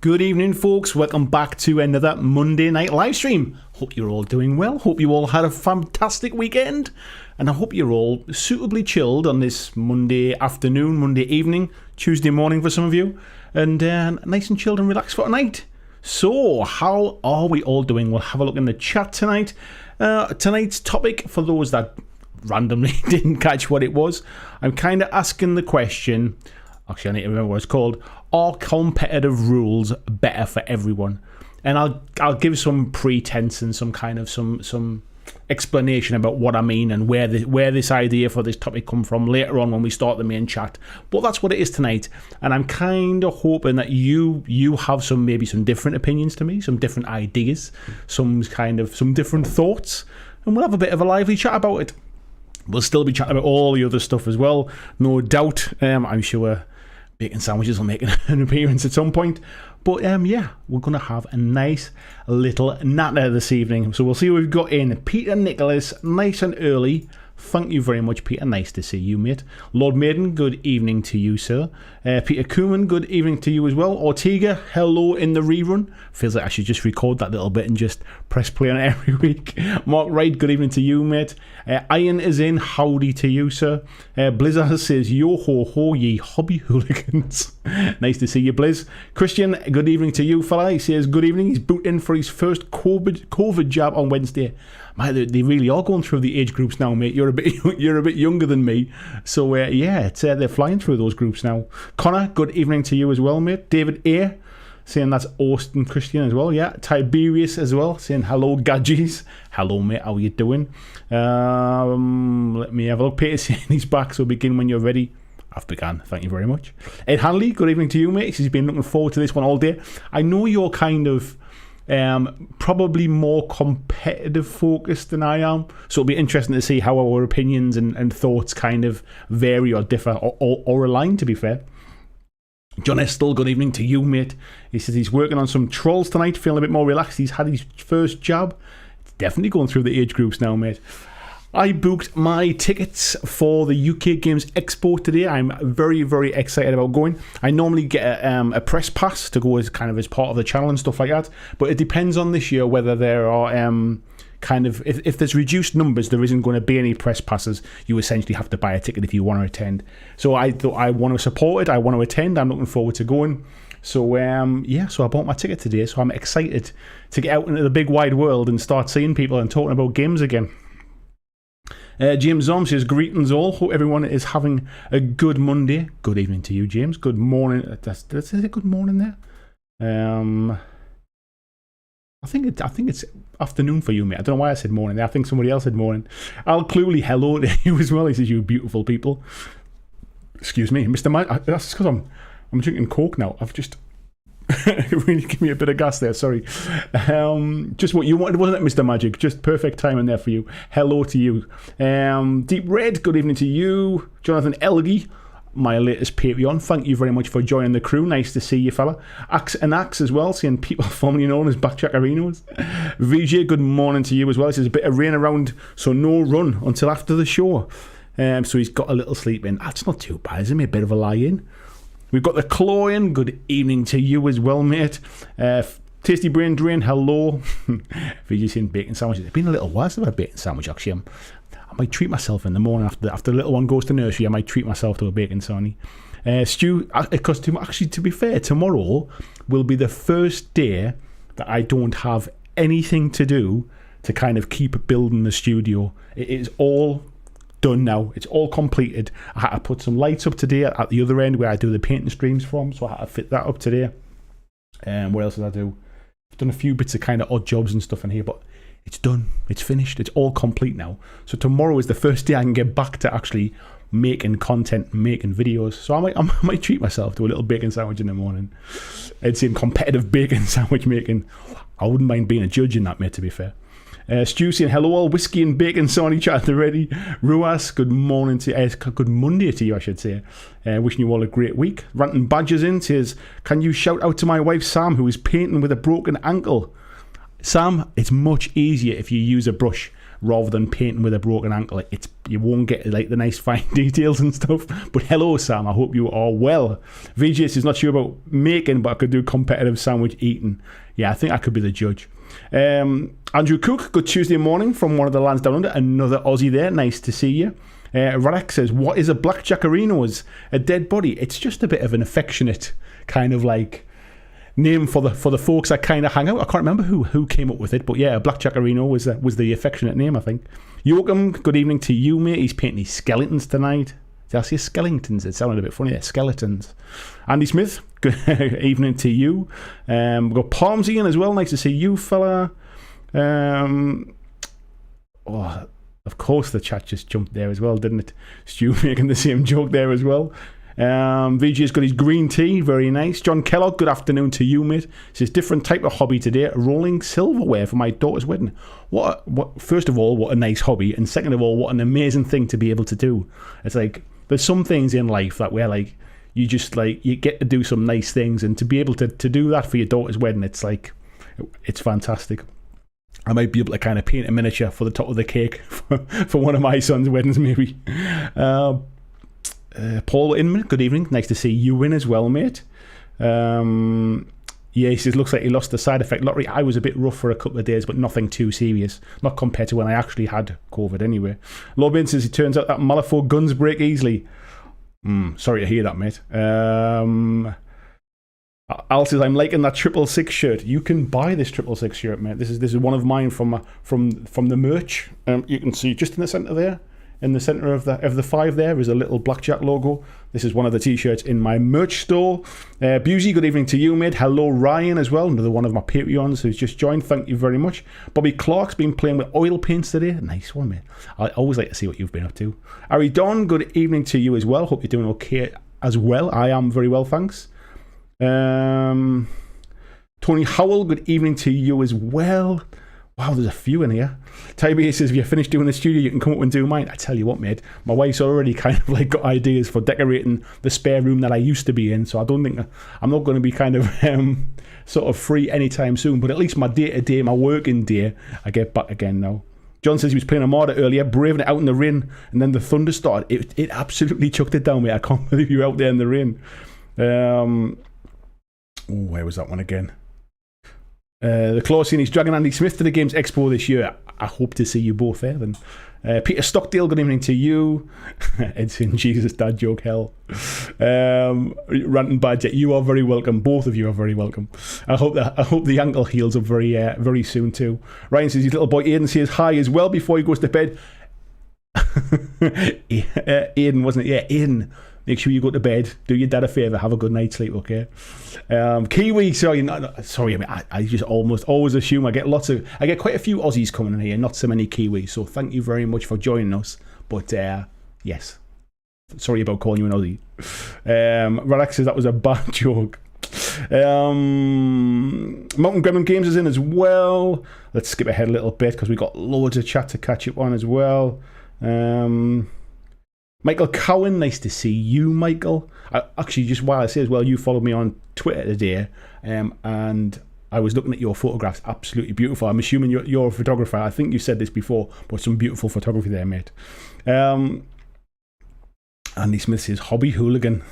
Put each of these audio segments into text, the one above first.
Good evening, folks. Welcome back to another Monday night live stream. Hope you're all doing well. Hope you all had a fantastic weekend. And I hope you're all suitably chilled on this Monday afternoon, Monday evening, Tuesday morning for some of you. And nice and chilled and relaxed for tonight. So, how are we all doing? We'll have a look in the chat tonight. Tonight's topic, for those that randomly didn't catch what it was, I'm kind of asking the question... Actually, I need to remember what it's called. Are competitive rules better for everyone? And I'll give some pretense and some explanation about what I mean and where this idea for this topic come from later on when we start the main chat. But that's what it is tonight. And I'm kind of hoping that you have some different opinions to me, some different ideas, some different thoughts, and we'll have a bit of a lively chat about it. We'll still be chatting about all the other stuff as well, no doubt. I'm sure bacon sandwiches will make an appearance at some point. But yeah, we're going to have a nice little natter this evening. So we'll see what we've got in. Peter Nicholas, nice and early. Thank you very much, Peter. Nice to see you, mate. Lord Maiden, good evening to you, sir. Peter Kuhlman, good evening to you as well. Ortega, hello in the rerun. Feels like I should just record that little bit and just press play on it every week. Mark Wright, good evening to you, mate. Iron is in, howdy to you, sir. Blizzard says, yo ho ho, ye hobby hooligans. Nice to see you, Blizz. Christian, good evening to you, fella. He says, good evening. He's booked in for his first COVID jab on Wednesday. Man, they really are going through the age groups now, mate. You're a bit younger than me, so yeah, they're flying through those groups now. Connor, good evening to you as well, mate. David A, saying that's Austin Christian as well. Yeah, Tiberius as well, saying hello, gadgies. Hello, mate. How are you doing? Let me have a look. Peter saying he's back, so begin when you're ready. I've begun. Thank you very much. Ed Hanley, good evening to you, mate. He's been looking forward to this one all day. I know you're kind of probably more competitive focused than I am, so it'll be interesting to see how our opinions and thoughts kind of vary or differ or align, to be fair. John Estel, good evening to you, mate. He says he's working on some trolls tonight, feeling a bit more relaxed. He's had his first jab. It's definitely going through the age groups now, mate. I booked my tickets for the UK Games Expo today. I'm very, very excited about going. I normally get a press pass to go as part of the channel and stuff like that. But it depends on this year whether there are if there's reduced numbers, there isn't going to be any press passes. You essentially have to buy a ticket if you want to attend. So I thought I want to support it. I want to attend. I'm looking forward to going. So so I bought my ticket today. So I'm excited to get out into the big wide world and start seeing people and talking about games again. James Zom says, greetings all. Hope everyone is having a good Monday. Good evening to you, James. Good morning. Did I say good morning there? I think it's afternoon for you, mate. I don't know why I said morning there. I think somebody else said morning. Al Cluley, hello to you as well. He says, you beautiful people. Excuse me, Mr. That's because I'm drinking Coke now. I've just... really give me a bit of gas there, sorry. Just what you wanted, wasn't it, Mr. Magic? Just perfect timing there for you. Hello to you. Deep Red, good evening to you. Jonathan Elgie, my latest Patreon, thank you very much for joining the crew. Nice to see you, fella. Axe and Axe as well, seeing people formerly known as BlackJack Arenos. VJ, good morning to you as well. There's a bit of rain around, so no run until after the show. So he's got a little sleep in. That's not too bad, isn't it? A bit of a lie in. We've got the Cloyan. Good evening to you as well, mate. Tasty Brain Drain, hello. VJ saying bacon sandwiches. It's been a little while since I've had a bacon sandwich, actually. I might treat myself in the morning after the little one goes to nursery. I might treat myself to a bacon sandwich. Stu, because to be fair, tomorrow will be the first day that I don't have anything to do to kind of keep building the studio. It is all done now. It's all completed. I had to put some lights up today at the other end where I do the painting streams from, so I had to fit that up today. What else did I do? I've done a few bits of kind of odd jobs and stuff in here, but it's done. It's finished. It's all complete now. So tomorrow is the first day I can get back to actually making content, making videos. So I might treat myself to a little bacon sandwich in the morning. It's in competitive bacon sandwich making. I wouldn't mind being a judge in that, mate, to be fair. Stu saying hello all, whiskey and bacon, Sony chat already. Ruas, good morning to good Monday to you, I should say. Wishing you all a great week. Ranton Badgers in says, can you shout out to my wife Sam, who is painting with a broken ankle? Sam, it's much easier if you use a brush rather than painting with a broken ankle. You won't get like the nice fine details and stuff. But hello, Sam. I hope you are well. VJS is not sure about making, but I could do competitive sandwich eating. Yeah, I think I could be the judge. Andrew Cook, good Tuesday morning from one of the lands down under. Another Aussie there. Nice to see you. Radak says, what is a BlackJack? A dead body? It's just a bit of an affectionate kind of like name for the folks that kind of hang out. I can't remember who came up with it, but yeah, BlackJack was the affectionate name, I think. Joachim, good evening to you, mate. He's painting his skeletons tonight. Did I say skeletons? It sounded a bit funny there. Skeletons. Andy Smith, good evening to you. We've got Palmsy in as well. Nice to see you, fella. Of course the chat just jumped there as well, didn't it? Stu making the same joke there as well. VJ's got his green tea, very nice. John Kellogg, good afternoon to you, mate. Says different type of hobby today, rolling silverware for my daughter's wedding. First of all, what a nice hobby, and second of all, what an amazing thing to be able to do. It's like there's some things in life that where like you just like you get to do some nice things, and to be able to do that for your daughter's wedding, it's fantastic. I might be able to kind of paint a miniature for the top of the cake for one of my son's weddings, maybe. Paul Inman, good evening. Nice to see you in as well, mate. Yeah, he says, looks like he lost the side effect lottery. I was a bit rough for a couple of days, but nothing too serious. Not compared to when I actually had COVID anyway. Lobin says, it turns out that Malifaux guns break easily. Sorry to hear that, mate. Al says, I'm liking that 666 shirt. You can buy this 666 shirt, mate. This is one of mine from the merch. You can see just in the centre there. In the centre of the 5 there is a little BlackJack logo. This is one of the t-shirts in my merch store. Busey, good evening to you, mate. Hello, Ryan, as well. Another one of my Patreons who's just joined. Thank you very much. Bobby Clark's been playing with oil paints today. Nice one, mate. I always like to see what you've been up to. Ari Don, good evening to you as well. Hope you're doing okay as well. I am very well, thanks. Tony Howell, good evening to you as well. Wow, there's a few in here. Tybee says, if you're finished doing the studio, you can come up and do mine. I tell you what, mate, my wife's already kind of like got ideas for decorating the spare room that I used to be in, so I don't think I'm not going to be kind of sort of free anytime soon, but at least my day-to-day, my working day, I get back again now. John says he was playing Armada earlier, braving it out in the rain, and then the thunder started. It absolutely chucked it down, mate. I can't believe you were out there in the rain. Where was that one again? The Clawscene, he's dragging Andy Smith to the Games Expo this year. I hope to see you both there then. Peter Stockdale, good evening to you. It's in Jesus dad joke hell. Ranting BlackJack, you are very welcome. Both of you are very welcome. I hope the ankle heals up very soon too. Ryan says his little boy Aiden says hi as well before he goes to bed. Aiden, wasn't it? Yeah, Aiden. Make sure you go to bed. Do your dad a favour. Have a good night's sleep, okay? Kiwi, sorry. I mean, I just almost always assume I get quite a few Aussies coming in here, not so many Kiwis. So thank you very much for joining us. But yes, sorry about calling you an Aussie. Relax says that was a bad joke. Mountain Gremlin Games is in as well. Let's skip ahead a little bit because we've got loads of chat to catch up on as well. Michael Cowan, nice to see you, Michael. Actually, just while I say as well, you followed me on Twitter today, and I was looking at your photographs. Absolutely beautiful. I'm assuming you're a photographer. I think you said this before, but some beautiful photography there, mate. Andy Smith says, hobby hooligan.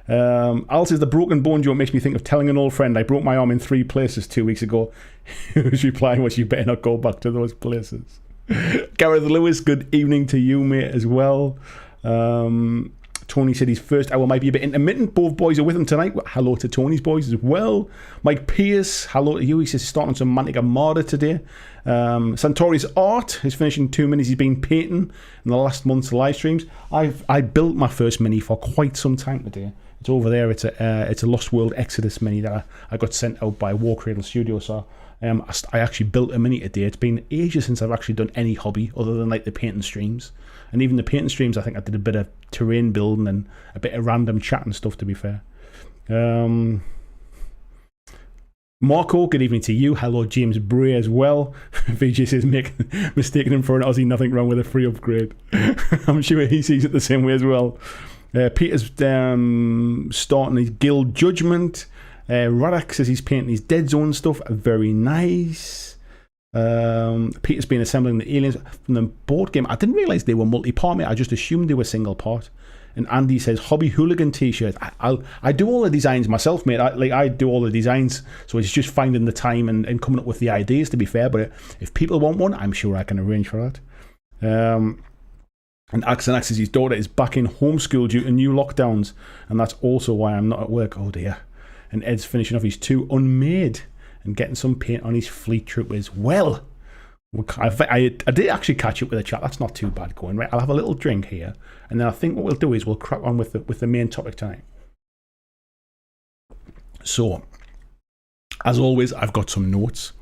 Al says, the broken bone joke makes me think of telling an old friend I broke my arm in 3 places 2 weeks ago. Whose reply was, you better not go back to those places. Gareth Lewis, good evening to you, mate, as well. Tony said his first hour might be a bit intermittent. Both boys are with him tonight. Hello to Tony's boys as well. Mike Pierce, hello to you. He says he's starting some Mantic Armada today. Santori's Art is finishing 2 minis he's been painting in the last month's live streams. I built my first mini for quite some time today. It's over there. It's a Lost World Exodus mini that I got sent out by War Cradle Studio. So I actually built a mini today. It's been ages since I've actually done any hobby other than like the painting streams. And even the painting streams, I think I did a bit of terrain building and a bit of random chat and stuff, to be fair. Marco, good evening to you. Hello, James Bray as well. VJ says, mistaking him for an Aussie, nothing wrong with a free upgrade. I'm sure he sees it the same way as well. Peter's starting his Guild Judgment. Radak says he's painting his Dead Zone stuff. Very nice. Peter's been assembling the aliens from the board game. I didn't realise they were multi-part, mate. I just assumed they were single part. And Andy says, hobby hooligan t-shirt. I do all the designs myself, mate. I do all the designs. So it's just finding the time and coming up with the ideas, to be fair. But if people want one, I'm sure I can arrange for that. And Axon says his daughter is back in homeschool due to new lockdowns. And that's also why I'm not at work. Oh, dear. And Ed's finishing off his 2 unmade and getting some paint on his Fleet Troopers. Well, I did actually catch up with the chat. That's not too bad going, right? I'll have a little drink here. And then I think what we'll do is we'll crack on with the main topic tonight. So, as always, I've got some notes.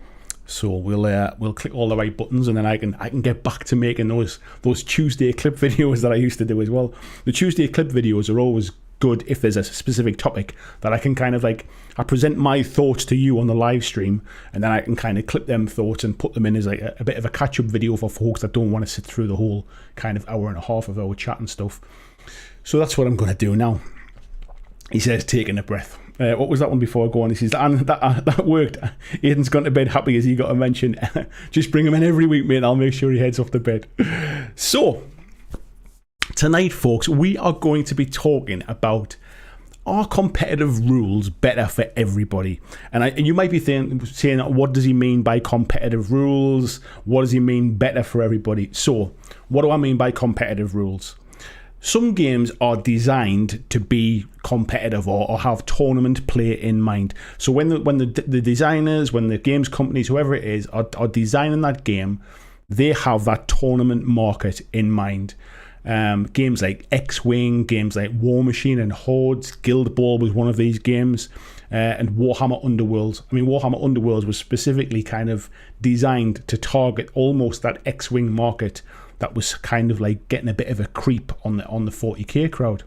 So we'll click all the right buttons, and then I can get back to making those Tuesday clip videos that I used to do as well. The Tuesday clip videos are always good if there's a specific topic that I can kind of like, I present my thoughts to you on the live stream, and then I can kind of clip them thoughts and put them in as like a bit of a catch-up video for folks that don't want to sit through the whole kind of hour and a half of our chat and stuff. So that's what I'm going to do now. He says, taking a breath. What was that one before I go on? He says, and that worked. Aiden's gone to bed happy as he got a mention. Just bring him in every week, mate. I'll make sure he heads off to bed. So, tonight, folks, we are going to be talking about, are competitive rules better for everybody? And you might be saying, what does he mean by competitive rules? What does he mean better for everybody? So, what do I mean by competitive rules? Some games are designed to be competitive or have tournament play in mind. So when the designers, when the games companies, whoever it is, are designing that game, they have that tournament market in mind. Games like X-Wing, games like War Machine and Hordes, Guild Ball was one of these games, and Warhammer Underworlds. I mean, Warhammer Underworlds was specifically kind of designed to target almost that X-Wing market that was kind of like getting a bit of a creep on the 40k crowd.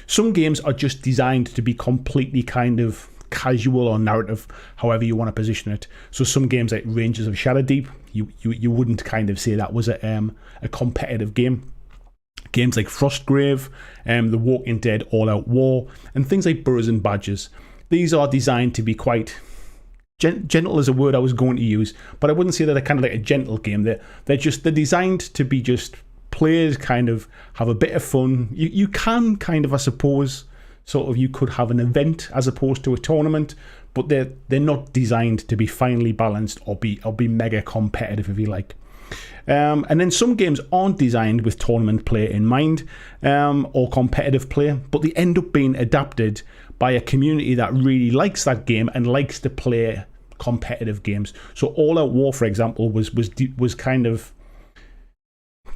Some games are just designed to be completely kind of casual or narrative, however you want to position it. So some games like Rangers of Shadowdeep, you wouldn't kind of say that was a competitive game. Games like Frostgrave, The Walking Dead All Out War, and things like Burrs and Badgers. These are designed to be quite gentle is a word I was going to use, but I wouldn't say that they're kind of like a gentle game. They're designed to be just players kind of have a bit of fun. You can kind of, I suppose, sort of, you could have an event as opposed to a tournament, but they're not designed to be finely balanced or be mega competitive, if you like. And then some games aren't designed with tournament play in mind, or competitive play, but they end up being adapted by a community that really likes that game and likes to play competitive games. So All Out War, for example, was kind of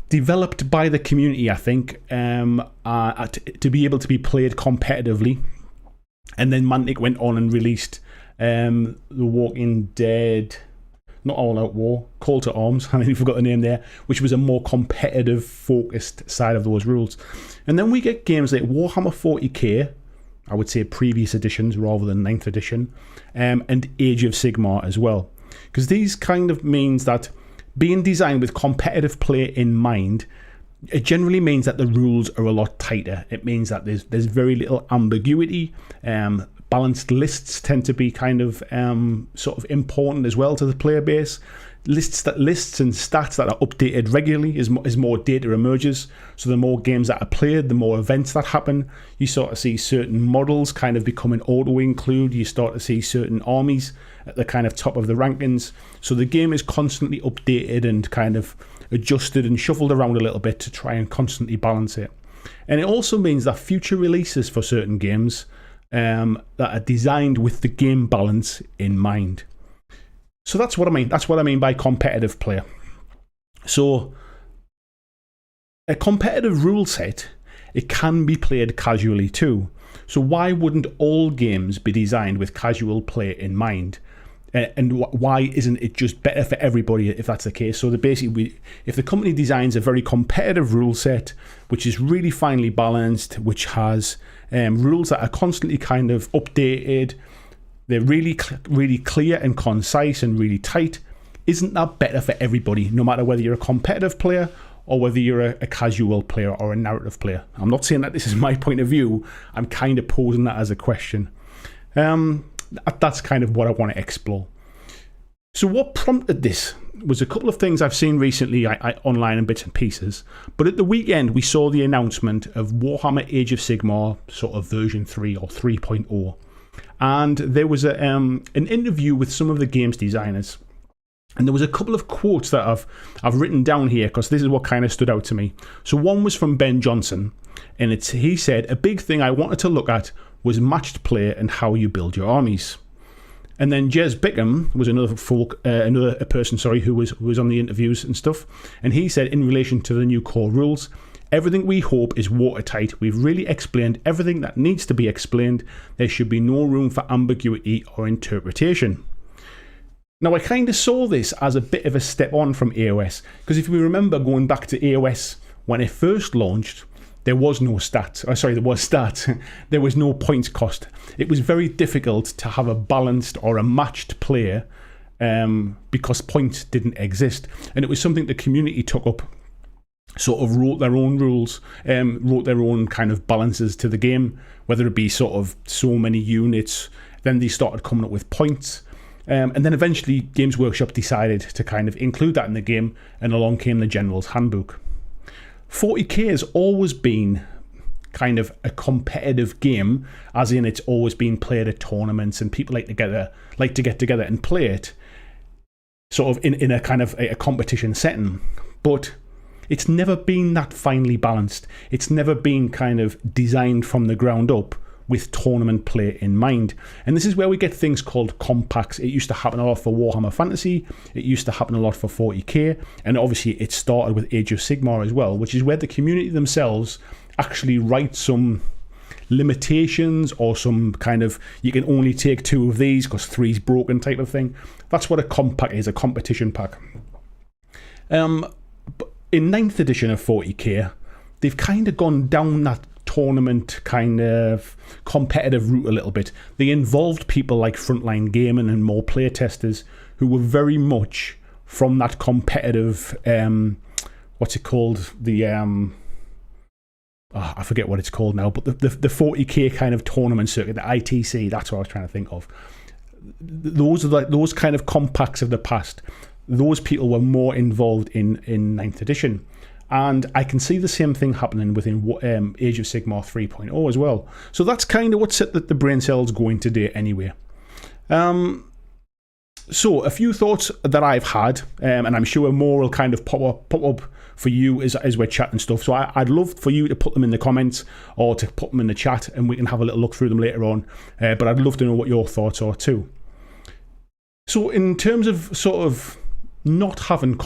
developed by the community, I think, to be able to be played competitively. And then Mantic went on and released The Walking Dead, not All Out War, Call to Arms, I forgot the name there, which was a more competitive focused side of those rules. And then we get games like Warhammer 40k, I would say previous editions rather than 9th edition, and Age of Sigmar as well. Because these kind of means that being designed with competitive play in mind, it generally means that the rules are a lot tighter. It means that there's very little ambiguity. Balanced lists tend to be kind of sort of important as well to the player base. Lists and stats that are updated regularly as more data emerges. So the more games that are played, the more events that happen. You sort of see certain models kind of becoming auto-include. You start to see certain armies at the kind of top of the rankings. So the game is constantly updated and kind of adjusted and shuffled around a little bit to try and constantly balance it. And it also means that future releases for certain games that are designed with the game balance in mind. So that's what I mean. That's what I mean by competitive play. So a competitive rule set, it can be played casually too. So why wouldn't all games be designed with casual play in mind? And why isn't it just better for everybody if that's the case? So if the company designs a very competitive rule set, which is really finely balanced, which has rules that are constantly kind of updated, they're really, really clear and concise and really tight, isn't that better for everybody, no matter whether you're a competitive player or whether you're a casual player or a narrative player? I'm not saying that this is my point of view. I'm kind of posing that as a question. That's kind of what I want to explore. So what prompted this? was a couple of things I've seen recently online and bits and pieces. But at the weekend, we saw the announcement of Warhammer Age of Sigmar, sort of version 3 or 3.0. And there was an interview with some of the game's designers. And there was a couple of quotes that I've written down here because this is what kind of stood out to me. So one was from Ben Johnson, and he said, "A big thing I wanted to look at was matched play and how you build your armies." And then Jez Bickham was another person who was on the interviews and stuff, and he said, in relation to the new core rules, "Everything we hope is watertight. We've really explained everything that needs to be explained. There should be no room for ambiguity or interpretation." Now, I kind of saw this as a bit of a step on from AOS, because if we remember going back to AOS when it first launched, there was no stats. There was stats. There was no points cost. It was very difficult to have a balanced or a matched player because points didn't exist. And it was something the community took up, sort of wrote their own rules, wrote their own kind of balances to the game, whether it be sort of so many units. Then they started coming up with points. And then eventually Games Workshop decided to kind of include that in the game, and along came the General's Handbook. 40k has always been kind of a competitive game, as in it's always been played at tournaments and people like to get together and play it sort of in a kind of a competition setting. But it's never been that finely balanced. It's never been kind of designed from the ground up with tournament play in mind. And this is where we get things called compacts. It used to happen a lot for Warhammer Fantasy, it used to happen a lot for 40k, and obviously it started with Age of Sigmar as well, which is where the community themselves actually write some limitations or some kind of, you can only take 2 of these because 3's broken type of thing. That's what a compact is, a competition pack. In 9th edition of 40k, they've kind of gone down that tournament kind of competitive route a little bit. They involved people like Frontline Gaming and more playtesters who were very much from that competitive what's it called, the I forget what it's called now, but the 40k kind of tournament circuit, the ITC, that's what I was trying to think of. Those are like those kind of compacts of the past. Those people were more involved in 9th edition. And I can see the same thing happening within Age of Sigmar 3.0 as well. So that's kind of what set the brain cells going today anyway. So a few thoughts that I've had, and I'm sure more will kind of pop up for you as we're chatting stuff. So I'd love for you to put them in the comments or to put them in the chat, and we can have a little look through them later on. But I'd love to know what your thoughts are too. So in terms of sort of not having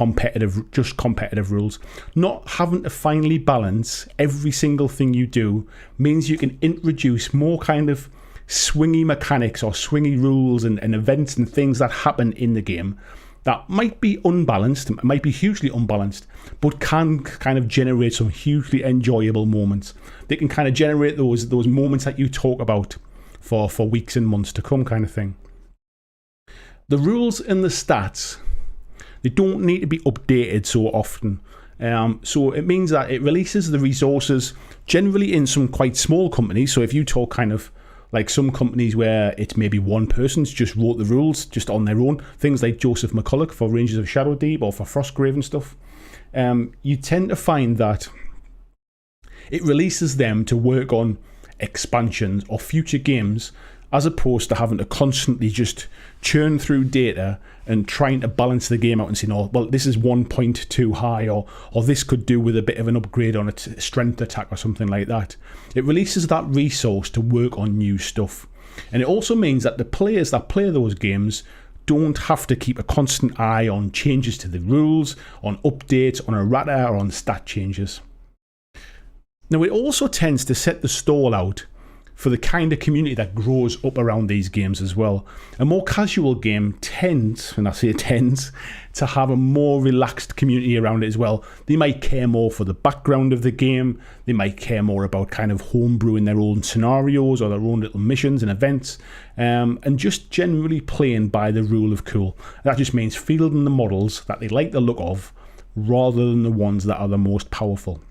just competitive rules, not having to finally balance every single thing you do, means you can introduce more kind of swingy mechanics or swingy rules and events and things that happen in the game that might be unbalanced, might be hugely unbalanced, but can kind of generate some hugely enjoyable moments. They can kind of generate those moments that you talk about for weeks and months to come, kind of thing. The rules and the stats, they don't need to be updated so often. So it means that it releases the resources generally in some quite small companies. So if you talk kind of like some companies where it's maybe one person's just wrote the rules just on their own, things like Joseph McCulloch for Rangers of Shadow Deep or for Frostgrave and stuff, you tend to find that it releases them to work on expansions or future games, as opposed to having to constantly just churn through data and trying to balance the game out and saying, oh, well, this is 1 point too high, or this could do with a bit of an upgrade on its strength attack or something like that. It releases that resource to work on new stuff. And it also means that the players that play those games don't have to keep a constant eye on changes to the rules, on updates, on errata, or on stat changes. Now, it also tends to set the stall out for the kind of community that grows up around these games as well. A more casual game tends, and I say tends, to have a more relaxed community around it as well. They might care more for the background of the game. They might care more about kind of homebrewing their own scenarios or their own little missions and events, and just generally playing by the rule of cool. That just means fielding the models that they like the look of rather than the ones that are the most powerful.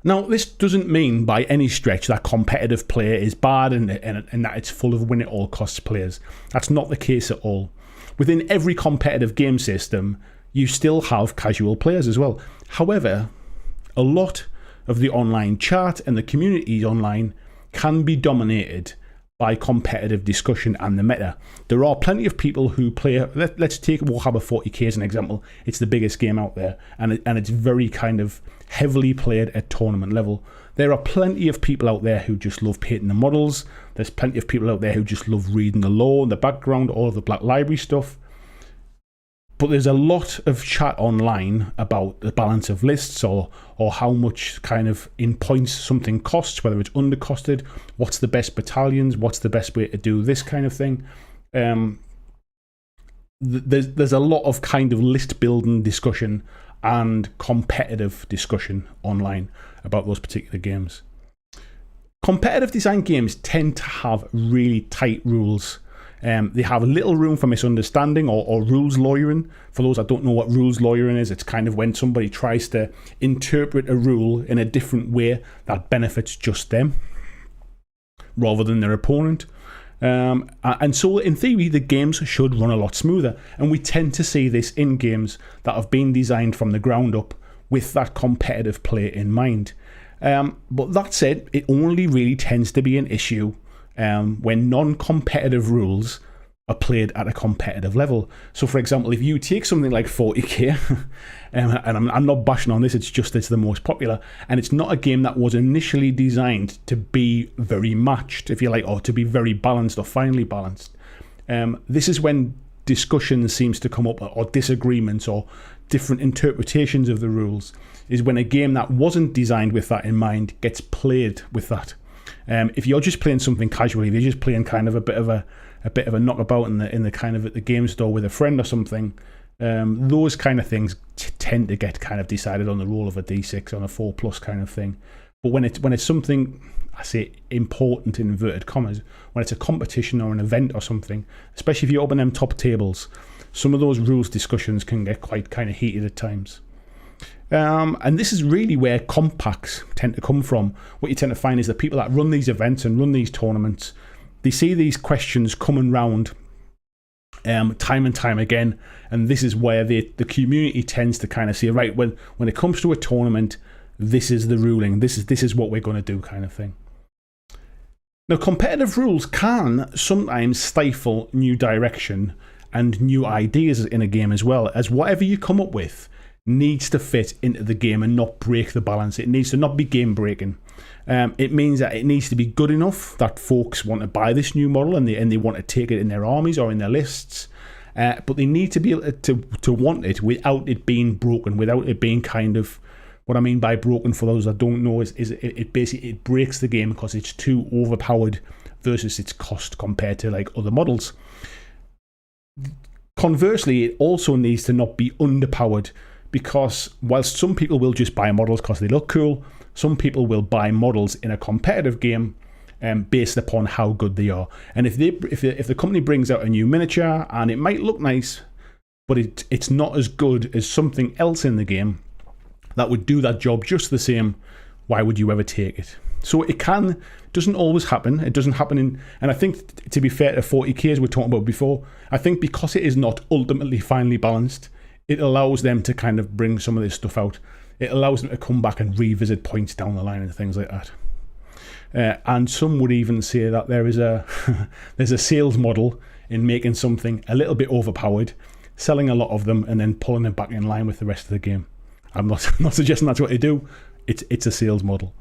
Now, this doesn't mean by any stretch that competitive play is bad and that it's full of win-at-all-costs players. That's not the case at all. within every competitive game system, you still have casual players as well. However, a lot of the online chat and the communities online can be dominated by competitive discussion and the meta. There are plenty of people who play, let's take Warhammer 40k as an example. It's the biggest game out there, and it's very kind of heavily played at tournament level. There are plenty of people out there who just love painting the models. There's plenty of people out there who just love reading the lore and the background, all of the Black Library stuff. But there's a lot of chat online about the balance of lists or how much kind of in points something costs, whether it's undercosted, what's the best battalions, what's the best way to do this kind of thing. There's a lot of kind of list building discussion and competitive discussion online about those particular games. Competitive design games tend to have really tight rules. They have little room for misunderstanding or rules lawyering. For those that don't know what rules lawyering is, it's kind of when somebody tries to interpret a rule in a different way that benefits just them rather than their opponent. And so in theory, the games should run a lot smoother. And we tend to see this in games that have been designed from the ground up with that competitive play in mind. But that said, it only really tends to be an issue when non-competitive rules are played at a competitive level. So, for example, if you take something like 40k, and I'm not bashing on this, it's the most popular, and it's not a game that was initially designed to be very matched, if you like, or to be very balanced or finely balanced. This is when discussion seems to come up, or disagreements, or different interpretations of the rules, is when a game that wasn't designed with that in mind gets played with that. If you're just playing something casually, if you're just playing kind of a bit of a knockabout in the kind of at the game store with a friend or something, those kind of things tend to get kind of decided on the roll of a d6 on a 4+ kind of thing. But when it's something, I say important in inverted commas, when it's a competition or an event or something, especially if you open them top tables, some of those rules discussions can get quite kind of heated at times. And this is really where compacts tend to come from. What you tend to find is that people that run these events and run these tournaments, they see these questions coming round time and time again, and this is where the community tends to kind of say, right, when it comes to a tournament, this is the ruling, this is what we're going to do, kind of thing. Now, competitive rules can sometimes stifle new direction and new ideas in a game, as well as whatever you come up with needs to fit into the game and not break the balance. It needs to not be game breaking. It means that it needs to be good enough that folks want to buy this new model and they want to take it in their armies or in their lists, but they need to be able to want it without it being broken, without it being kind of, what I mean by broken, for those that don't know, is it basically it breaks the game because it's too overpowered versus its cost compared to like other models. Conversely, it also needs to not be underpowered, because whilst some people will just buy models because they look cool, some people will buy models in a competitive game based upon how good they are. And if the company brings out a new miniature and it might look nice, but it's not as good as something else in the game that would do that job just the same, why would you ever take it? So it doesn't always happen. It doesn't happen and I think, to be fair to 40k, as we talked about before, I think because it is not ultimately finely balanced, it allows them to kind of bring some of this stuff out. It allows them to come back and revisit points down the line and things like that. And some would even say that there's a sales model in making something a little bit overpowered, selling a lot of them, and then pulling it back in line with the rest of the game. I'm not suggesting that's what they do. It's a sales model.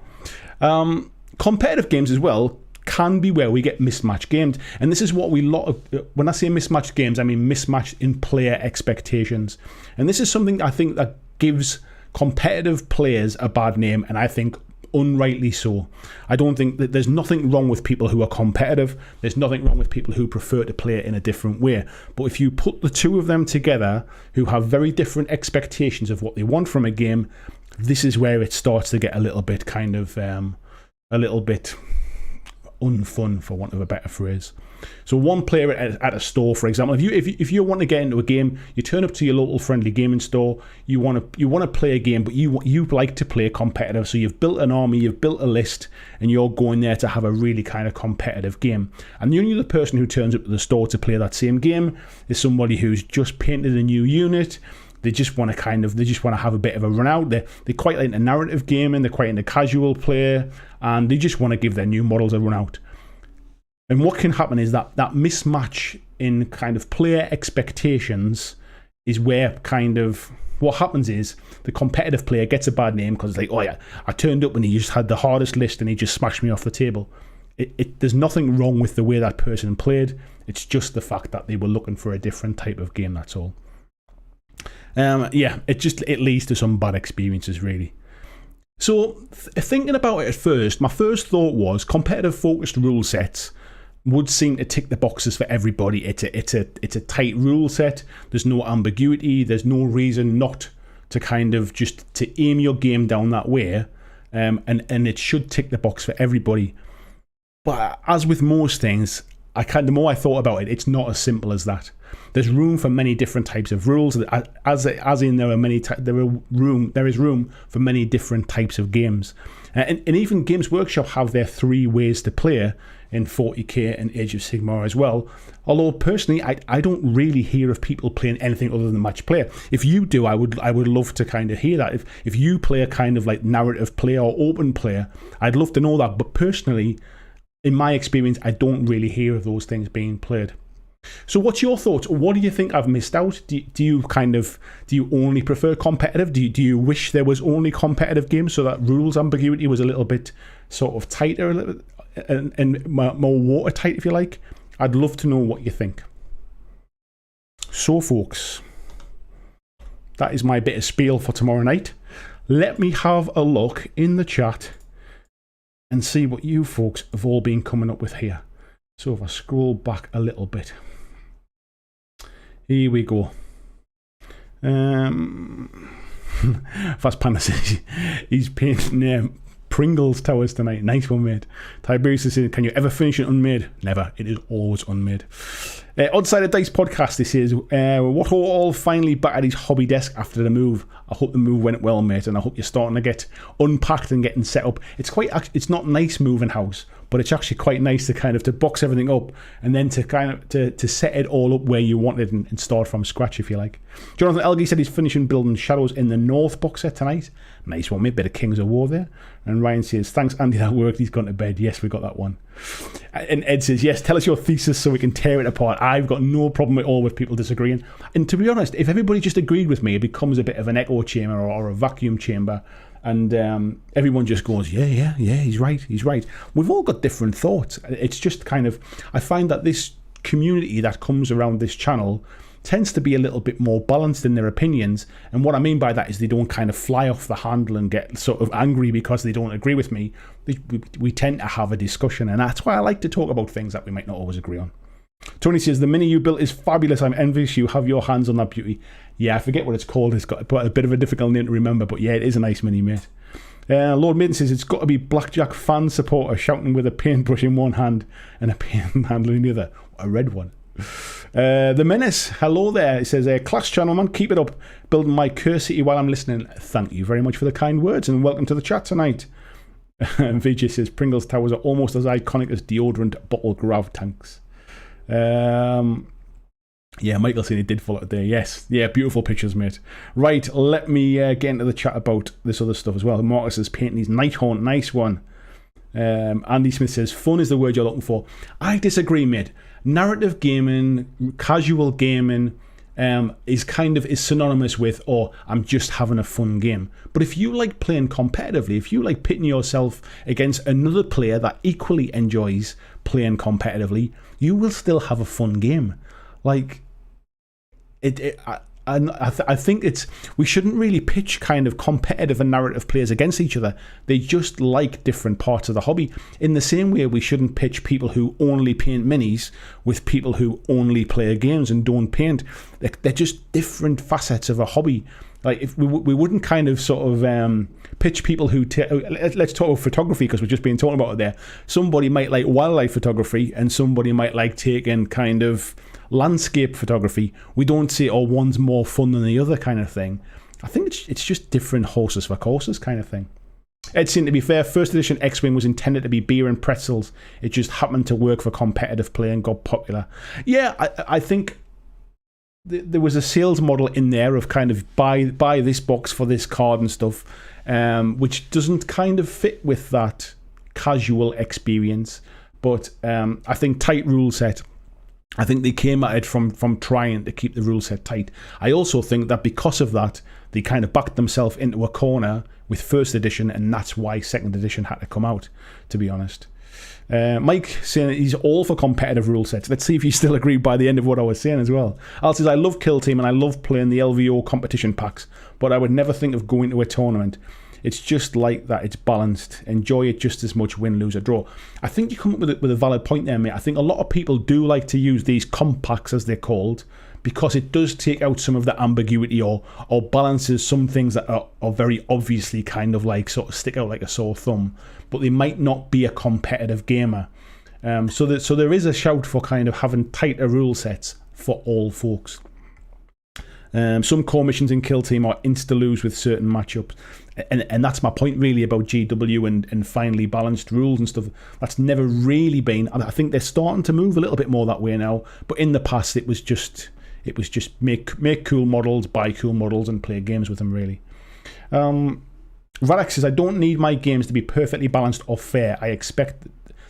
Competitive games as well can be where we get mismatched games, and this is what when I say mismatched games, I mean mismatched in player expectations. And this is something I think that gives competitive players a bad name, and I think unrightly so. I don't think that there's nothing wrong with people who are competitive. There's nothing wrong with people who prefer to play it in a different way. But if you put the two of them together, who have very different expectations of what they want from a game, this is where it starts to get a little bit kind of a little bit unfun, for want of a better phrase. So one player at a store, for example, if you want to get into a game, you turn up to your local friendly gaming store, you want to play a game, but you like to play competitive. So you've built an army, you've built a list, and you're going there to have a really kind of competitive game. And the only other person who turns up to the store to play that same game is somebody who's just painted a new unit. They just want to have a bit of a run out. They quite like the narrative gaming, they're quite into casual play, and they just want to give their new models a run out. And what can happen is that mismatch in kind of player expectations is where kind of what happens is the competitive player gets a bad name because it's like, oh yeah, I turned up and he just had the hardest list and he just smashed me off the table. There's nothing wrong with the way that person played. It's just the fact that they were looking for a different type of game, that's all. It leads to some bad experiences, really. So thinking about it at first, my first thought was competitive focused rule sets would seem to tick the boxes for everybody. It's a tight rule set. There's no ambiguity. There's no reason not to kind of just to aim your game down that way, and it should tick the box for everybody. But as with most things, the more I thought about it, it's not as simple as that. There's room for many different types of rules. There is room for many different types of games, and even Games Workshop have their 3 ways to play in 40k and Age of Sigmar as well. Although personally, I don't really hear of people playing anything other than match play. If you do, I would love to kind of hear that. If you play a kind of like narrative play or open play, I'd love to know that. But personally, in my experience, I don't really hear of those things being played. So what's your thoughts? What do you think I've missed out? Do you only prefer competitive? Do you wish there was only competitive games so that rules ambiguity was a little bit sort of tighter and more watertight, if you like? I'd love to know what you think. So folks, that is my bit of spiel for tomorrow night. Let me have a look in the chat and see what you folks have all been coming up with here. So if I scroll back a little bit, here we go. Fast Panda says he's painting Pringles towers tonight. Nice one, mate. Tiberius says, can you ever finish it unmade? Never. It is always unmade. Oddside of Dice podcast, this is what all finally back at his hobby desk after the move. I hope the move went well, mate, and I hope you're starting to get unpacked and getting set up. It's not nice moving house, but it's actually quite nice to kind of to box everything up and then to kind of to set it all up where you want it and start from scratch, if you like. Jonathan Elgie said he's finishing building Shadows in the North box set tonight. Nice one, mate. Bit of Kings of War there. And Ryan says, thanks, Andy, that worked. He's gone to bed. Yes, we got that one. And Ed says, yes, tell us your thesis so we can tear it apart. I've got no problem at all with people disagreeing. And to be honest, if everybody just agreed with me, it becomes a bit of an echo chamber or a vacuum chamber. And everyone just goes, yeah, he's right. We've all got different thoughts. It's just kind of, I find that this community that comes around this channel tends to be a little bit more balanced in their opinions. And what I mean by that is they don't kind of fly off the handle and get sort of angry because they don't agree with me. We tend to have a discussion, and that's why I like to talk about things that we might not always agree on. Tony says, the mini you built is fabulous. I'm envious you have your hands on that beauty. Yeah, I forget what it's called. It's got a bit of a difficult name to remember, but yeah, it is a nice mini, mate. Lord Maiden says, it's got to be BlackJack fan supporter shouting with a paintbrush in one hand and a paint handle in the other. A red one. The Menace, hello there. It says, class channel, man, keep it up. Building my Cursity while I'm listening. Thank you very much for the kind words and welcome to the chat tonight. VJ says, Pringles towers are almost as iconic as deodorant bottle grav tanks. Yeah, Michael said he did follow it there. Yes. Yeah, beautiful pictures, mate. Right, let me get into the chat about this other stuff as well. Marcus is painting his Nighthaunt. Nice one. Andy Smith says, fun is the word you're looking for. I disagree, mate. Narrative gaming, casual gaming is synonymous with, I'm just having a fun game. But if you like playing competitively, if you like pitting yourself against another player that equally enjoys playing competitively, you will still have a fun game. Like, I think we shouldn't really pitch kind of competitive and narrative players against each other. They just like different parts of the hobby. In the same way, we shouldn't pitch people who only paint minis with people who only play games and don't paint. They're just different facets of a hobby. Like, if we wouldn't kind of sort of pitch people who let's talk about photography, because we've just been talking about it there. Somebody might like wildlife photography and somebody might like taking kind of landscape photography. We don't say, oh, one's more fun than the other kind of thing. I think it's just different horses for courses kind of thing. Edson, to be fair, first edition X-Wing was intended to be beer and pretzels. It just happened to work for competitive play and got popular. Yeah, I think there was a sales model in there of kind of buy this box for this card and stuff, which doesn't kind of fit with that casual experience. But I think tight rule set. I think they came at it from trying to keep the rule set tight. I also think that because of that, they kind of backed themselves into a corner with first edition, and that's why second edition had to come out, to be honest. Mike saying he's all for competitive rule sets. Let's see if you still agree by the end of what I was saying as well. Al says, I love Kill Team and I love playing the LVO competition packs, but I would never think of going to a tournament. It's just like that. It's balanced. Enjoy it just as much, win, lose, or draw. I think you come up with a valid point there, mate. I think a lot of people do like to use these comp packs, as they're called, because it does take out some of the ambiguity or balances some things that are very obviously kind of like sort of stick out like a sore thumb, but they might not be a competitive gamer. So there is a shout for kind of having tighter rule sets for all folks. Some core missions in Kill Team are insta-lose with certain matchups. And that's my point really about GW and finely balanced rules and stuff. That's never really been. I think they're starting to move a little bit more that way now. But in the past, it was just make cool models, buy cool models, and play games with them, really. Radek says, I don't need my games to be perfectly balanced or fair. I expect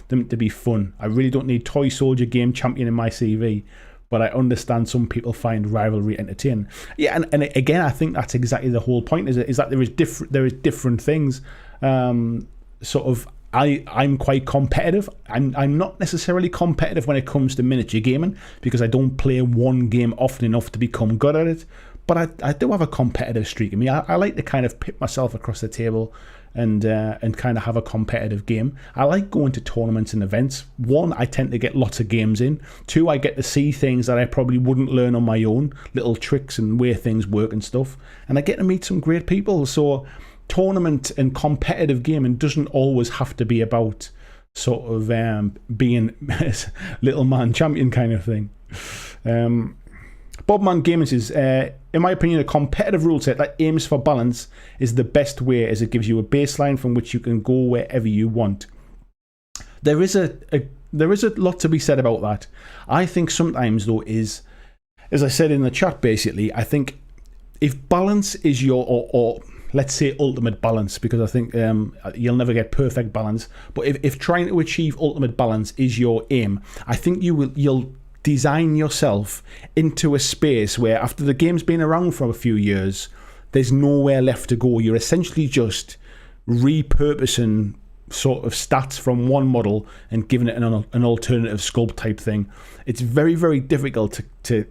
them to be fun. I really don't need Toy Soldier Game Champion in my CV. But I understand some people find rivalry entertaining. Yeah, and again, I think that's exactly the whole point. Is that there is different things. Sort of, I'm quite competitive. I'm not necessarily competitive when it comes to miniature gaming, because I don't play one game often enough to become good at it. But I do have a competitive streak in me. I like to kind of pit myself across the table and kind of have a competitive game. I like going to tournaments and events. One, I tend to get lots of games in. Two, I get to see things that I probably wouldn't learn on my own, little tricks and way things work and stuff. And I get to meet some great people. So tournament and competitive gaming doesn't always have to be about sort of being little man champion kind of thing. Bobman Gaming says, in my opinion, a competitive rule set that aims for balance is the best way, as it gives you a baseline from which you can go wherever you want. There is a lot to be said about that. I think sometimes, though, is, as I said in the chat, basically, I think if balance is your, or let's say ultimate balance, because I think you'll never get perfect balance, but if trying to achieve ultimate balance is your aim, I think you'll design yourself into a space where after the game's been around for a few years, there's nowhere left to go. You're essentially just repurposing sort of stats from one model and giving it an alternative sculpt type thing. It's very, very difficult to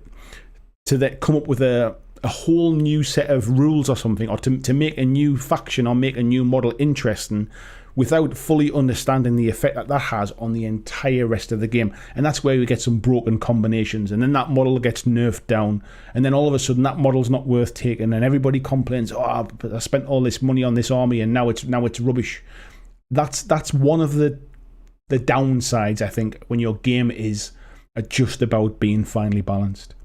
come up with a whole new set of rules or something, or to make a new faction or make a new model interesting without fully understanding the effect that has on the entire rest of the game. And that's where we get some broken combinations, and then that model gets nerfed down, and then all of a sudden that model's not worth taking, and everybody complains, oh, I spent all this money on this army and now it's rubbish. That's one of the downsides, I think, when your game is just about being finely balanced.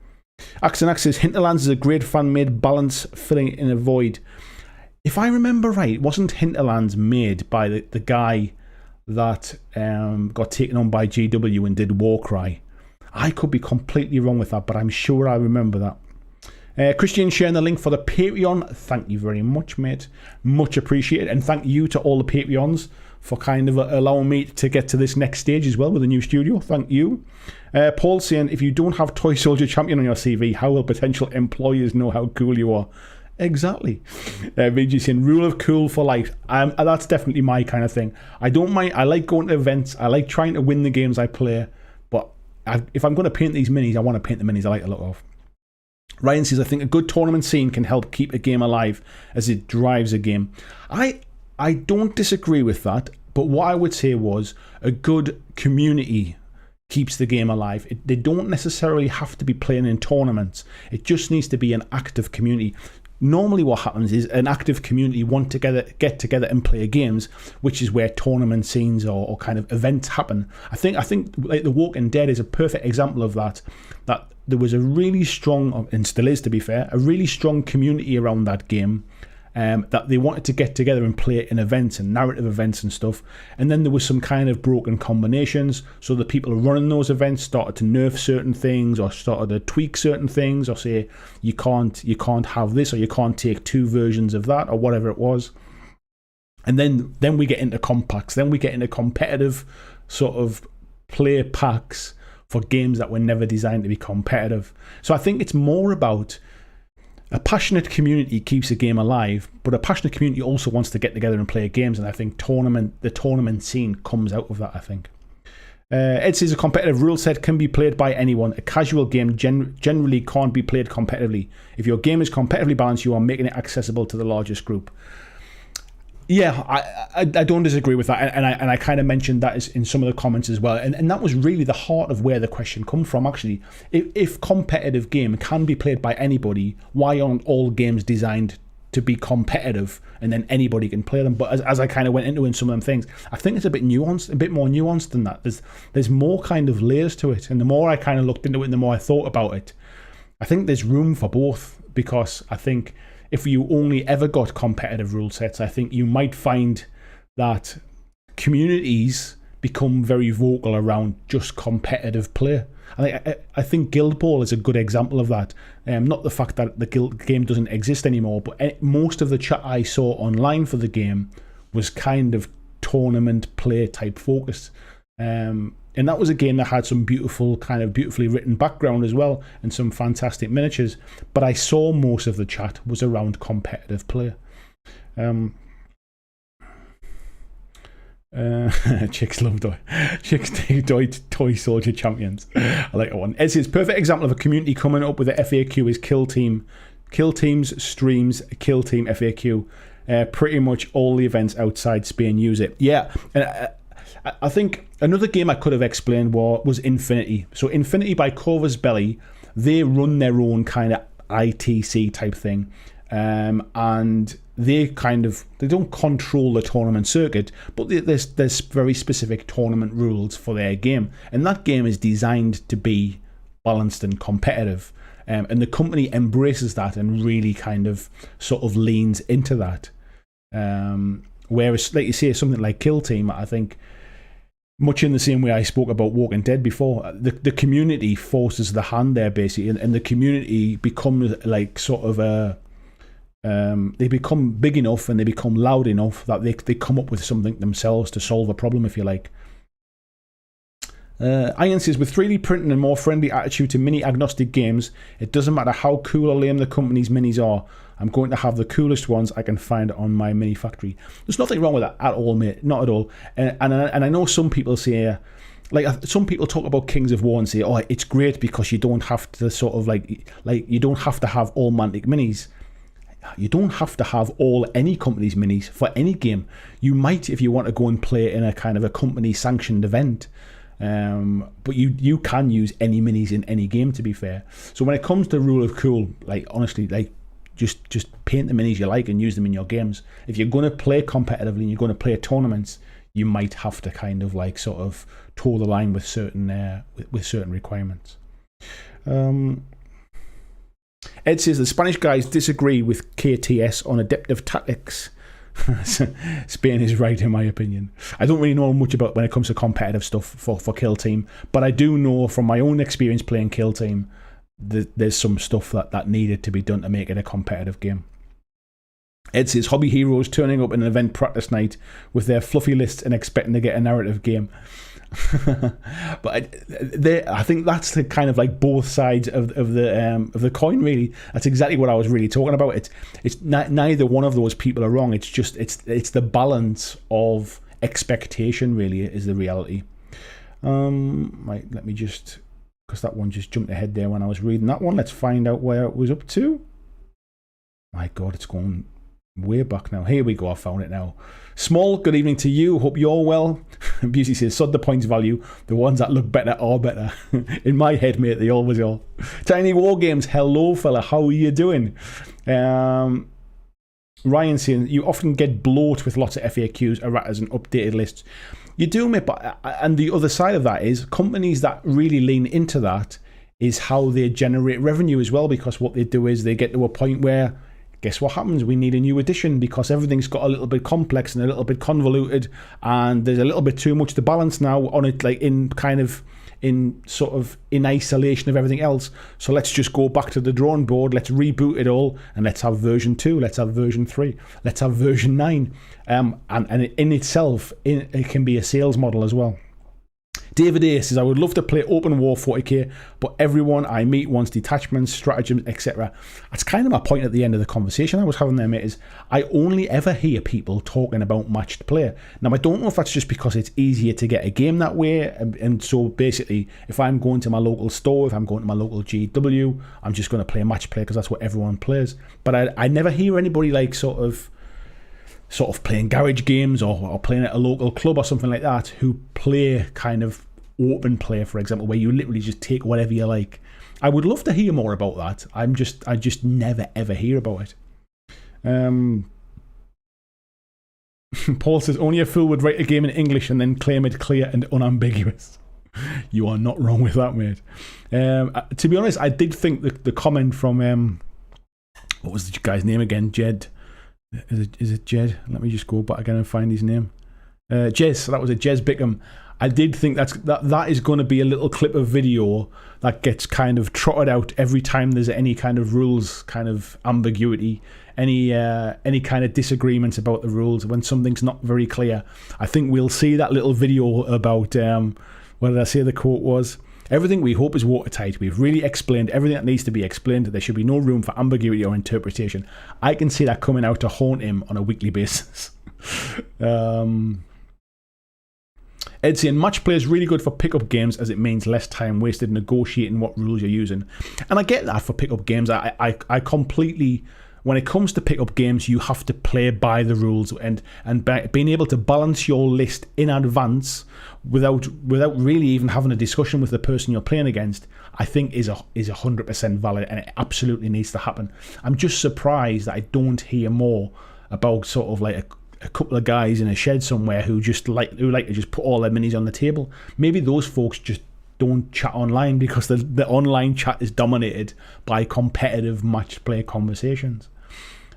Axanax says, Hinterlands is a great fan-made balance filling in a void. If I remember right, wasn't Hinterlands made by the guy that got taken on by GW and did Warcry? I could be completely wrong with that, but I'm sure I remember that. Christian sharing the link for the Patreon. Thank you very much, mate. Much appreciated. And thank you to all the Patreons for kind of allowing me to get to this next stage as well with the new studio. Thank you. Paul saying, if you don't have Toy Soldier Champion on your CV, how will potential employers know how cool you are? Exactly. VG saying, rule of cool for life. That's definitely my kind of thing. I don't mind. I like going to events. I like trying to win the games I play. But if I'm going to paint these minis, I want to paint the minis I like the look of. Ryan says, I think a good tournament scene can help keep a game alive as it drives a game. I don't disagree with that. But what I would say was a good community keeps the game alive. They don't necessarily have to be playing in tournaments. It just needs to be an active community. normally what happens is an active community want to get together and play games, which is where tournament scenes or kind of events happen. I think like The Walking Dead is a perfect example of that. That there was a really strong, and still is to be fair, a really strong community around that game. That they wanted to get together and play in events and narrative events and stuff. And then there was some kind of broken combinations. So the people running those events started to nerf certain things or started to tweak certain things or say you can't have this or you can't take two versions of that or whatever it was. And then we get into compacts. Then we get into competitive sort of play packs for games that were never designed to be competitive. So I think it's more about a passionate community keeps a game alive, but a passionate community also wants to get together and play games, and I think the tournament scene comes out of that, I think. Ed says a competitive rule set can be played by anyone. A casual game generally can't be played competitively. If your game is competitively balanced, you are making it accessible to the largest group. Yeah, I don't disagree with that, and I kind of mentioned that in some of the comments as well, and that was really the heart of where the question come from, actually. If competitive game can be played by anybody, why aren't all games designed to be competitive and then anybody can play them? But as I kind of went into in some of them things, I think it's a bit more nuanced than that. There's more kind of layers to it, and the more I kind of looked into it and the more I thought about it, I think there's room for both, because I think if you only ever got competitive rule sets, I think you might find that communities become very vocal around just competitive play. I think Guild Ball is a good example of that. Not the fact that the game doesn't exist anymore, but most of the chat I saw online for the game was kind of tournament play type focus. And that was a game that had some beautifully written background as well, and some fantastic miniatures. But I saw most of the chat was around competitive play. Chicks love toy soldier champions. I like that one. Ed says perfect example of a community coming up with a FAQ is Kill Team. Kill Team's streams Kill Team FAQ. Pretty much all the events outside Spain use it. Yeah, and I think another game I could have explained was Infinity. So Infinity by Corvus Belli, they run their own kind of ITC type thing, and they don't control the tournament circuit, but there's very specific tournament rules for their game, and that game is designed to be balanced and competitive, and the company embraces that and really kind of sort of leans into that. Whereas, like you say, something like Kill Team, I think, much in the same way I spoke about Walking Dead before, the community forces the hand there, basically, and the community becomes like sort of they become big enough and they become loud enough that they come up with something themselves to solve a problem, if you like. Iron says, with 3D printing and more friendly attitude to mini agnostic games, it doesn't matter how cool or lame the company's minis are. I'm going to have the coolest ones I can find on my mini factory. There's nothing wrong with that at all, mate. Not at all. And I know some people say, like some people talk about Kings of War and say, oh, it's great because you don't have to sort of like you don't have to have all Mantic minis. You don't have to have any company's minis for any game. You might if you want to go and play in a kind of a company sanctioned event. But you can use any minis in any game, to be fair. So when it comes to rule of cool, like honestly, like just paint the minis you like and use them in your games. If you're going to play competitively and you're going to play tournaments, you might have to kind of like sort of toe the line with certain requirements. Ed says the Spanish guys disagree with KTS on adaptive tactics. Spain is right, in my opinion. I don't really know much about when it comes to competitive stuff for Kill Team, but I do know from my own experience playing Kill Team that there's some stuff that needed to be done to make it a competitive game. Ed says hobby heroes turning up in an event practice night with their fluffy lists and expecting to get a narrative game. But I think that's the kind of like both sides of the coin, really. That's exactly what I was really talking about. It's neither one of those people are wrong. It's just it's the balance of expectation, really, is the reality. Right, let me just, because that one just jumped ahead there when I was reading that one. Let's find out where it was up to. My God, it's going way back now. Here we go, I found it now. Small, good evening to you. Hope you're well. Busey says, sod the points value. The ones that look better are better. In my head, mate, they always are. Tiny War Games, hello, fella. How are you doing? Ryan saying, you often get bloat with lots of FAQs, erratas, and updated lists. You do, mate, but and the other side of that is companies that really lean into that is how they generate revenue as well, because what they do is they get to a point where, guess what happens? We need a new edition because everything's got a little bit complex and a little bit convoluted, and there's a little bit too much to balance now on it, like in isolation of everything else. So let's just go back to the drawing board. Let's reboot it all, and let's have version 2. Let's have version 3. Let's have version 9. And in itself, it can be a sales model as well. David A says, I would love to play open war 40k, but everyone I meet wants detachments, stratagems, etc. That's kind of my point at the end of the conversation I was having there, mate, is I only ever hear people talking about matched play. Now, I don't know if that's just because it's easier to get a game that way, and so basically, if I'm going to my local store, if I'm going to my local GW, I'm just going to play match play because that's what everyone plays. But I never hear anybody like sort of playing garage games or playing at a local club or something like that who play kind of open play, for example, where you literally just take whatever you like. I would love to hear more about that. I just never ever hear about it. Paul says, only a fool would write a game in English and then claim it clear and unambiguous. You are not wrong with that, mate. To be honest, I did think the comment from what was the guy's name again? Jed. Is it Jed? Let me just go back again and find his name. Jez. That was it. Jez Bickham. I did think that is going to be a little clip of video that gets kind of trotted out every time there's any kind of rules kind of ambiguity, any kind of disagreements about the rules when something's not very clear. I think we'll see that little video about what did I say the quote was? Everything we hope is watertight. We've really explained everything that needs to be explained. There should be no room for ambiguity or interpretation. I can see that coming out to haunt him on a weekly basis. Ed saying, match play is really good for pickup games as it means less time wasted negotiating what rules you're using. And I get that for pickup games. I completely, when it comes to pickup games, you have to play by the rules, and being able to balance your list in advance without really even having a discussion with the person you're playing against, I think is 100% valid, and it absolutely needs to happen. I'm just surprised that I don't hear more about sort of like a couple of guys in a shed somewhere who like to just put all their minis on the table. Maybe those folks just don't chat online because the online chat is dominated by competitive match play conversations.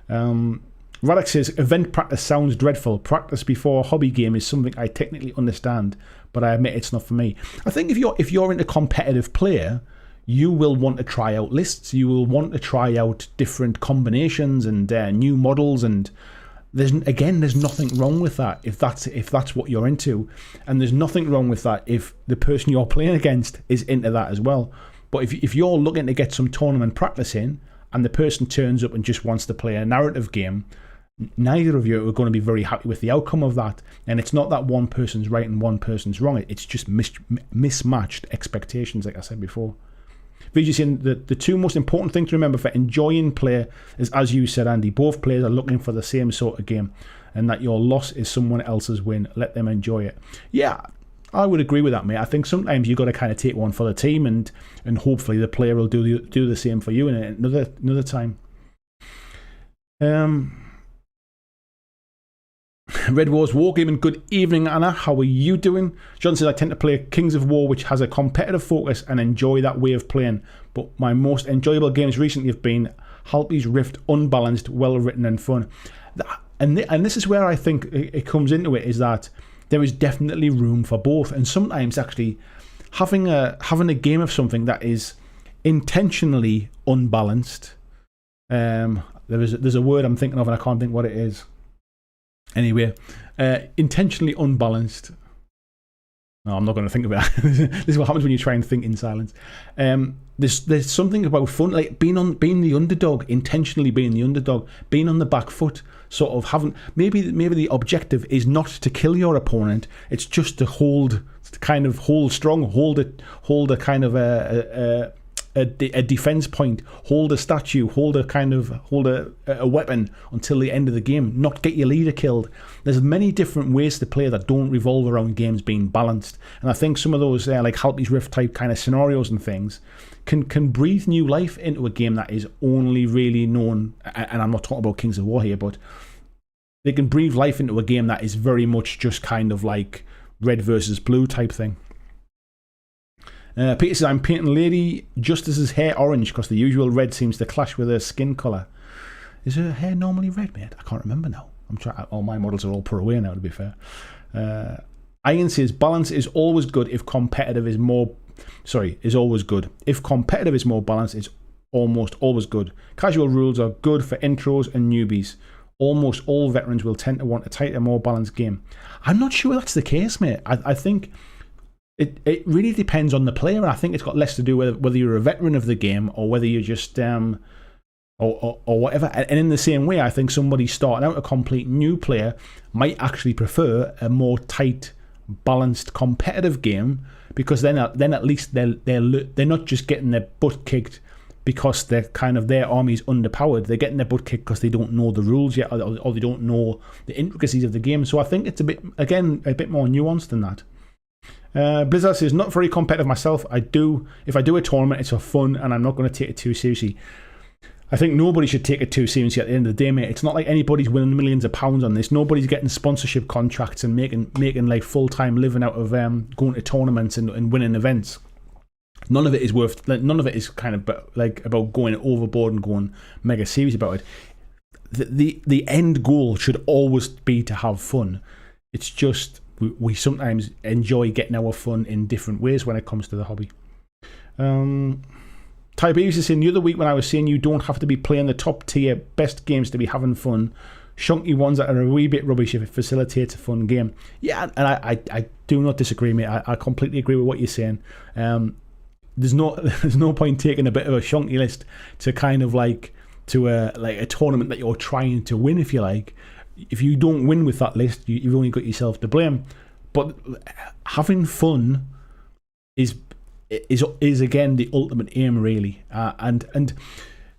Radek says, event practice sounds dreadful. Practice before a hobby game is something I technically understand, but I admit it's not for me. I think if you're into competitive player, you will want to try out lists. You will want to try out different combinations and new models, and there's nothing wrong with that if that's what you're into, and there's nothing wrong with that if the person you're playing against is into that as well. But if you're looking to get some tournament practice in, and the person turns up and just wants to play a narrative game, neither of you are going to be very happy with the outcome of that. And it's not that one person's right and one person's wrong. It's just mismatched expectations, like I said before. Vijay saying that the two most important things to remember for enjoying play is, as you said, Andy, both players are looking for the same sort of game, and that your loss is someone else's win. Let them enjoy it. Yeah, I would agree with that, mate. I think sometimes you've got to kind of take one for the team, and hopefully the player will do the same for you in another time. Red Wars Wargaming, good evening, Anna. How are you doing? John says, I tend to play Kings of War, which has a competitive focus, and enjoy that way of playing. But my most enjoyable games recently have been Halpi's Rift, unbalanced, well written, and fun. And this is where I think it comes into it, is that there is definitely room for both. And sometimes actually having a game of something that is intentionally unbalanced. There's a word I'm thinking of and I can't think what it is. Anyway, intentionally unbalanced. No, I'm not going to think about it. This is what happens when you try and think in silence. There's something about fun, like being the underdog, intentionally being the underdog, being on the back foot, sort of having maybe the objective is not to kill your opponent, it's just to hold strong, hold a kind of a a defense point, hold a statue, hold a weapon until the end of the game, not get your leader killed. There's many different ways to play that don't revolve around games being balanced, and I think some of those like Halpi's Rift type kind of scenarios and things can breathe new life into a game that is only really known, and I'm not talking about Kings of War here, but they can breathe life into a game that is very much just kind of like red versus blue type thing. Peter says, I'm painting Lady Justice's hair orange because the usual red seems to clash with her skin colour. Is her hair normally red, mate? I can't remember now. I'm trying. All my models are all put away now, to be fair. Ian says, balance is always good if competitive is more... is always good. If competitive is more balanced, it's almost always good. Casual rules are good for intros and newbies. Almost all veterans will tend to want a tighter, more balanced game. I'm not sure that's the case, mate. I think... It really depends on the player. I think it's got less to do with whether you're a veteran of the game or whether you're just or whatever. And in the same way, I think somebody starting out a complete new player might actually prefer a more tight, balanced, competitive game, because then at least they're not just getting their butt kicked because they're kind of their army's underpowered. They're getting their butt kicked because they don't know the rules yet, or they don't know the intricacies of the game. So I think it's a bit more nuanced than that. Blizzard says, not very competitive myself. If I do a tournament, it's for fun and I'm not going to take it too seriously. I think nobody should take it too seriously at the end of the day, mate. It's not like anybody's winning millions of pounds on this. Nobody's getting sponsorship contracts and making like full-time living out of going to tournaments and winning events. None of it is kind of like about going overboard and going mega serious about it. The end goal should always be to have fun. It's just we sometimes enjoy getting our fun in different ways when it comes to the hobby. Tiberius is saying, the other week when I was saying you don't have to be playing the top tier best games to be having fun, shunky ones that are a wee bit rubbish if it facilitates a fun game. Yeah, and I do not disagree, mate. I completely agree with what you're saying. There's no point taking a bit of a shunky list to kind of like to a tournament that you're trying to win, if you like. If you don't win with that list, you've only got yourself to blame. But having fun is again the ultimate aim, really. And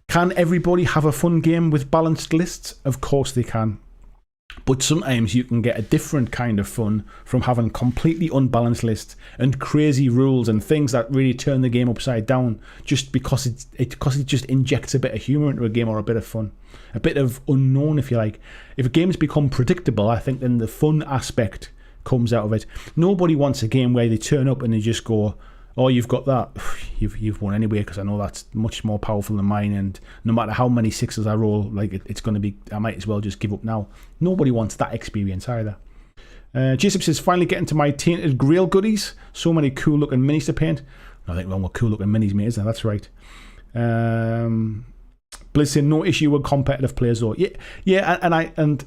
can everybody have a fun game with balanced lists? Of course they can. But sometimes you can get a different kind of fun from having completely unbalanced lists and crazy rules and things that really turn the game upside down just because it just injects a bit of humour into a game or a bit of fun. A bit of unknown, if you like. If games become predictable, I think then the fun aspect comes out of it. Nobody wants a game where they turn up and they just go, oh, you've got that. You've won anyway because I know that's much more powerful than mine, and no matter how many sixes I roll, like it's going to be, I might as well just give up now. Nobody wants that experience either. Jason says, finally getting to my Tainted Grail goodies. So many cool looking minis to paint. Nothing wrong with cool looking minis, mate, is there? That's right. Blizz saying, no issue with competitive players though. Yeah, and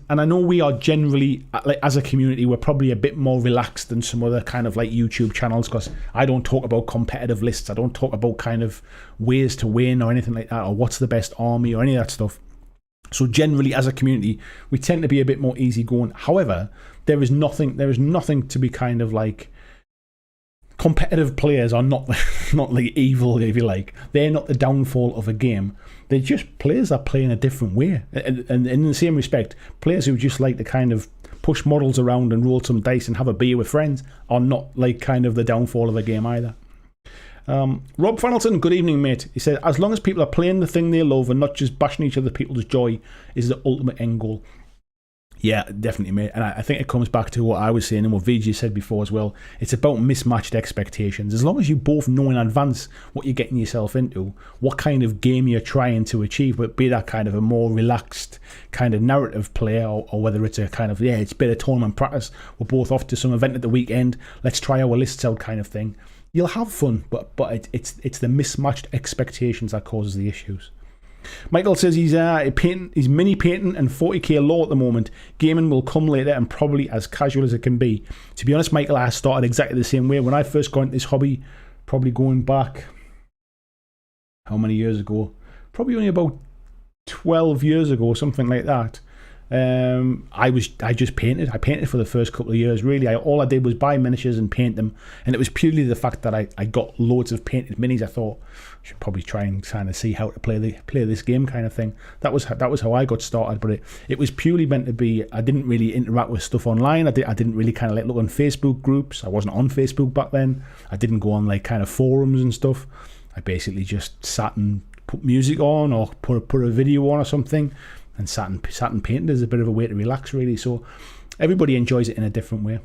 I know we are generally, like as a community, we're probably a bit more relaxed than some other kind of like YouTube channels, because I don't talk about competitive lists. I don't talk about kind of ways to win or anything like that, or what's the best army or any of that stuff. So generally, as a community, we tend to be a bit more easygoing. However, there is nothing to be kind of like. Competitive players are not like evil, if you like. They're not the downfall of a game. They're just players that play in a different way. And in the same respect, players who just like to kind of push models around and roll some dice and have a beer with friends are not like kind of the downfall of a game either. Rob Fannelton, good evening, mate. He said, as long as people are playing the thing they love and not just bashing each other people's joy is the ultimate end goal. Yeah, definitely, mate. And I think it comes back to what I was saying and what VG said before as well. It's about mismatched expectations. As long as you both know in advance what you're getting yourself into, what kind of game you're trying to achieve, but be that kind of a more relaxed kind of narrative player, or whether it's a kind of, it's a bit of tournament practice, we're both off to some event at the weekend, let's try our lists out kind of thing. You'll have fun, but it's the mismatched expectations that causes the issues. Michael says he's mini painting and 40k low at the moment. Gaming will come later and probably as casual as it can be. To be honest, Michael, I started exactly the same way. When I first got into this hobby, probably going back, how many years ago? Probably only about 12 years ago, something like that. I just painted. I painted for the first couple of years. Really, all I did was buy miniatures and paint them, and it was purely the fact that I got loads of painted minis. I thought I should probably try and kind of see how to play this game, kind of thing. That was how I got started. But it was purely meant to be. I didn't really interact with stuff online. I didn't really kind of like look on Facebook groups. I wasn't on Facebook back then. I didn't go on like kind of forums and stuff. I basically just sat and put music on or put a video on or something, and sat and painted as a bit of a way to relax, really. So everybody enjoys it in a different way.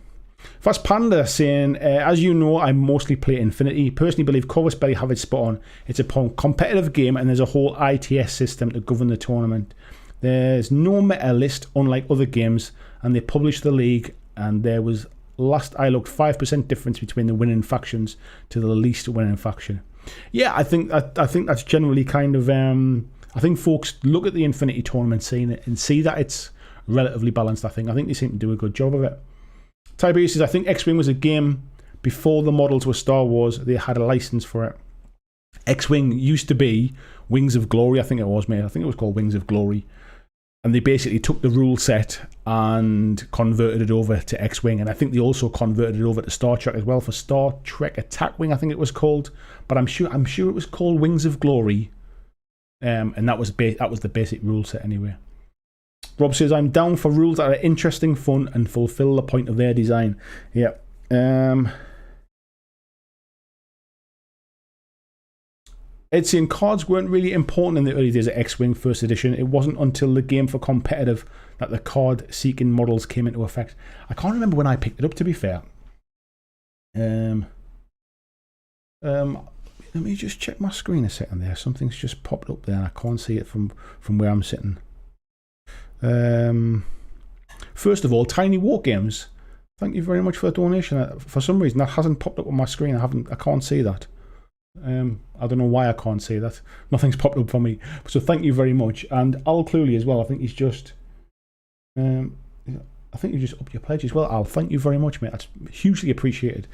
Fast Panda saying, as you know, I mostly play Infinity. Personally believe Corvus Belly have it spot on. It's a competitive game and there's a whole ITS system to govern the tournament. There's no meta list, unlike other games, and they publish the league, and there was, last I looked, 5% difference between the winning factions to the least winning faction. Yeah, I think that's generally kind of... I think folks look at the Infinity tournament scene and see that it's relatively balanced. I think they seem to do a good job of it. Tiberius says, I think X-Wing was a game before the models were Star Wars. They had a license for it. X-Wing used to be Wings of Glory, I think it was, mate. I think it was called Wings of Glory. And they basically took the rule set and converted it over to X-Wing. And I think they also converted it over to Star Trek as well for Star Trek Attack Wing, I think it was called. But I'm sure it was called Wings of Glory. And that was the basic rule set anyway. Rob says, I'm down for rules that are interesting, fun, and fulfill the point of their design. Yeah. It's saying cards weren't really important in the early days of X-Wing First Edition. It wasn't until the game for competitive that the card-seeking models came into effect. I can't remember when I picked it up, to be fair. Let me just check my screen a second there. Something's just popped up there and I can't see it from where I'm sitting. First of all, Tiny War Games, thank you very much for the donation. For some reason that hasn't popped up on my screen. I can't see that. I don't know why I can't see that. Nothing's popped up for me. So thank you very much. And Al Cluley as well. I think he's just I think you just upped your pledge as well, Al. Thank you very much, mate. That's hugely appreciated.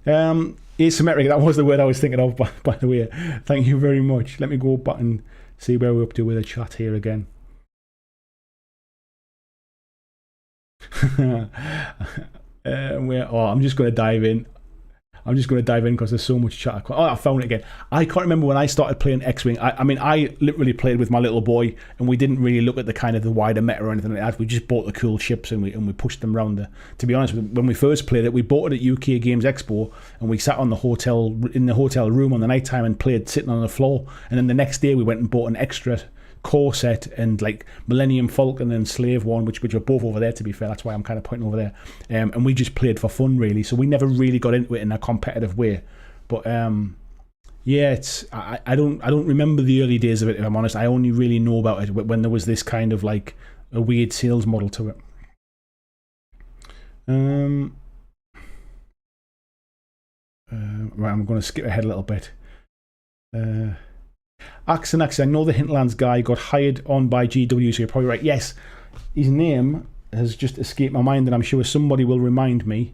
Asymmetric, that was the word I was thinking of, by the way. Thank you very much. Let me go back and see where we're up to with the chat here again. I'm just going to dive in. Because there's so much chat. I found it again. I can't remember when I started playing X-Wing. I mean, I literally played with my little boy, and we didn't really look at the kind of the wider meta or anything like that. We just bought the cool ships and we pushed them around. To be honest, when we first played it, we bought it at UK Games Expo, and we sat in the hotel room on the night time and played sitting on the floor. And then the next day we went and bought an extra core set and like Millennium Falcon and Slave One, which are both over there, to be fair. That's why I'm kind of pointing over there. And we just played for fun, really. So we never really got into it in a competitive way. But yeah, I don't remember the early days of it, if I'm honest. I only really know about it when there was this kind of like a weird sales model to it. Right, I'm going to skip ahead a little bit. Axe, I know the Hinterlands guy got hired on by GW, so you're probably right. Yes, his name has just escaped my mind, and I'm sure somebody will remind me.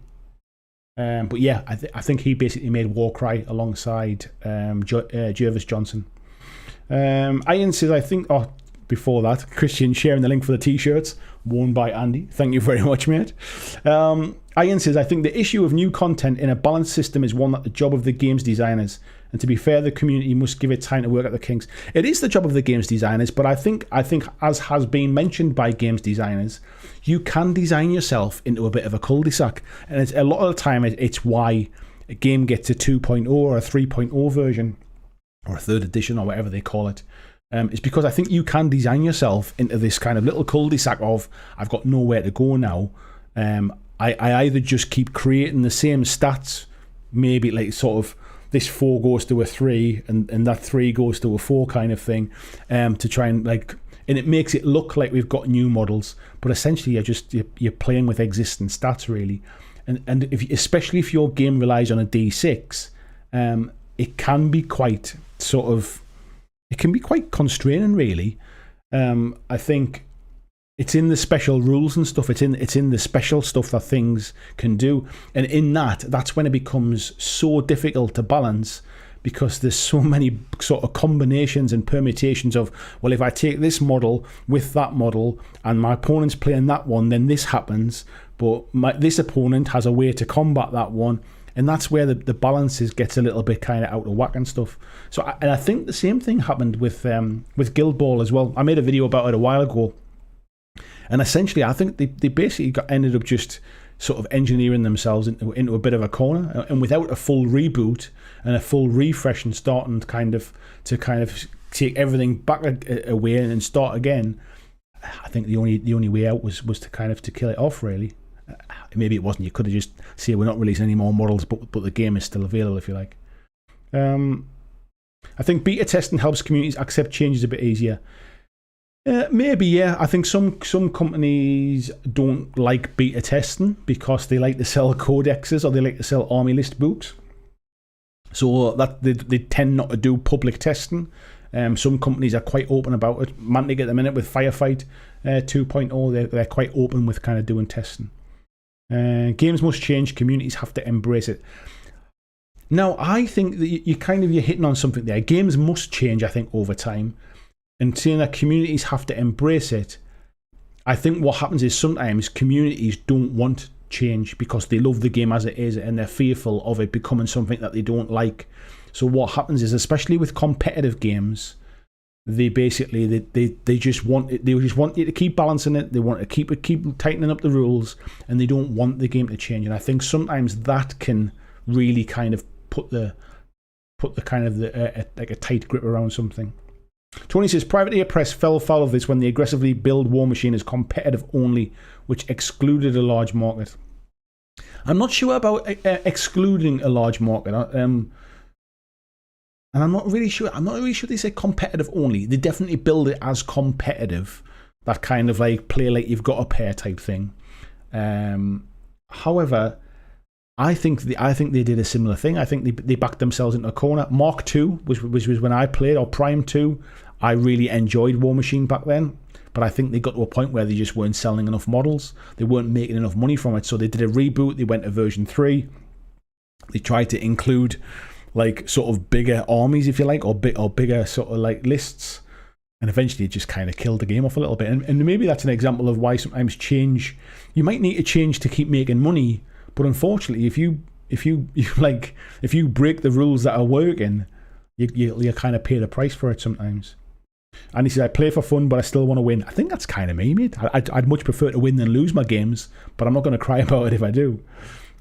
But yeah, I think he basically made Warcry alongside Jervis Johnson. Ian says, I think... Oh, before that, Christian sharing the link for the t-shirts worn by Andy. Thank you very much, mate. Ian says, I think the issue of new content in a balanced system is one that the job of the games designers. And to be fair, the community must give it time to work out the kinks. It is the job of the games designers, but I think as has been mentioned by games designers, you can design yourself into a bit of a cul-de-sac. And it's, a lot of the time, it's why a game gets a 2.0 or a 3.0 version, or a third edition, or whatever they call it. It's because I think you can design yourself into this kind of little cul-de-sac of, I've got nowhere to go now. I either just keep creating the same stats, maybe like sort of this 4 goes to a 3 and that 3 goes to a 4 kind of thing, to try and like, and it makes it look like we've got new models, but essentially you're playing with existing stats, really. And especially if your game relies on a D6, it can be quite constraining, really. I think it's in the special rules and stuff. It's in the special stuff that things can do, and in that's when it becomes so difficult to balance, because there's so many sort of combinations and permutations of, well, if I take this model with that model and my opponent's playing that one, then this happens, but this opponent has a way to combat that one, and that's where the balances gets a little bit kind of out of whack and stuff. So I think the same thing happened with Guild Ball as well. I made a video about it a while ago, and essentially I think they basically ended up just sort of engineering themselves into a bit of a corner, and without a full reboot and a full refresh and starting to take everything back away and start again. I think the only way out was to kill it off, really. Maybe it wasn't. You could have just said we're not releasing any more models, but the game is still available if you like. I think beta testing helps communities accept changes a bit easier. Maybe, yeah. I think some companies don't like beta testing because they like to sell codexes or they like to sell army list books. So that they tend not to do public testing. Some companies are quite open about it. Mantic at the minute with Firefight 2.0, they're quite open with kind of doing testing. Games must change. Communities have to embrace it. Now, I think that you're hitting on something there. Games must change, I think, over time. And saying that communities have to embrace it, I think what happens is sometimes communities don't want change because they love the game as it is and they're fearful of it becoming something that they don't like. So what happens is, especially with competitive games, they basically they just want it, they just want you to keep balancing it. They want to keep tightening up the rules, and they don't want the game to change. And I think sometimes that can really kind of put the like a tight grip around something. Tony says, Privateer Press fell foul of this when they aggressively billed War Machine as competitive only, which excluded a large market. I'm not sure about excluding a large market, and I'm not really sure. They say competitive only. They definitely build it as competitive, that kind of like play like you've got a pair type thing. However, I think they did a similar thing. I think they backed themselves into a corner. Mark II, which was when I played, or Prime 2, I really enjoyed War Machine back then. But I think they got to a point where they just weren't selling enough models. They weren't making enough money from it. So they did a reboot. They went to version 3. They tried to include like sort of bigger armies, if you like, or bigger sort of like lists. And eventually it just kind of killed the game off a little bit. And maybe that's an example of why sometimes change, you might need to change to keep making money. But unfortunately, if you break the rules that are working, you kind of pay the price for it sometimes. And he says, I play for fun, but I still want to win. I think that's kind of me, mate. I'd much prefer to win than lose my games, but I'm not going to cry about it if I do.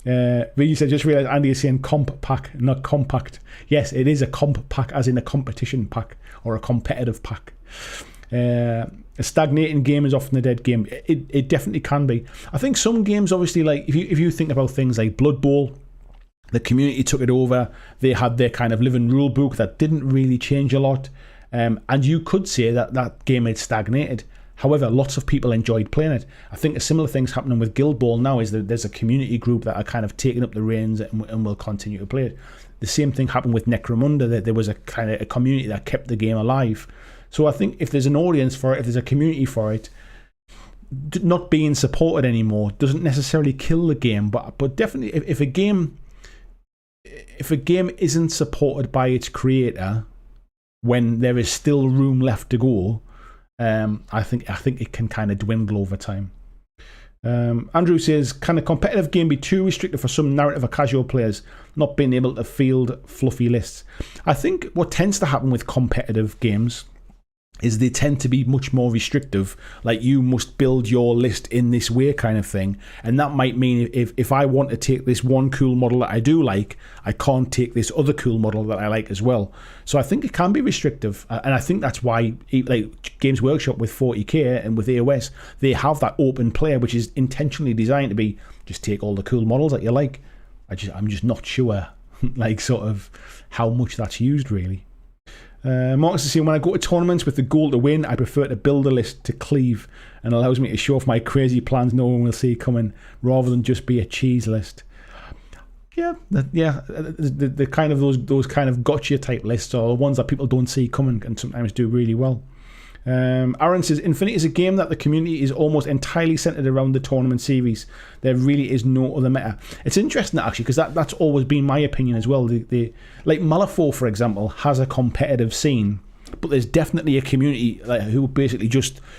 But you said, just realised Andy is saying comp pack, not compact. Yes, it is a comp pack, as in a competition pack or a competitive pack. A stagnating game is often a dead game. It definitely can be. I think some games, obviously, like if you think about things like Blood Bowl, the community took it over. They had their kind of living rule book that didn't really change a lot, and you could say that game had stagnated. However, lots of people enjoyed playing it. I think a similar thing's happening with Guild Ball now, is that there's a community group that are kind of taking up the reins and will continue to play it. The same thing happened with Necromunda, that there was a kind of a community that kept the game alive. So I think if there's an audience for it, if there's a community for it, not being supported anymore doesn't necessarily kill the game, but definitely if a game isn't supported by its creator when there is still room left to go, I think it can kind of dwindle over time. Andrew says, can a competitive game be too restrictive for some narrative or casual players, not being able to field fluffy lists? I think what tends to happen with competitive games is they tend to be much more restrictive, like you must build your list in this way kind of thing. And that might mean if I want to take this one cool model that I do like, I can't take this other cool model that I like as well. So I think it can be restrictive. And I think that's why like Games Workshop with 40k and with AOS, they have that open play, which is intentionally designed to be just take all the cool models that you like. I'm just not sure like sort of how much that's used really. Marcus is saying, when I go to tournaments with the goal to win, I prefer to build a list to cleave and allows me to show off my crazy plans no one will see coming, rather than just be a cheese list. The kind of those kind of gotcha type lists are the ones that people don't see coming and sometimes do really well. Aaron says, Infinity is a game that the community is almost entirely centered around the tournament series. There really is no other meta. It's interesting, actually, because that's always been my opinion as well. Like Malifaux, for example, has a competitive scene, but there's definitely a community who basically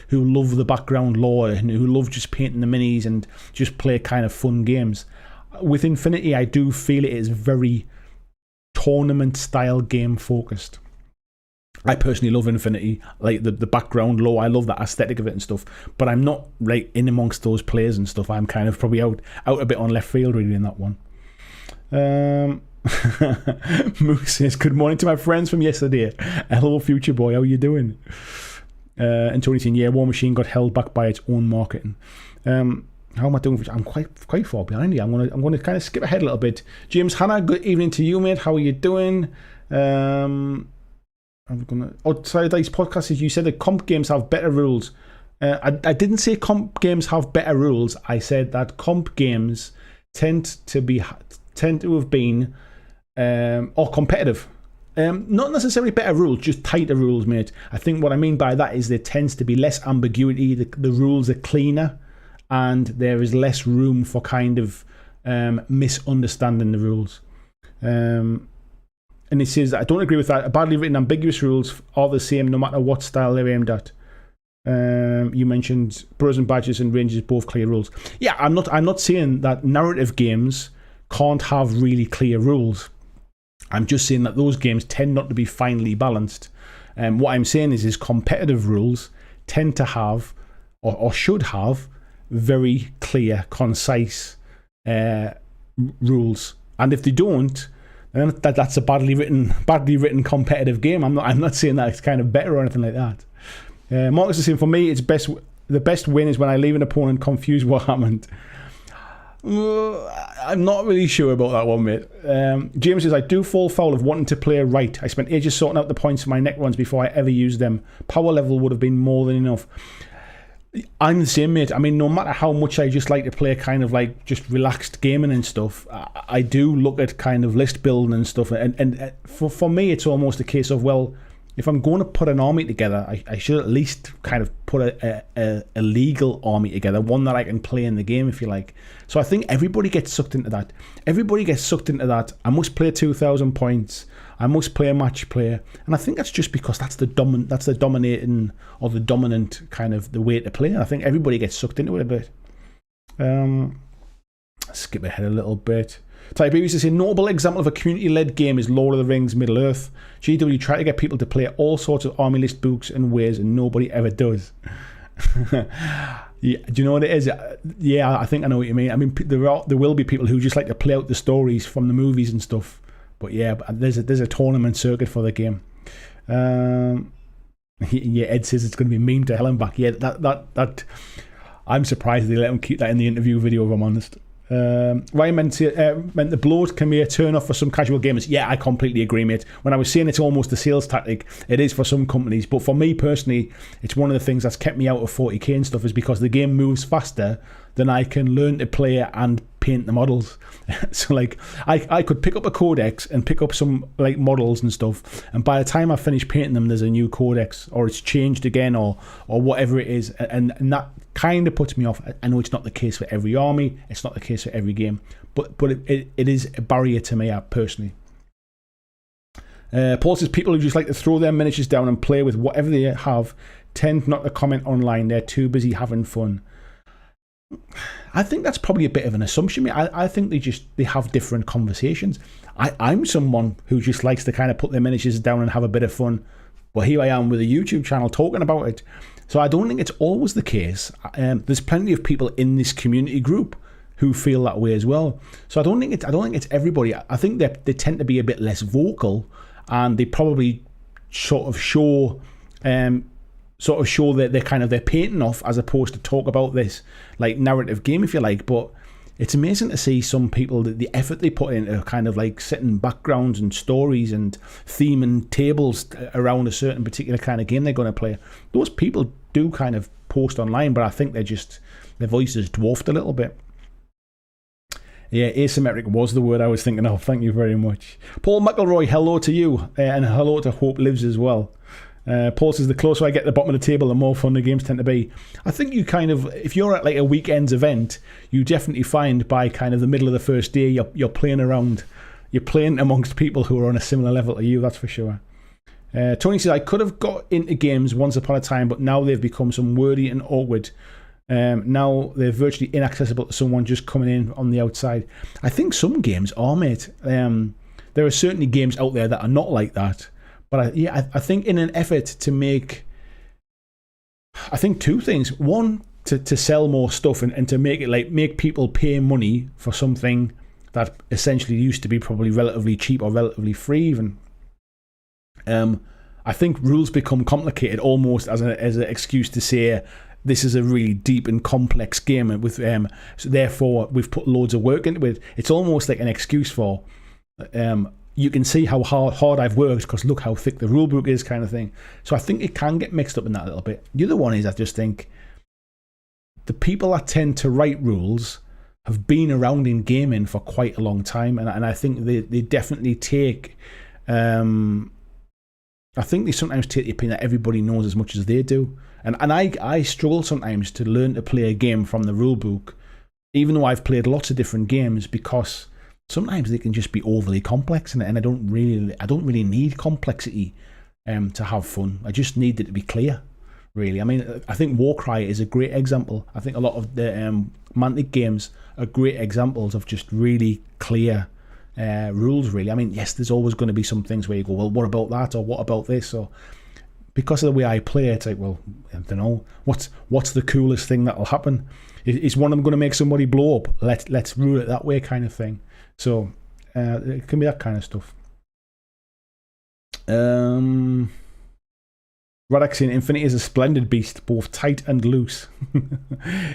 who love the background lore and who love just painting the minis and just play kind of fun games. With Infinity, I do feel it is very tournament-style game focused. I personally love Infinity, like the background lore. I love that aesthetic of it and stuff. But I'm not right in amongst those players and stuff. I'm kind of probably out a bit on left field really in that one. Moose says, good morning to my friends from yesterday. Hello, future boy. How are you doing? And Tony saying, yeah, War Machine got held back by its own marketing. How am I doing? I'm quite far behind you. I'm gonna kind of skip ahead a little bit. James Hanna, good evening to you, mate. How are you doing? Outside these podcasts, you said that comp games have better rules. I didn't say comp games have better rules. I said that comp games tend to have been or competitive. Not necessarily better rules, just tighter rules, mate. I think what I mean by that is there tends to be less ambiguity. The rules are cleaner, and there is less room for kind of misunderstanding the rules. And it says, I don't agree with that. Badly written, ambiguous rules are the same no matter what style they're aimed at. You mentioned Bros and Badges and Rangers both clear rules. Yeah, I'm not saying that narrative games can't have really clear rules. I'm just saying that those games tend not to be finely balanced. What I'm saying is competitive rules tend to have, or should have, very clear, concise rules. And if they don't, then that's a badly written competitive game. I'm not saying that it's kind of better or anything like that. Marcus is saying, for me, the best win is when I leave an opponent confused what happened. I'm not really sure about that one, mate. James says, I do fall foul of wanting to play right. I spent ages sorting out the points for my neck runs before I ever used them. Power level would have been more than enough. I'm the same, mate. I mean, no matter how much I just like to play kind of like just relaxed gaming and stuff, I do look at kind of list building and stuff. And for me, it's almost a case of, well, if I'm going to put an army together, I should at least kind of put a legal army together, one that I can play in the game, if you like. So I think everybody gets sucked into that. I must play 2,000 points. I must play a match player, and I think that's just because that's the dominating or the dominant kind of the way to play. I think everybody gets sucked into it a bit. Skip ahead a little bit. Type B used to say, notable example of a community-led game is Lord of the Rings Middle-earth. GW try to get people to play all sorts of army list books and ways, and nobody ever does. Yeah, do you know what it is? Yeah, I think I know what you mean. I mean, there will be people who just like to play out the stories from the movies and stuff. But yeah, there's a tournament circuit for the game. Yeah, Ed says it's going to be mean to hell and back. Yeah, that I'm surprised they let him keep that in the interview video, if I'm honest. Ryan meant the bloat can be a turn off for some casual gamers. Yeah, I completely agree, mate. When I was saying it's almost a sales tactic, it is for some companies, but for me personally, it's one of the things that's kept me out of 40k and stuff, is because the game moves faster than I can learn to play and paint the models. So like I could pick up a codex and pick up some like models and stuff, and by the time I finish painting them, there's a new codex, or it's changed again, or whatever it is, and that kind of puts me off. I know it's not the case for every army, it's not the case for every game, but it is a barrier to me personally. Paul says, people who just like to throw their miniatures down and play with whatever they have tend not to comment online. They're too busy having fun. I think that's probably a bit of an assumption. I think they have different conversations. I'm someone who just likes to kind of put their miniatures down and have a bit of fun. Well, here I am with a YouTube channel talking about it. So I don't think it's always the case. There's plenty of people in this community group who feel that way as well. So I don't think it's everybody. I think that they tend to be a bit less vocal, and they probably sort of show that they're painting off, as opposed to talk about this like narrative game, if you like. But it's amazing to see some people, the effort they put into kind of like setting backgrounds and stories and theming tables around a certain particular kind of game they're going to play. Those people do kind of post online, but I think their voice is dwarfed a little bit. Yeah, asymmetric was the word I was thinking of. Thank you very much. Paul McElroy, hello to you, and hello to Hope Lives as well. Paul says, the closer I get to the bottom of the table, the more fun the games tend to be. I think you kind of, if you're at like a weekend's event, you definitely find by kind of the middle of the first day, you're playing around. You're playing amongst people who are on a similar level to you, that's for sure. Tony says, I could have got into games once upon a time, but now they've become some wordy and awkward. Now they're virtually inaccessible to someone just coming in on the outside. I think some games are, mate. There are certainly games out there that are not like that. But I think in an effort to make, I think two things. One, to sell more stuff and to make it like make people pay money for something that essentially used to be probably relatively cheap or relatively free even. I think rules become complicated almost as an excuse to say this is a really deep and complex game, and with so therefore we've put loads of work into it. It's almost like an excuse for you can see how hard I've worked because look how thick the rule book is, kind of thing. So I think it can get mixed up in that a little bit. The other one is I just think the people that tend to write rules have been around in gaming for quite a long time, and I think they definitely take I think they sometimes take the opinion that everybody knows as much as they do. And I struggle sometimes to learn to play a game from the rule book, even though I've played lots of different games, because sometimes they can just be overly complex, and I don't really need complexity to have fun. I just need it to be clear, really. I mean, I think Warcry is a great example. I think a lot of the Mantic games are great examples of just really clear rules, really. I mean, yes, there's always going to be some things where you go, well, what about that, or what about this, or because of the way I play, it's like, well, I don't know, what's the coolest thing that'll happen? Is one of them going to make somebody blow up? Let's rule it that way, kind of thing. So it can be that kind of stuff. Radix in Infinity is a splendid beast, both tight and loose.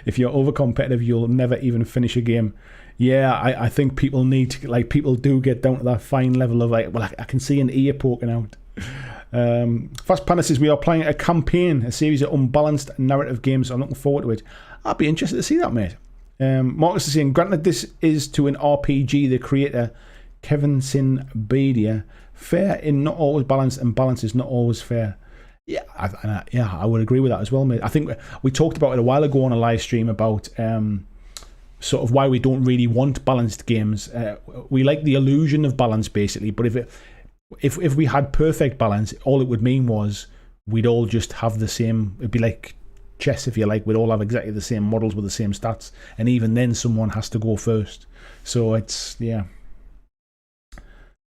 If you're over competitive, you'll never even finish a game. Yeah, I think people need to, like, people do get down to that fine level of like, well, I can see an ear poking out. Fast Panda says, we are playing a campaign, a series of unbalanced narrative games. I'm looking forward to it. I'd be interested to see that, mate. Marcus is saying, granted this is to an RPG, the creator, Kevin Sinbadia, fair in not always balanced, and balance is not always fair. Yeah, I would agree with that as well, mate. I think we talked about it a while ago on a live stream about sort of why we don't really want balanced games. We like the illusion of balance, basically, but if we had perfect balance, all it would mean was we'd all just have the same. It'd be like chess, if you like. We'd all have exactly the same models with the same stats, and even then someone has to go first. So it's, yeah.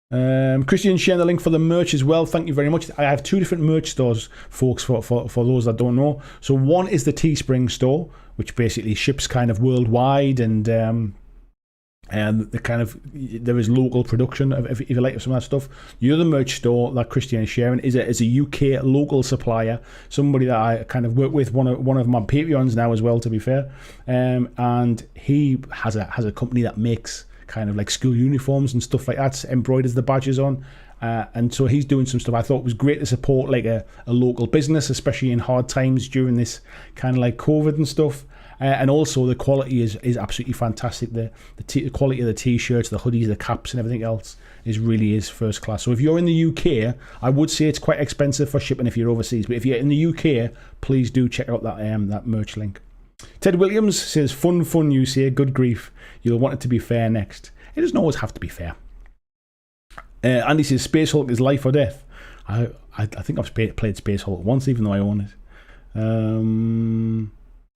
Christian sharing the link for the merch as well. Thank you very much. I have two different merch stores, folks, for those that don't know. So one is the Teespring store, which basically ships kind of worldwide, and the kind of, there is local production if you like some of that stuff. The other merch store that Christian is sharing is a UK local supplier, somebody that I kind of work with, one of my Patreons now as well, to be fair, and he has a company that makes kind of like school uniforms and stuff like that, embroiders the badges on, and so he's doing some stuff. I thought it was great to support like a local business, especially in hard times during this kind of like COVID and stuff. And also the quality is absolutely fantastic. The quality of the t-shirts, the hoodies, the caps and everything else is first class. So if you're in the UK, I would say it's quite expensive for shipping if you're overseas, but if you're in the UK, please do check out that merch link. Ted Williams says, fun you say, good grief, you'll want it to be fair next. It doesn't always have to be fair. Andy says, Space Hulk is life or death. I think I've played Space Hulk once, even though I own it.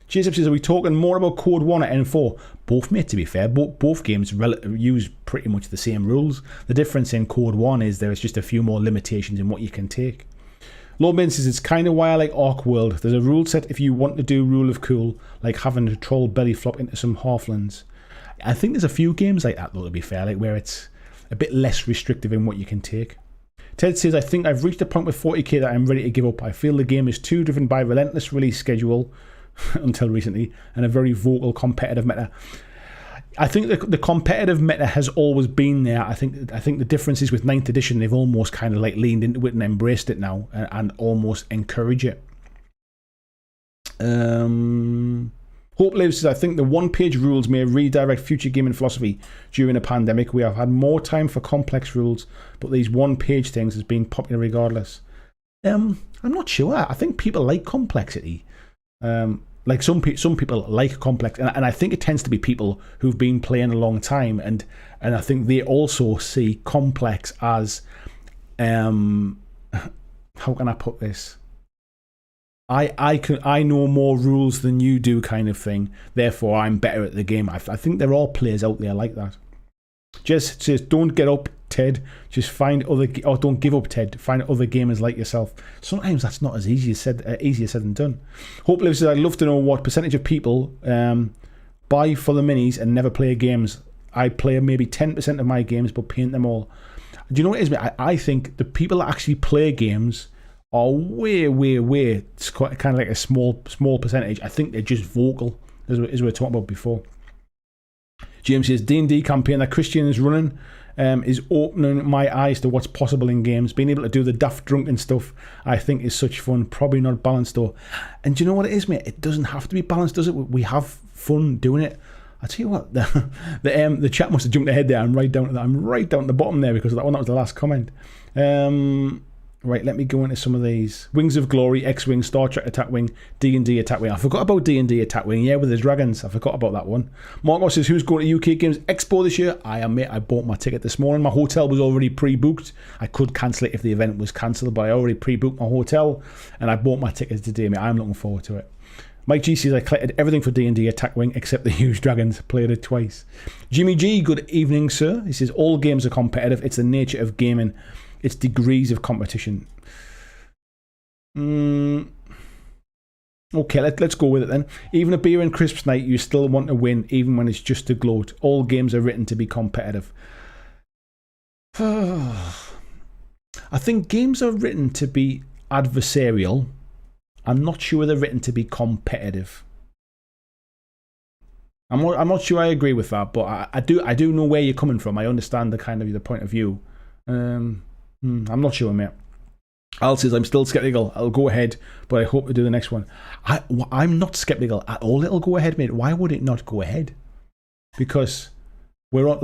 Jacob says, are we talking more about Code 1 or N4? Both, mate, to be fair. Both games use pretty much the same rules. The difference in Code 1 is there is just a few more limitations in what you can take. Lord Min says, it's kind of why I like Ark World. There's a rule set if you want to do Rule of Cool, like having a troll belly flop into some halflings. I think there's a few games like that, though, to be fair, like where it's a bit less restrictive in what you can take. Ted says, I think I've reached a point with 40k that I'm ready to give up. I feel the game is too driven by relentless release schedule, until recently, and a very vocal competitive meta. I think the competitive meta has always been there. I think the difference is with 9th edition, they've almost kind of like leaned into it and embraced it now, and almost encourage it. Hope Lives says, I think the one-page rules may redirect future gaming philosophy during a pandemic. We have had more time for complex rules, but these one-page things has been popular regardless. I'm not sure. I think people like complexity. Like some people like complex, and I think it tends to be people who've been playing a long time, and I think they also see complex as, how can I put this? I know more rules than you do, kind of thing. Therefore, I'm better at the game. I think there are players out there like that. Just don't get up, Ted. Just find other, or don't give up, Ted. Find other gamers like yourself. Sometimes that's not as easier said than done. Hope lives says, I'd love to know what percentage of people buy for the minis and never play games. I play maybe 10% of my games, but paint them all. Do you know what it is, mate? I think the people that actually play games are way. It's quite kind of like a small percentage. I think they're just vocal, as we were talking about before. James says D&D campaign that Christian is running is opening my eyes to what's possible in games. Being able to do the daft drunken stuff, I think, is such fun. Probably not balanced though. And do you know what it is, mate? It doesn't have to be balanced, does it? We have fun doing it. I tell you what, the chat must have jumped ahead there. I'm right down to the bottom there because that was the last comment. Right, let me go into some of these. Wings of Glory, X-Wing, Star Trek Attack Wing, D&D Attack Wing. I forgot about D&D Attack Wing, yeah, with the dragons. I forgot about that one. Marcos says, who's going to UK Games Expo this year? I am, mate. I bought my ticket this morning. My hotel was already pre-booked. I could cancel it if the event was cancelled, but I already pre-booked my hotel, and I bought my ticket today, mate. I'm looking forward to it. Mike G says, I collected everything for D&D Attack Wing except the huge dragons. Played it twice. Jimmy G, good evening, sir. He says, all games are competitive. It's the nature of gaming. It's degrees of competition. Okay, let's go with it then. Even a beer and crisps night, you still want to win, even when it's just to gloat. All games are written to be competitive. I think games are written to be adversarial. I'm not sure they're written to be competitive. I'm not sure I agree with that, but I do know where you're coming from. I understand the kind of the point of view. I'm not sure, mate. Al says, I'm still skeptical. I'll go ahead, but I hope to do the next one. I'm not skeptical at all. It'll go ahead, mate. Why would it not go ahead? Because we're on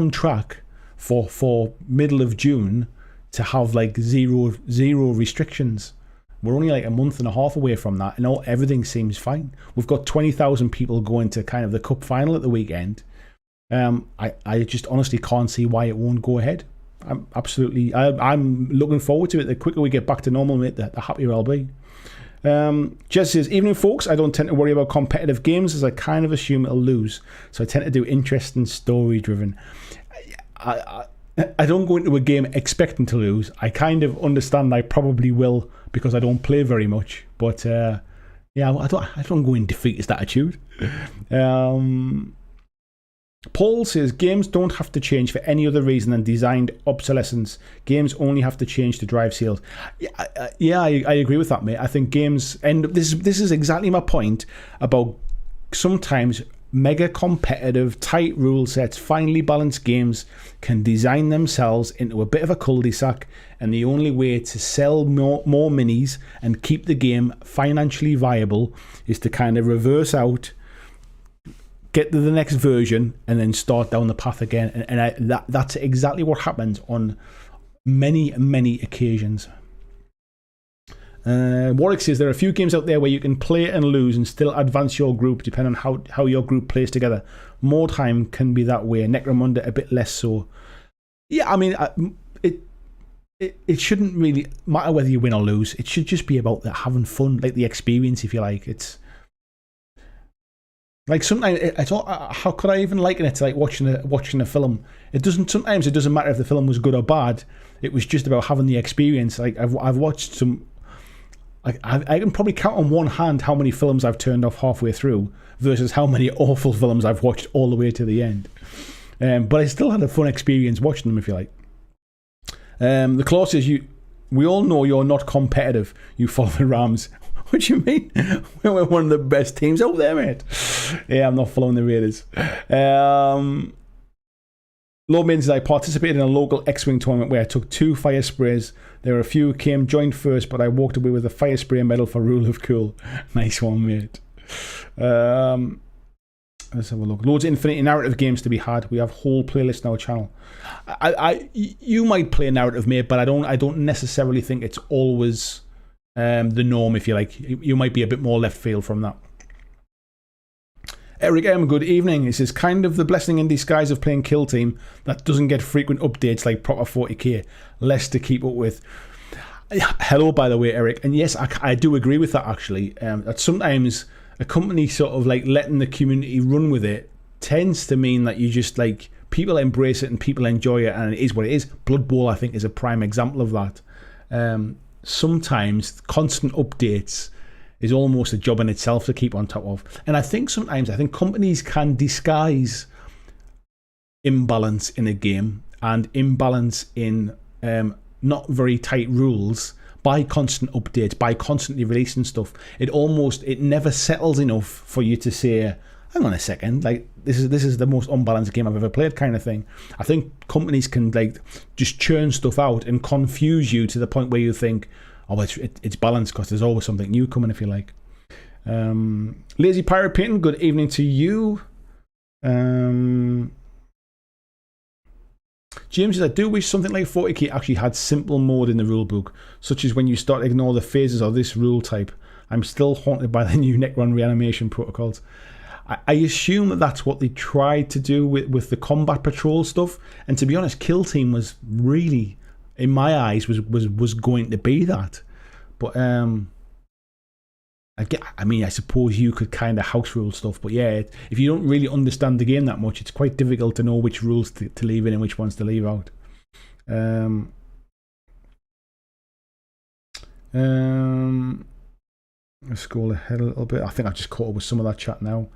track for middle of June to have like zero restrictions. We're only like a month and a half away from that, and everything seems fine. We've got 20,000 people going to kind of the cup final at the weekend. I just honestly can't see why it won't go ahead. I'm looking forward to it. The quicker we get back to normal, mate, the happier I'll be. Jess says, evening folks, I don't tend to worry about competitive games as I kind of assume it'll lose. So I tend to do interesting story driven. I don't go into a game expecting to lose. I kind of understand I probably will because I don't play very much. But yeah, I don't go in defeatist attitude. Paul says, games don't have to change for any other reason than designed obsolescence. Games only have to change to drive sales. Yeah, I agree with that, mate. I think games, and this is exactly my point about sometimes mega competitive, tight rule sets, finely balanced games can design themselves into a bit of a cul-de-sac, and the only way to sell more minis and keep the game financially viable is to kind of reverse out, get to the next version, and then start down the path again. And that's exactly what happens on many occasions. Warwick says, there are a few games out there where you can play and lose and still advance your group depending on how your group plays together. More time can be that way. Necromunda a bit less so. Yeah, I mean, it shouldn't really matter whether you win or lose. It should just be about having fun, like the experience, if you like. It's like sometimes how could I even liken it to like watching a film? Sometimes it doesn't matter if the film was good or bad. It was just about having the experience. Like I've watched some. I can probably count on one hand how many films I've turned off halfway through versus how many awful films I've watched all the way to the end. But I still had a fun experience watching them, if you like. The Claw says, we all know you're not competitive. You follow the Rams. What do you mean? We're one of the best teams out there, mate. Yeah, I'm not following the Raiders. Lord Main says, I participated in a local X-Wing tournament where I took 2 fire sprays. There were a few came joined first, but I walked away with a fire spray medal for Rule of Cool. Nice one, mate. Let's have a look. Loads of Infinity narrative games to be had. We have whole playlists on our channel. You might play narrative, mate, but I don't necessarily think it's always the norm. If you like, you might be a bit more left field from that. Eric M, good evening. This is kind of the blessing in disguise of playing Kill Team that doesn't get frequent updates like proper 40k. Less to keep up with. Hello, by the way, Eric. And yes, I do agree with that, actually. That sometimes a company sort of like letting the community run with it tends to mean that you just like people embrace it and people enjoy it, and it is what it is. Blood Bowl, I think, is a prime example of that. Sometimes constant updates is almost a job in itself to keep on top of. And I think sometimes companies can disguise imbalance in a game and imbalance in not very tight rules by constant updates, by constantly releasing stuff. It never settles enough for you to say, hang on a second, like this is the most unbalanced game I've ever played, kind of thing. I think companies can like just churn stuff out and confuse you to the point where you think, oh, it's balanced because there's always something new coming, if you like. Lazy Pirate Painting, good evening to you. James says, I do wish something like 40k actually had simple mode in the rulebook, such as when you start to ignore the phases of this rule type. I'm still haunted by the new Necron reanimation protocols. I assume that that's what they tried to do with the combat patrol stuff, and to be honest, Kill Team was really, in my eyes, was going to be that. But I suppose you could kind of house rule stuff, but yeah, if you don't really understand the game that much, it's quite difficult to know which rules to leave in and which ones to leave out. Let's scroll ahead a little bit. I think I've just caught up with some of that chat now.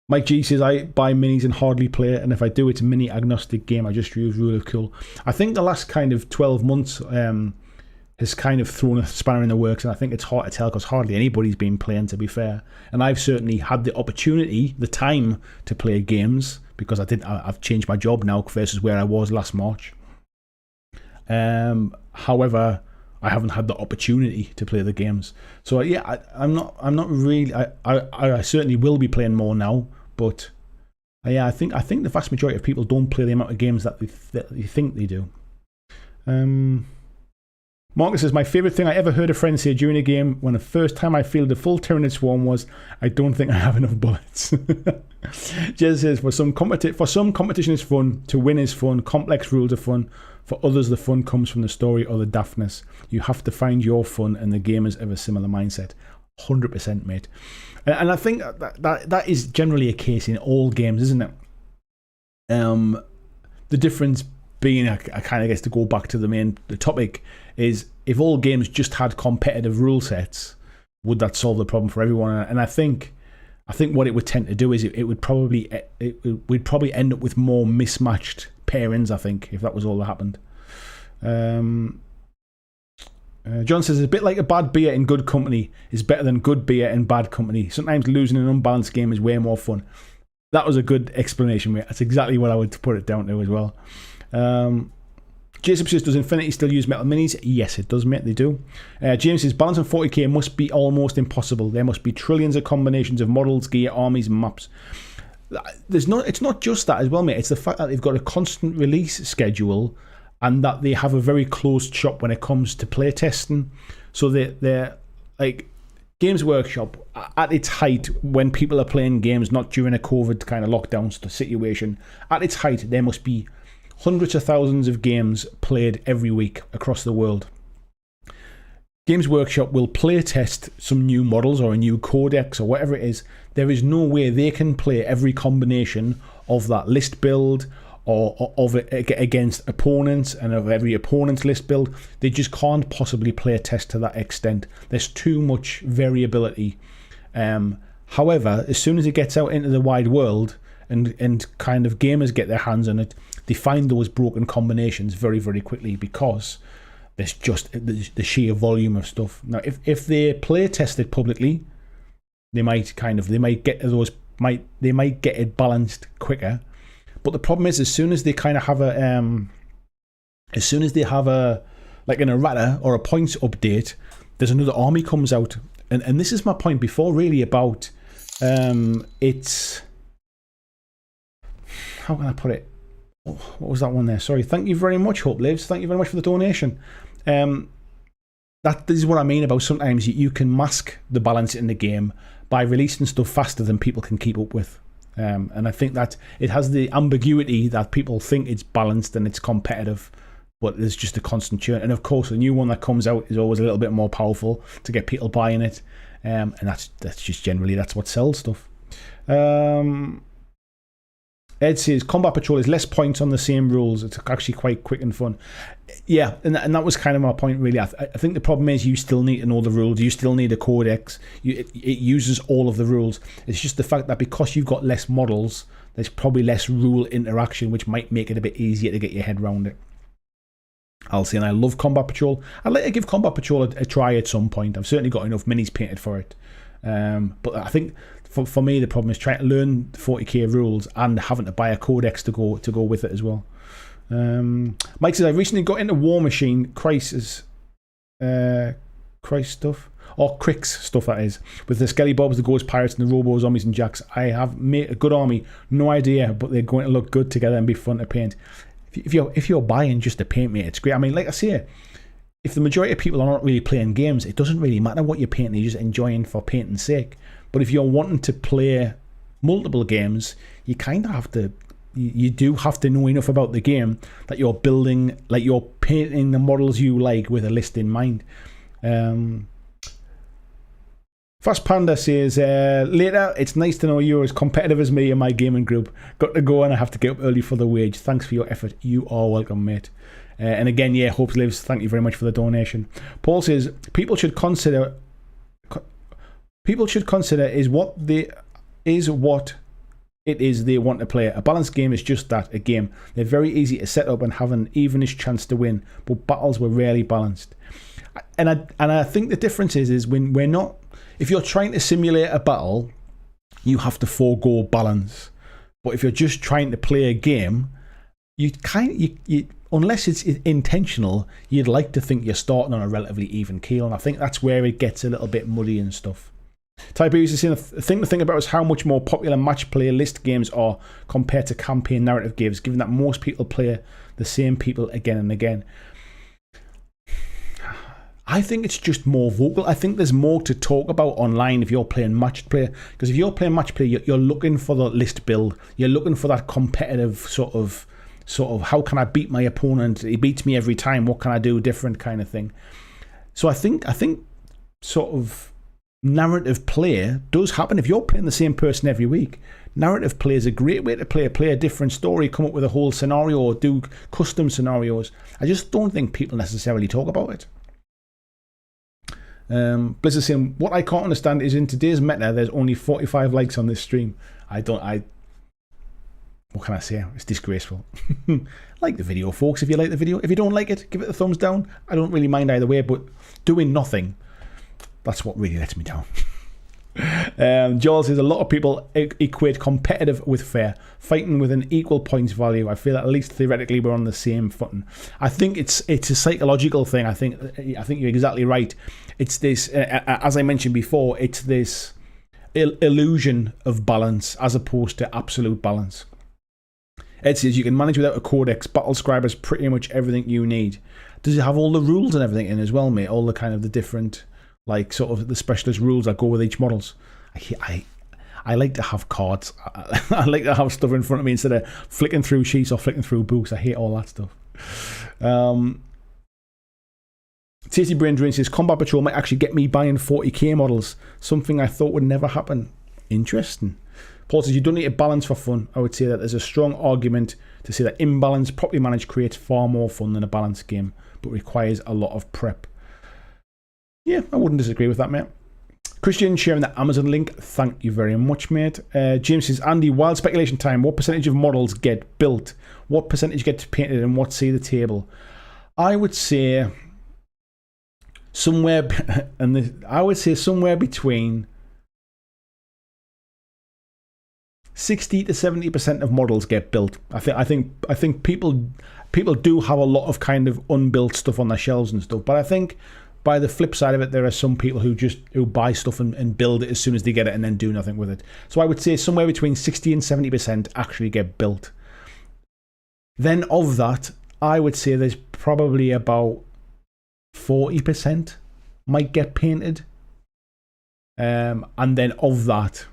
Mike G says, I buy minis and hardly play it, and if I do, it's a mini agnostic game. I just use Rule of Cool. I think the last kind of 12 months has kind of thrown a spanner in the works, and I think it's hard to tell because hardly anybody's been playing, to be fair. And I've certainly had the opportunity, the time to play games, because I've changed my job now versus where I was last March. However, I haven't had the opportunity to play the games. So yeah, I'm not really. I certainly will be playing more now, but yeah, I think the vast majority of people don't play the amount of games that they think they do. Marcus says, my favourite thing I ever heard a friend say during a game when the first time I fielded a full Tyranid Swarm was, I don't think I have enough bullets. Jez says, for some competition is fun, to win is fun, complex rules are fun. For others, the fun comes from the story or the daftness. You have to find your fun, and the gamers have a similar mindset. 100%, mate. And I think that is generally a case in all games, isn't it? The difference being, I kind of guess, to go back to the topic, is if all games just had competitive rule sets, would that solve the problem for everyone? And I think what it would tend to do is we'd probably end up with more mismatched pairings, I think, if that was all that happened. John says, it's a bit like a bad beer in good company is better than good beer in bad company. Sometimes losing an unbalanced game is way more fun. That was a good explanation, mate. That's exactly what I would put it down to as well. Jason says, does Infinity still use metal minis? Yes, it does, mate. They do. James says, balance on 40k must be almost impossible. There must be trillions of combinations of models, gear, armies, and maps. It's not just that as well, mate. It's the fact that they've got a constant release schedule and that they have a very closed shop when it comes to play testing. So they're like Games Workshop at its height, when people are playing games not during a COVID kind of lockdown situation, at its height there must be hundreds of thousands of games played every week across the world. Games Workshop will play test some new models or a new codex or whatever it is. There is no way they can play every combination of that list build or of it against opponents and of every opponent's list build. They just can't possibly play a test to that extent. There's too much variability. However, as soon as it gets out into the wide world and kind of gamers get their hands on it, they find those broken combinations very, very quickly because there's just the sheer volume of stuff. Now, if they play tested publicly, they might get it balanced quicker. But the problem is, as soon as they kind of have like an errata or a points update, there's another army comes out and this is my point before, really, about it's, how can I put it? What was that one there? Sorry. Thank you very much, Hope Lives. Thank you very much for the donation. This is what I mean about sometimes you can mask the balance in the game by releasing stuff faster than people can keep up with. And I think that it has the ambiguity that people think it's balanced and it's competitive, but there's just a constant churn. And of course, a new one that comes out is always a little bit more powerful to get people buying it. And that's just generally, that's what sells stuff. Ed says, Combat Patrol is less points on the same rules. It's actually quite quick and fun. Yeah, and that was kind of my point, really. I think the problem is you still need to know the rules. You still need a codex. It uses all of the rules. It's just the fact that because you've got less models, there's probably less rule interaction, which might make it a bit easier to get your head around it. I'll say, and I love Combat Patrol. I'd like to give Combat Patrol a try at some point. I've certainly got enough minis painted for it. But I think for me, the problem is trying to learn the 40k rules and having to buy a codex to go with it as well. Mike says, I recently got into War Machine Crisis stuff, or Crix stuff, that is, with the Skelly Bobs, the Ghost Pirates, and the Robo Zombies and Jacks. I have made a good army, no idea, but they're going to look good together and be fun to paint. If you're buying just to paint, mate, it's great. I mean, like I say, if the majority of people are not really playing games, it doesn't really matter what you're painting. You're just enjoying for painting's sake. But if you're wanting to play multiple games, you kind of have to. You do have to know enough about the game that you're building, like you're painting the models you like with a list in mind. Fast Panda says, later, it's nice to know you're as competitive as me in my gaming group. Got to go and I have to get up early for the wage. Thanks for your effort. You are welcome, mate. And again, yeah, Hopes Lives, thank you very much for the donation. Paul says, people should consider is what it is they want to play. A balanced game is just that, a game. They're very easy to set up and have an evenish chance to win, but battles were rarely balanced. And I think the difference is when we're not, if you're trying to simulate a battle, you have to forego balance. But if you're just trying to play a game, you unless it's intentional, you'd like to think you're starting on a relatively even keel, and I think that's where it gets a little bit muddy and stuff. Tiberius is saying, the thing to think about is how much more popular match play list games are compared to campaign narrative games, given that most people play the same people again and again. I think it's just more vocal. I think there's more to talk about online if you're playing match play, because if you're playing match play, you're looking for the list build. You're looking for that competitive sort of how can I beat my opponent? He beats me every time. What can I do different kind of thing? So I think sort of narrative play does happen if you're playing the same person every week. Narrative play is a great way to play a different story, come up with a whole scenario, or do custom scenarios. I just don't think people necessarily talk about it. Blizzard saying, what I can't understand is in today's meta there's only 45 likes on this stream. What can I say? It's disgraceful. Like the video, folks, if you like the video. If you don't like it, give it a thumbs down. I don't really mind either way, but doing nothing, that's what really lets me down. Joel says, a lot of people equate competitive with fair, fighting with an equal points value. I feel that at least theoretically we're on the same footing. I think it's a psychological thing. I think you're exactly right. It's this, as I mentioned before, it's this illusion of balance as opposed to absolute balance. Ed says, you can manage without a codex. Battle Scribe has pretty much everything you need. Does it have all the rules and everything in as well, mate? All the kind of the different, like, sort of the specialist rules that go with each models. I like to have cards. I like to have stuff in front of me instead of flicking through sheets or flicking through books. I hate all that stuff. Tasty Brain Drain says, Combat Patrol might actually get me buying 40k models. Something I thought would never happen. Interesting. Paul says, you don't need a balance for fun. I would say that there's a strong argument to say that imbalance, properly managed, creates far more fun than a balanced game, but requires a lot of prep. Yeah, I wouldn't disagree with that, mate. Christian sharing the Amazon link. Thank you very much, mate. James says, Andy, wild speculation time. What percentage of models get built? What percentage gets painted and what see the table? I would say somewhere, somewhere between 60 to 70% of models get built. I think people do have a lot of kind of unbuilt stuff on their shelves and stuff, but I think by the flip side of it, there are some people who buy stuff and build it as soon as they get it and then do nothing with it. So I would say somewhere between 60 and 70% actually get built. Then of that, I would say there's probably about 40% might get painted. And then of that,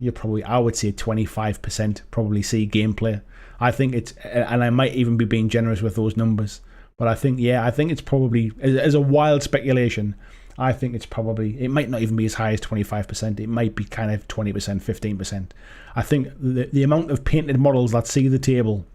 I would say 25% probably see gameplay. I think it's, and I might even be being generous with those numbers, but I think it's probably, as a wild speculation, I think it's probably, it might not even be as high as 25%. It might be kind of 20%, 15%. I think the amount of painted models that see the table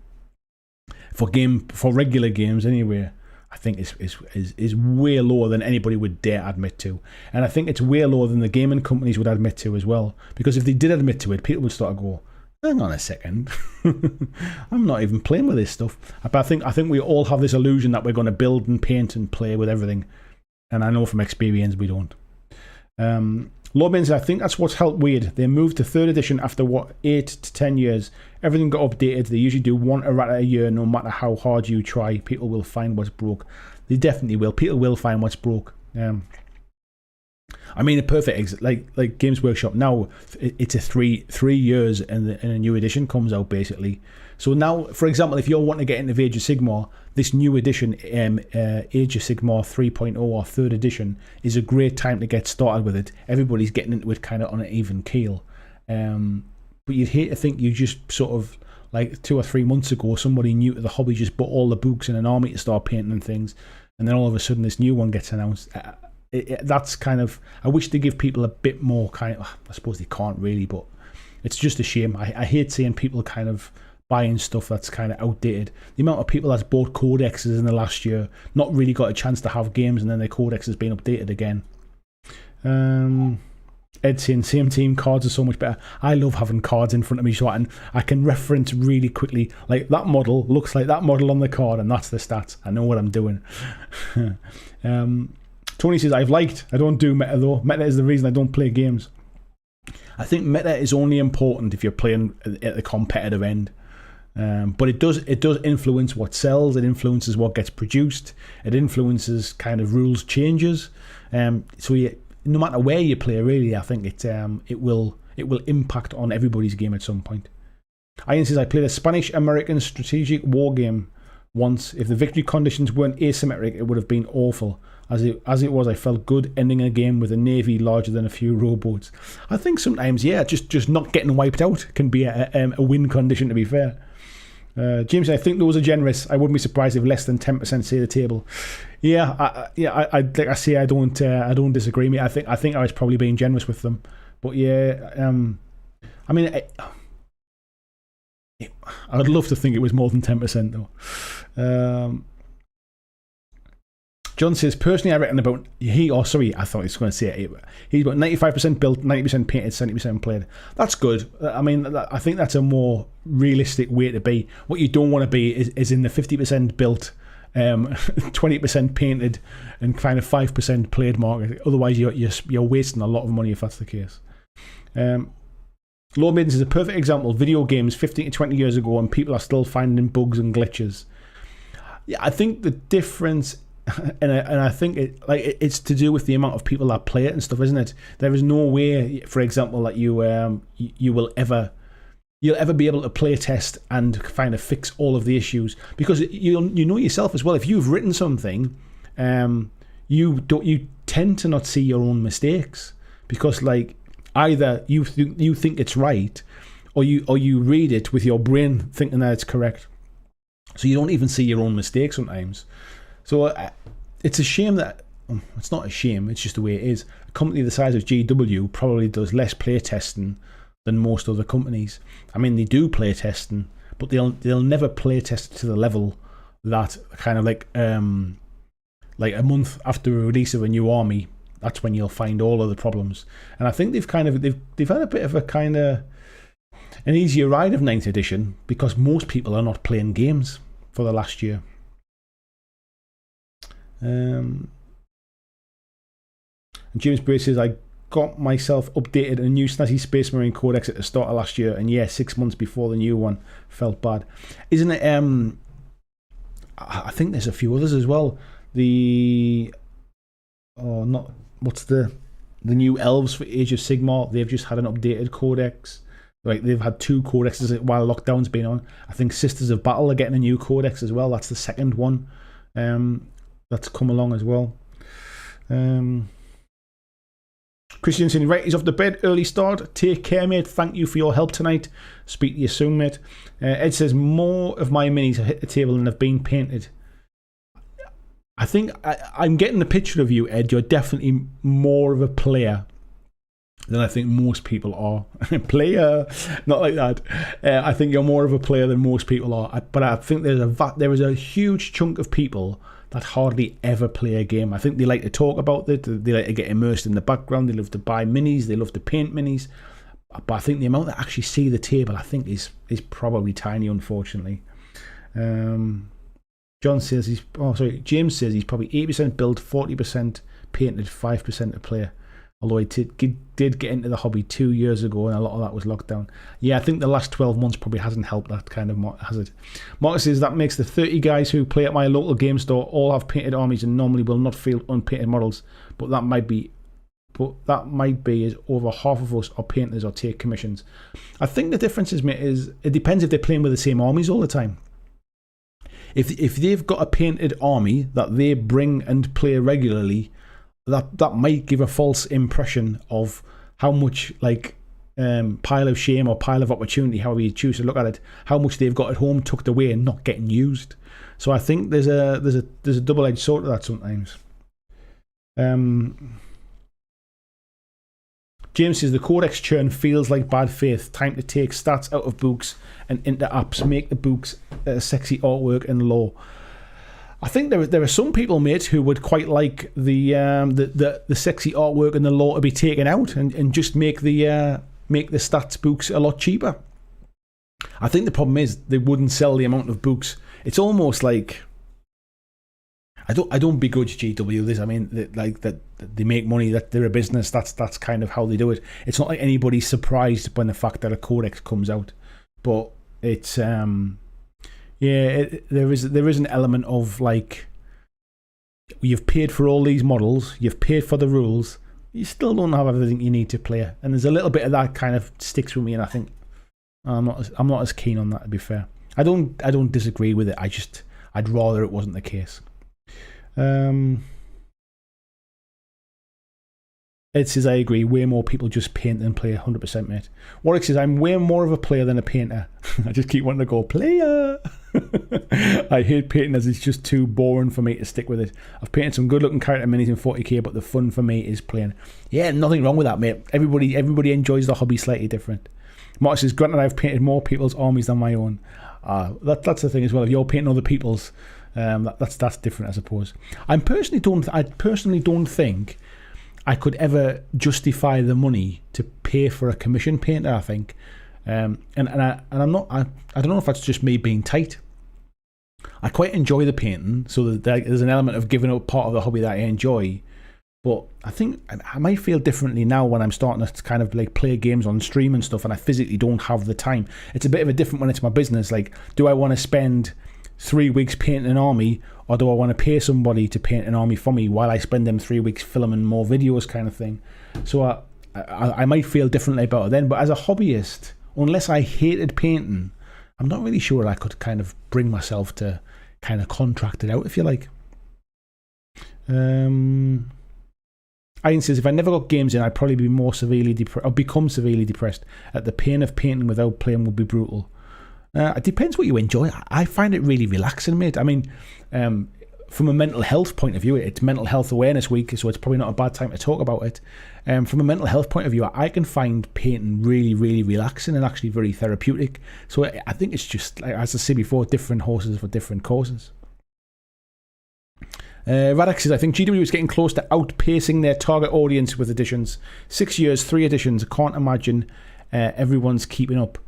for regular games anyway, I think is way lower than anybody would dare admit to. And I think it's way lower than the gaming companies would admit to as well. Because if they did admit to it, people would start to go, hang on a second, I'm not even playing with this stuff. But I think we all have this illusion that we're going to build and paint and play with everything. And I know from experience we don't. Lord Baines, I think that's what's helped Weird. They moved to 3rd edition after, 8 to 10 years. Everything got updated. They usually do one errata a year, no matter how hard you try. People will find what's broke. They definitely will. People will find what's broke. I mean, a perfect like Games Workshop now, it's a three years and a new edition comes out basically. So now, for example, if you're wanting to get into Age of Sigmar, this new edition, Age of Sigmar 3.0 or 3rd edition, is a great time to get started with it. Everybody's getting into it kind of on an even keel. But you'd hate to think you just sort of, like 2 or 3 months ago, somebody new to the hobby just bought all the books and an army to start painting and things, and then all of a sudden this new one gets announced. That's kind of, I wish they give people a bit more kind of, I suppose they can't really, but it's just a shame. I hate seeing people kind of buying stuff that's kind of outdated. The amount of people that's bought codexes in the last year, not really got a chance to have games, and then their codex has been updated again. Ed saying same team, cards are so much better. I love having cards in front of me so I can reference really quickly, like that model looks like that model on the card and that's the stats. I know what I'm doing. Tony says, I don't do meta though. Meta is the reason I don't play games. I think meta is only important if you're playing at the competitive end. But it does influence what sells, it influences what gets produced, it influences kind of rules changes. So no matter where you play, really, I think it will impact on everybody's game at some point. Ian says, I played a Spanish-American strategic war game once. If the victory conditions weren't asymmetric, it would have been awful. As it was, I felt good ending a game with a navy larger than a few rowboats. I think sometimes, yeah, just not getting wiped out can be a win condition, to be fair. James, I think those are generous. I wouldn't be surprised if less than 10% say the table. Yeah, I like I say, I don't disagree. I think I was probably being generous with them, but yeah, I mean, I'd love to think it was more than 10% though. John says, personally, I reckon I thought he was going to say he's about 95% built, 90% painted, 70% played. That's good. I mean, I think that's a more realistic way to be. What you don't want to be is in the 50% built, 20% painted, and kind of 5% played market. Otherwise, you're wasting a lot of money if that's the case. Low Middens is a perfect example. Video games 15 to 20 years ago, and people are still finding bugs and glitches. Yeah, I think the difference. And I think it's to do with the amount of people that play it and stuff, isn't it? There is no way, for example, that you'll ever be able to play test and kind of fix all of the issues, because you know yourself as well. If you've written something, you tend to not see your own mistakes, because like either you think it's right, or you read it with your brain thinking that it's correct, so you don't even see your own mistakes sometimes. So it's a shame that, it's not a shame, it's just the way it is. A company the size of GW probably does less play testing than most other companies. I mean, they do play testing, but they'll never play test to the level that kind of like a month after the release of a new army, that's when you'll find all of the problems. And I think they've had a bit of a kind of an easier ride of 9th edition, because most people are not playing games for the last year. And James Brace says, I got myself updated a new snazzy Space Marine Codex at the start of last year, and yeah, 6 months before the new one. Felt bad. Isn't it? I think there's a few others as well. The or not, what's the new elves for Age of Sigmar? They've just had an updated codex. Like, they've had 2 codexes while lockdown's been on. I think Sisters of Battle are getting a new codex as well. That's the second one that's come along as well. Christian saying, right, he's off to bed, early start. Take care, mate. Thank you for your help tonight. Speak to you soon, mate. Ed says, more of my minis have hit the table and have been painted. I think I'm getting the picture of you, Ed. You're definitely more of a player than I think most people are. Player, not like that. I think you're more of a player than most people are. But I think there is a huge chunk of people that hardly ever play a game. I think they like to talk about it. They like to get immersed in the background. They love to buy minis. They love to paint minis. But I think the amount that actually see the table, I think, is probably tiny, unfortunately. James says he's probably 80% build, 40% painted, 5% a player. Although he did get into the hobby 2 years ago, and a lot of that was lockdown. Yeah, I think the last 12 months probably hasn't helped that kind of, has it? Marcus says that makes the 30 guys who play at my local game store all have painted armies and normally will not field unpainted models. But that might be as over half of us are painters or take commissions. I think the difference is, mate, it depends if they're playing with the same armies all the time. If they've got a painted army that they bring and play regularly, that might give a false impression of how much, like, pile of shame or pile of opportunity, however you choose to look at it, how much they've got at home tucked away and not getting used. So I think there's a double-edged sword to that sometimes. James says the codex churn feels like bad faith. Time to take stats out of books and into apps. Make the books sexy artwork and lore. I think there are some people, mate, who would quite like the sexy artwork and the lore to be taken out and just make the stats books a lot cheaper. I think the problem is they wouldn't sell the amount of books. It's almost like, I don't begrudge GW this. I mean, that they make money, that they're a business. That's kind of how they do it. It's not like anybody's surprised by the fact that a codex comes out, but it's there is an element of, like, you've paid for all these models, you've paid for the rules, you still don't have everything you need to play, and there's a little bit of that kind of sticks with me, and I think I'm not as keen on that, to be fair. I don't disagree with it. I'd rather it wasn't the case. Ed says, I agree, way more people just paint than play. 100%, mate. Warwick says, I'm way more of a player than a painter. I just keep wanting to go, player. I hate painting as it's just too boring for me to stick with it. I've painted some good looking character minis in 40k, but the fun for me is playing. Yeah, nothing wrong with that, mate. Everybody enjoys the hobby slightly different. Mark says, granted, I've painted more people's armies than my own. That's the thing as well. If you're painting other people's, that's different, I suppose. I personally don't think I could ever justify the money to pay for a commission painter, I think. And I don't know if that's just me being tight. I quite enjoy the painting, so that there's an element of giving up part of the hobby that I enjoy. But I think I might feel differently now when I'm starting to kind of like play games on stream and stuff, and I physically don't have the time. It's a bit of a different when it's my business. Like, do I want to spend 3 weeks painting an army, or do I want to pay somebody to paint an army for me while I spend them 3 weeks filming more videos, kind of thing? So I might feel differently about it then. But as a hobbyist, unless I hated painting, I'm not really sure I could kind of bring myself to kind of contract it out, if you like. Ian says, if I never got games in, I'd probably be more severely depressed, or become severely depressed. At the pain of painting without playing would be brutal. It depends what you enjoy. I find it really relaxing, mate. I mean, from a mental health point of view, it's Mental Health Awareness Week, so it's probably not a bad time to talk about it. From a mental health point of view, I can find painting really, really relaxing and actually very therapeutic. So I think it's just, like, as I said before, different horses for different causes. Radek says, I think GW is getting close to outpacing their target audience with editions. 6 years, 3 editions. I can't imagine everyone's keeping up.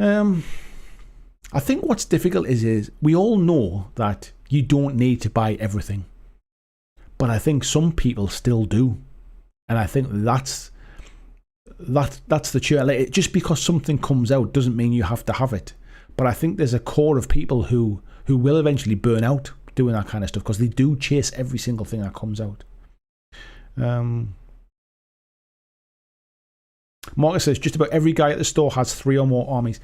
I think what's difficult is we all know that you don't need to buy everything, but I think some people still do, and I think that's the truth. Like, just because something comes out doesn't mean you have to have it, but I think there's a core of people who will eventually burn out doing that kind of stuff because they do chase every single thing that comes out. Marcus says, just about every guy at the store has 3 or more armies.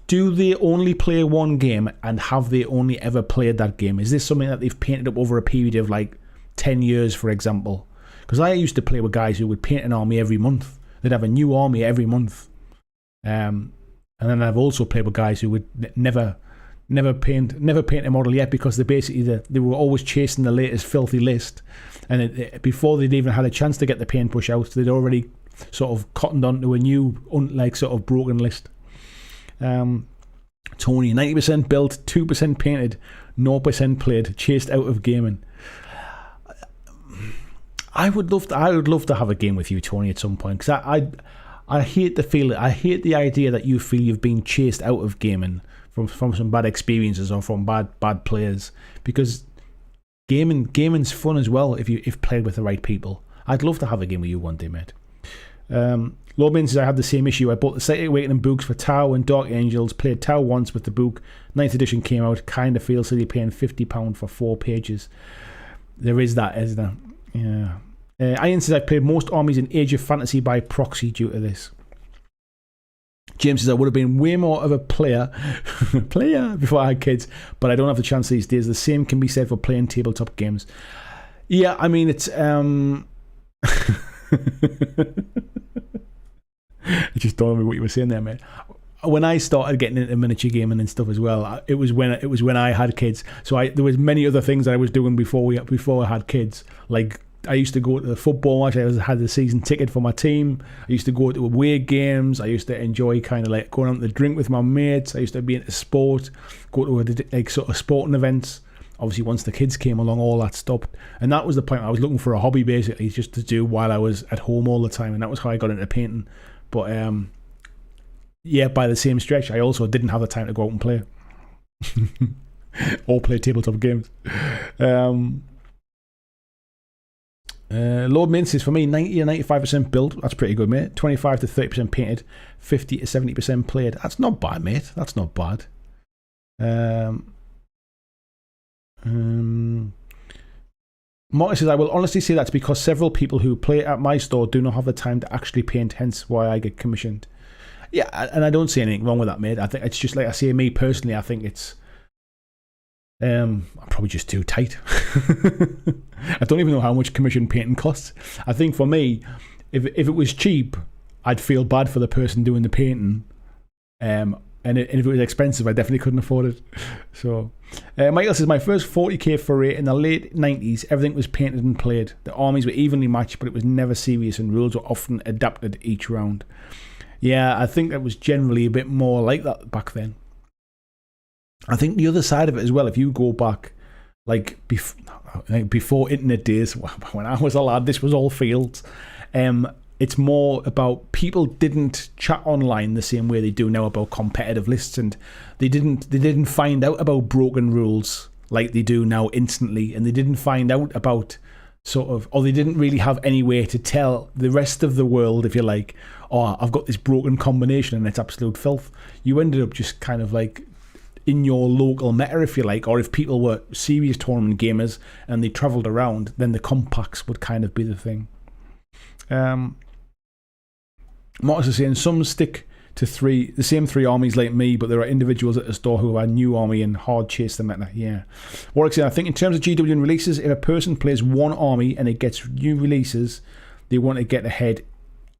Do they only play one game, and have they only ever played that game? Is this something that they've painted up over a period of like 10 years, for example? Because I used to play with guys who would paint an army every month. They'd have a new army every month. And then I've also played with guys who would never paint a model yet, because they were always chasing the latest filthy list, and before they'd even had a chance to get the paintbrush out, they'd already sort of cottoned onto a new sort of broken list. Tony, 90% built, 2% painted, 0% played, chased out of gaming. I would love to have a game with you, Tony, at some point, because I hate the feeling. I hate the idea that you feel you've been chased out of gaming from some bad experiences or from bad players, because gaming's fun as well if played with the right people. I'd love to have a game with you one day, mate. Lord Min says, I had the same issue. I bought the Psychic Awakening books for Tau and Dark Angels, played Tau once with the book. 9th edition came out, kind of feels silly paying £50 for 4 pages. There is that, isn't there? Yeah. Ian says, I played most armies in Age of Fantasy by proxy due to this. James says, I would have been way more of a player before I had kids, but I don't have the chance these days. The same can be said for playing tabletop games. Yeah, I mean, it's... It just dawned on me what you were saying there, mate. When I started getting into miniature gaming and stuff as well, it was when I had kids. So there was many other things that I was doing before I had kids. Like, I used to go to the football match. I had the season ticket for my team. I used to go to away games. I used to enjoy kind of like going out to drink with my mates. I used to be into sport, go to like sort of sporting events. Obviously, once the kids came along, all that stopped. And that was the point. I was looking for a hobby, basically, just to do while I was at home all the time. And that was how I got into painting. But, yeah, by the same stretch, I also didn't have the time to go out and play. Or play tabletop games. Lord Min says, for me, 90 to 95% built. That's pretty good, mate. 25 to 30% painted. 50 to 70% played. That's not bad, mate. That's not bad. Marty says, I will honestly say that's because several people who play at my store do not have the time to actually paint, hence why I get commissioned. Yeah, and I don't see anything wrong with that, mate. I think it's just like I say, me personally, I think it's I'm probably just too tight. I don't even know how much commission painting costs. I think for me, if it was cheap, I'd feel bad for the person doing the painting. And if it was expensive, I definitely couldn't afford it. So, Michael says, my first 40k foray in the late 90s, everything was painted and played. The armies were evenly matched, but it was never serious, and rules were often adapted each round. Yeah, I think that was generally a bit more like that back then. I think the other side of it as well, if you go back, like before internet days, when I was a lad, this was all fields. It's more about people didn't chat online the same way they do now about competitive lists, and they didn't find out about broken rules like they do now instantly, and they didn't find out about or they didn't really have any way to tell the rest of the world, if you like, oh, I've got this broken combination and it's absolute filth. You ended up just kind of like in your local meta, if you like, or if people were serious tournament gamers and they travelled around, then the compacts would kind of be the thing. Marcus is saying some stick to the same 3 armies like me, but there are individuals at the store who have a new army and hard chase the meta. Yeah. Warwick saying, I think in terms of GW and releases, if a person plays one army and it gets new releases, they want to get ahead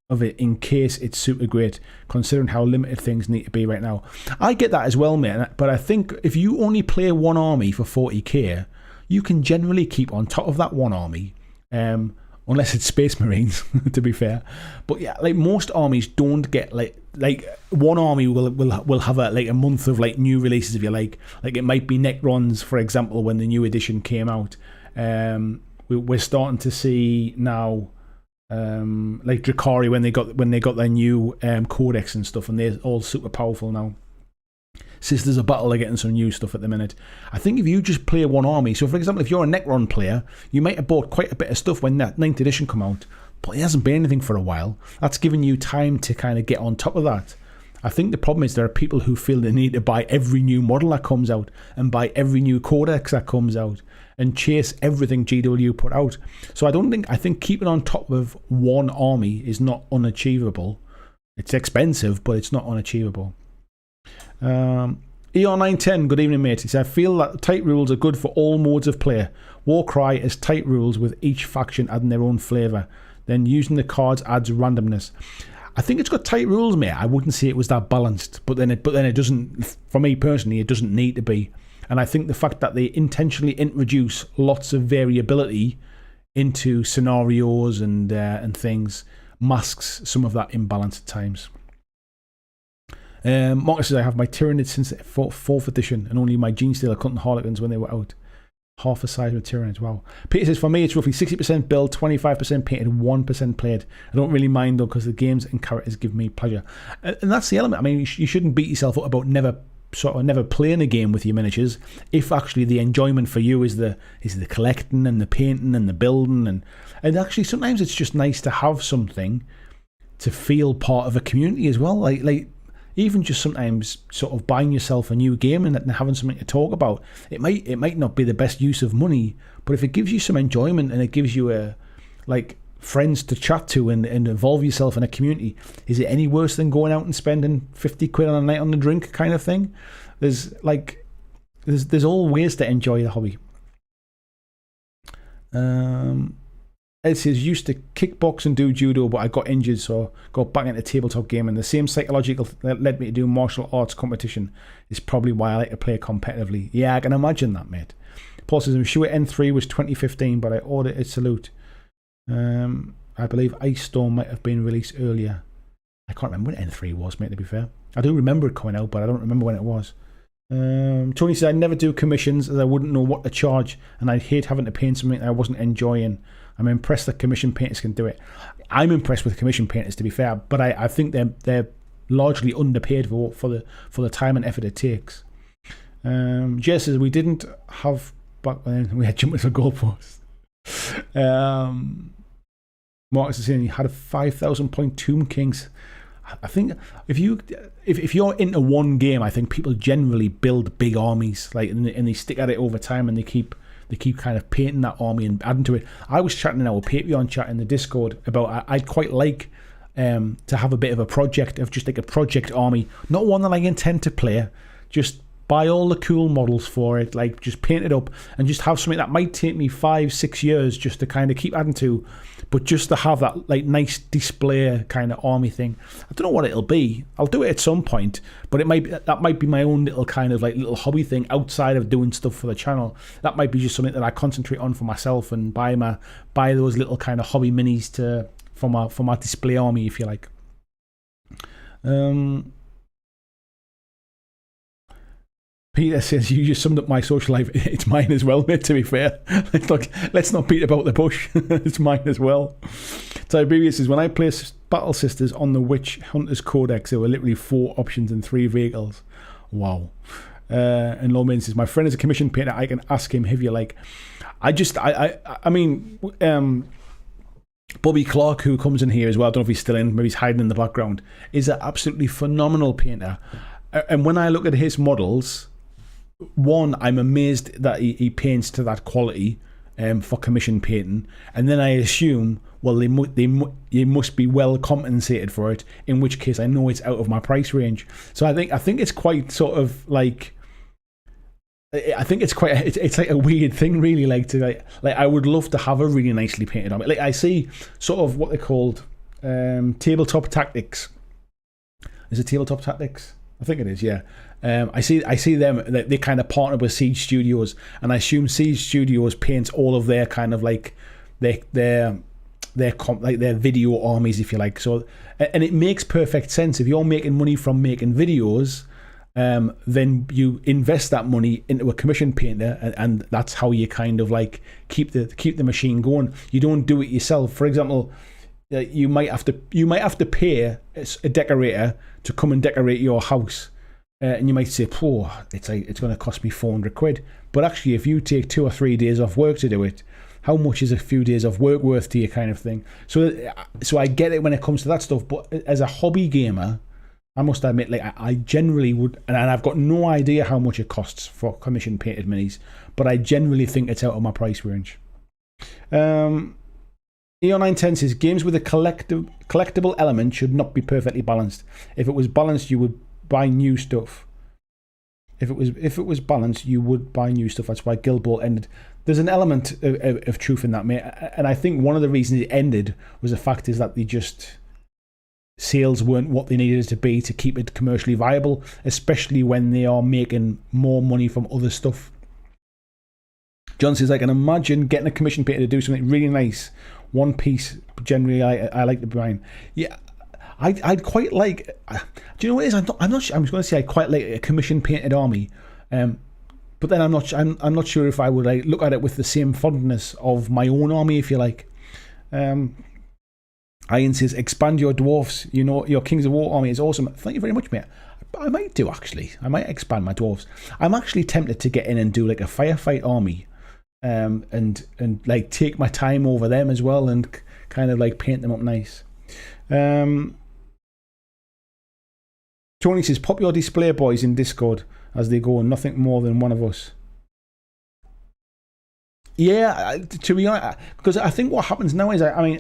of it in case it's super great, considering how limited things need to be right now. I get that as well, mate, but I think if you only play one army for 40k, you can generally keep on top of that one army. Unless it's Space Marines, to be fair. But yeah, like most armies don't get like one army will have a month of like new releases, if you like. Like it might be Necrons, for example, when the new edition came out. We're starting to see now like Drakari when they got their new codex and stuff, and they're all super powerful now. Sisters of Battle are getting some new stuff at the minute. I think if you just play one army, so for example, if you're a Necron player, you might have bought quite a bit of stuff when that 9th edition come out, but it hasn't been anything for a while. That's given you time to kind of get on top of that. I think the problem is there are people who feel they need to buy every new model that comes out and buy every new codex that comes out and chase everything GW put out. So I think keeping on top of one army is not unachievable. It's expensive, but it's not unachievable. ER910, good evening, mate. He said, I feel that tight rules are good for all modes of play. Warcry has tight rules with each faction adding their own flavour. Then using the cards adds randomness. I think it's got tight rules, mate. I wouldn't say it was that balanced, but then it doesn't. For me personally, it doesn't need to be. And I think the fact that they intentionally introduce lots of variability into scenarios and things masks some of that imbalance at times. Marcus says, I have my Tyranid since 4th edition and only my Genestealer Cunt and Harlequins when they were out. Half the size of Tyranids, wow. Peter says, for me it's roughly 60% build, 25% painted, 1% played. I don't really mind though because the games and characters give me pleasure. And that's the element. I mean, you shouldn't beat yourself up about never playing a game with your miniatures if actually the enjoyment for you is the collecting and the painting and the building and actually sometimes it's just nice to have something to feel part of a community as well. Like even just sometimes sort of buying yourself a new game and having something to talk about. It might not be the best use of money, but if it gives you some enjoyment and it gives you friends to chat to and involve yourself in a community, is it any worse than going out and spending 50 quid on a night on the drink kind of thing? There's all ways to enjoy the hobby. Ed says, used to kickbox and do judo, but I got injured, so got back into tabletop gaming. The same psychological that led me to do martial arts competition is probably why I like to play competitively. Yeah, I can imagine that, mate. Paul says, I'm sure N3 was 2015, but I ordered a salute. I believe Ice Storm might have been released earlier. I can't remember when N3 was, mate, to be fair. I do remember it coming out, but I don't remember when it was. Tony says, I never do commissions as I wouldn't know what to charge, and I'd hate having to paint something I wasn't enjoying. I'm impressed that commission painters can do it. I'm impressed with commission painters, to be fair, but I think they're largely underpaid for the time and effort it takes. Jess says, we didn't have back when we had jumpers for goalposts. Marcus is saying he had a 5,000 point Tomb Kings. I think if you're into one game, I think people generally build big armies, and they stick at it over time, and they keep kind of painting that army and adding to it. I was chatting in our Patreon chat in the Discord about I'd quite like to have a bit of a project of just like a project army, not one that I intend to play, just buy all the cool models for it, like just paint it up and just have something that might take me 5-6 years just to kind of keep adding to, but just to have that like nice display kind of army thing. I don't know what it'll be. I'll do it at some point, but that might be my own little kind of like little hobby thing outside of doing stuff for the channel. That might be just something that I concentrate on for myself and buy those little kind of hobby minis for my display army, if you like. Peter says, you just summed up my social life. It's mine as well, mate, to be fair. Let's not beat about the bush. It's mine as well. Tiberius says, when I placed Battle Sisters on the Witch Hunters Codex, there were literally 4 options and 3 vehicles. Wow. And Lawman says, my friend is a commission painter. I can ask him if you like. I mean, Bobby Clark, who comes in here as well, I don't know if he's still in, maybe he's hiding in the background, is an absolutely phenomenal painter. And when I look at his models, one, I'm amazed that he paints to that quality for commission painting, and then I assume, well, they must be well compensated for it, in which case I know it's out of my price range. So I think it's quite sort of like, I think it's quite it's like a weird thing, really. Like I would love to have a really nicely painted army. Like I see sort of what they're called tabletop tactics. Is it tabletop tactics? I think it is, yeah. I see them. They kind of partner with Siege Studios, and I assume Siege Studios paints all of their kind of like their video armies, if you like. So, and it makes perfect sense if you're making money from making videos. Then you invest that money into a commission painter, and that's how you kind of like keep the machine going. You don't do it yourself. For example, you might have to pay a decorator to come and decorate your house, and you might say, "Oh, it's going to cost me 400 quid." But actually, if you take 2 or 3 days off work to do it, how much is a few days of work worth to you, kind of thing? So I get it when it comes to that stuff, but as a hobby gamer, I must admit, like I generally would, and I've got no idea how much it costs for commission painted minis, but I generally think it's out of my price range. EO910 says games with a collectible element should not be perfectly balanced. If it was balanced, you would buy new stuff. If it was balanced, you would buy new stuff. That's why Guild Ball ended. There's an element of truth in that, mate. And I think one of the reasons it ended was the fact is that sales weren't what they needed to be to keep it commercially viable, especially when they are making more money from other stuff. John says, I can imagine getting a commission painter to do something really nice. One piece, generally, I like the brine. Yeah, I'd quite like. Do you know what it is? I'm not sure. I'm just going to say I quite like a commission painted army, but then I'm not sure if I would like look at it with the same fondness of my own army, if you like. Ian says, expand your dwarfs. You know, your Kings of War army is awesome. Thank you very much, mate. I might do, actually. I might expand my dwarves. I'm actually tempted to get in and do like a firefight army, and like take my time over them as well, and kind of like paint them up nice. Tony says, pop your display boys in Discord as they go, nothing more than one of us. Yeah, to be honest, because I think what happens now is, I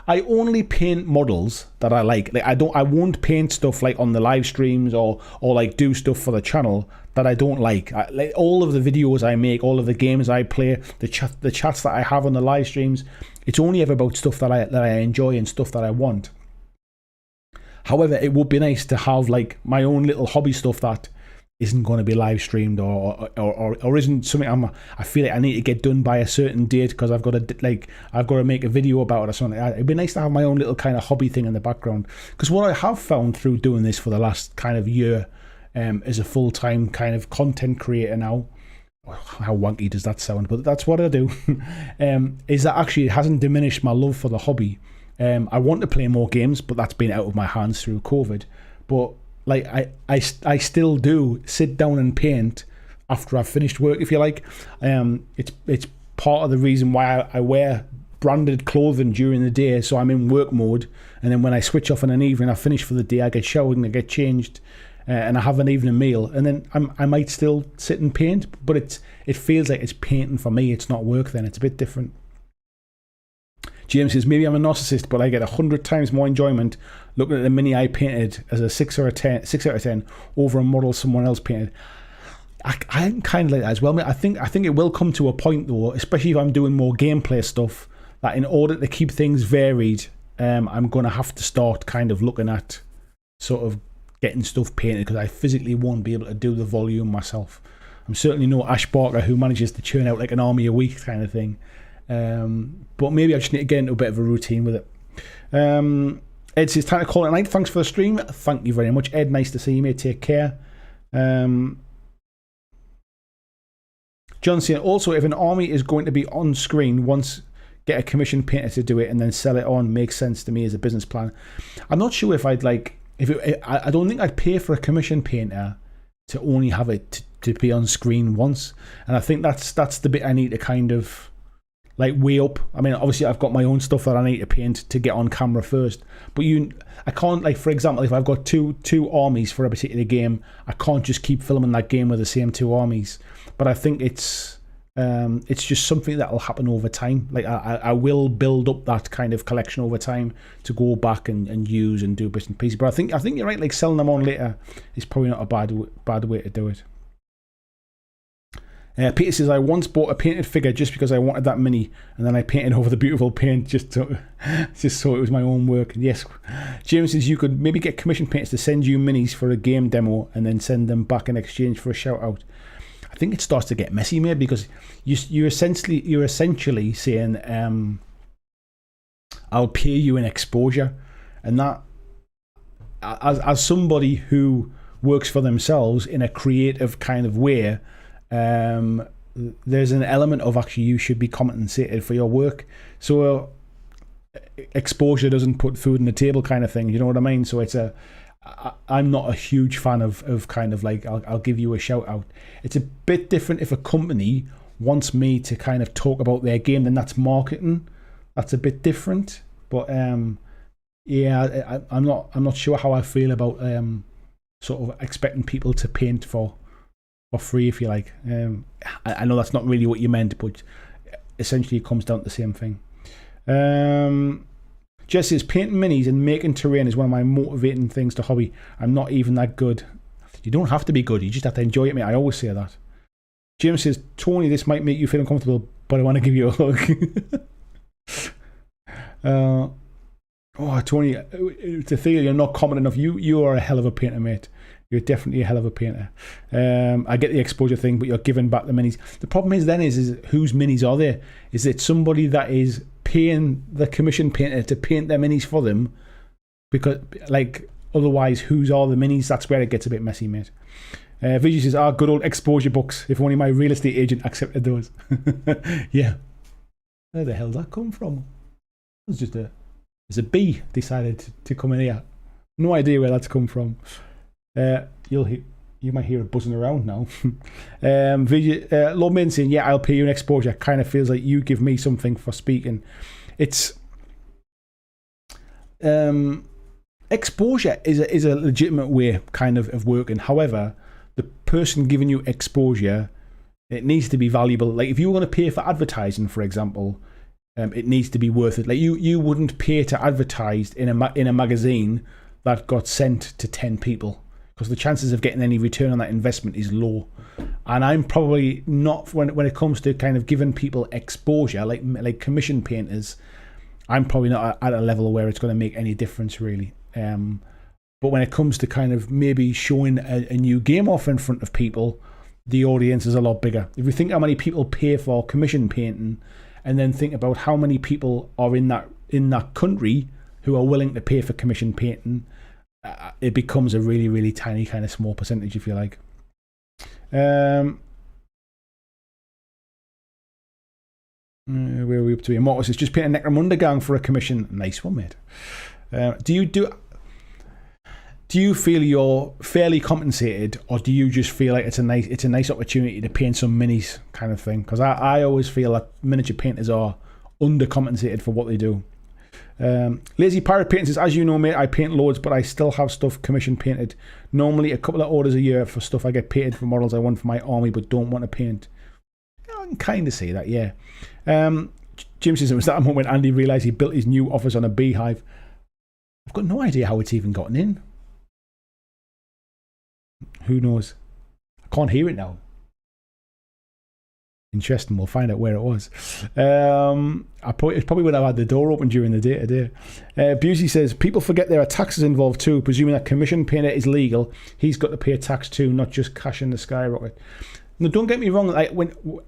only paint models that I like. Like I won't paint stuff like on the live streams or like do stuff for the channel that I don't like. Like all of the videos I make, all of the games I play, the chats that I have on the live streams, it's only ever about stuff that I enjoy and stuff that I want. However, it would be nice to have like my own little hobby stuff that isn't going to be live streamed or isn't something I feel like I need to get done by a certain date because I've got to make a video about it or something. It'd be nice to have my own little kind of hobby thing in the background, because what I have found through doing this for the last kind of year as a full-time kind of content creator now, how wanky does that sound, but that's what I do, is that actually it hasn't diminished my love for the hobby. I want to play more games, but that's been out of my hands through COVID. But like I still do sit down and paint after I've finished work, if you like. It's part of the reason why I wear branded clothing during the day, so I'm in work mode, and then when I switch off in an evening, I finish for the day, I get showered and I get changed, and I have an evening meal, and then I might still sit and paint, but it feels like it's painting for me. It's not work then. It's a bit different. James says, maybe I'm a narcissist, but I get 100 times more enjoyment looking at the mini I painted as a 6 out of 10 over a model someone else painted. I'm kind of like that as well, mate. I think it will come to a point though, especially if I'm doing more gameplay stuff, that in order to keep things varied, I'm going to have to start kind of looking at sort of getting stuff painted, because I physically won't be able to do the volume myself. I'm certainly no Ash Barker who manages to churn out like an army a week kind of thing. But maybe I just need to get into a bit of a routine with it. Ed says, time to call it a night. Thanks for the stream. Thank you very much, Ed. Nice to see you, mate. Take care. John saying, also, if an army is going to be on screen once, get a commission painter to do it and then sell it on. Makes sense to me as a business plan. I'm not sure if I'd like, I don't think I'd pay for a commission painter to only have it to be on screen once. And I think that's the bit I need to kind of like weigh up. I mean, obviously I've got my own stuff that I need to paint to get on camera first, but I can't, like, for example, if I've got two armies for a particular game, I can't just keep filming that game with the same two armies. But I think it's just something that will happen over time. Like I will build up that kind of collection over time to go back and use and do bits and pieces. But I think you're right, like selling them on later is probably not a bad way to do it. Peter says, I once bought a painted figure just because I wanted that mini, and then I painted over the beautiful paint just so it was my own work. Yes. James says, you could maybe get commission painters to send you minis for a game demo and then send them back in exchange for a shout out. I think it starts to get messy, mate, because you're essentially saying, I'll pay you an exposure, and that, as somebody who works for themselves in a creative kind of way, there's an element of actually you should be compensated for your work. So exposure doesn't put food on the table kind of thing, you know what I mean? So I'm not a huge fan of kind of like I'll give you a shout out. It's a bit different if a company wants me to kind of talk about their game, then that's marketing. That's a bit different. But Yeah, I'm not sure how I feel about sort of expecting people to paint for free, if you like. I know that's not really what you meant, but essentially it comes down to the same thing. Jess says, painting minis and making terrain is one of my motivating things to hobby. I'm not even that good. You don't have to be good, you just have to enjoy it, mate. I always say that. James says, Tony, this might make you feel uncomfortable, but I want to give you a hug. Tony, to feel you're not common enough. You are a hell of a painter, mate. You're definitely a hell of a painter. I get the exposure thing, but you're giving back the minis. The problem is then is whose minis are there? Is it somebody that is paying the commission painter to paint their minis for them? Because, like, otherwise, whose are the minis? That's where it gets a bit messy, mate. Vijay says, good old exposure books. If only my real estate agent accepted those. Yeah. Where the hell did that come from? It was just there's a bee decided to come in here. No idea where that's come from. You might hear it buzzing around now. Lord Main saying, yeah, I'll pay you an exposure. Kind of feels like you give me something for speaking. It's exposure is a legitimate way kind of working. However, the person giving you exposure, it needs to be valuable. Like if you were going to pay for advertising, for example, it needs to be worth it. Like you wouldn't pay to advertise in a magazine that got sent to 10 people, because the chances of getting any return on that investment is low. And I'm probably not, when it comes to kind of giving people exposure, like commission painters, I'm probably not at a level where it's going to make any difference really. But when it comes to kind of maybe showing a new game off in front of people, the audience is a lot bigger. If you think how many people pay for commission painting, and then think about how many people are in that country who are willing to pay for commission painting, it becomes a really, really tiny kind of small percentage, if you like. Where are we up to here? Mortis says, just paint a Necromunda gang for a commission. Nice one, mate. Do you feel you're fairly compensated, or do you just feel like it's a nice opportunity to paint some minis kind of thing? Because I always feel that miniature painters are undercompensated for what they do. Lazy Pirate Painting says, as you know, mate, I paint loads, but I still have stuff commission painted. Normally a couple of orders a year for stuff I get painted for models I want for my army but don't want to paint. I can kind of say that, yeah. Jim says, was that a moment when Andy realised he built his new office on a beehive? I've got no idea how it's even gotten in. Who knows? I can't hear it now. Interesting. We'll find out where it was. It's probably when I had the door open during the day today. Busey says, people forget there are taxes involved too. Presuming that commission painter is legal, he's got to pay a tax too, not just cash in the skyrocket. Now, don't get me wrong. Like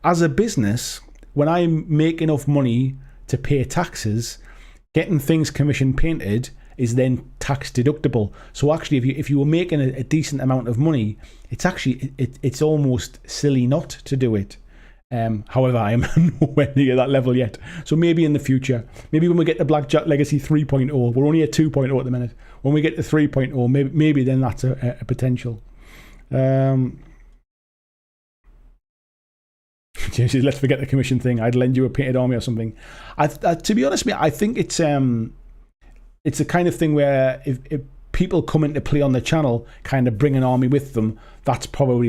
as a business, when I make enough money to pay taxes, getting things commission painted is then tax deductible. So actually, if you were making a decent amount of money, it's almost silly not to do it. However, I am nowhere near that level yet. So maybe in the future, maybe when we get to BlackJack Legacy 3.0, we're only at 2.0 at the minute. When we get to 3.0, maybe then that's a potential. James says, let's forget the commission thing. I'd lend you a painted army or something. To be honest, mate, I think it's a kind of thing where if people come into play on the channel, kind of bring an army with them, that's probably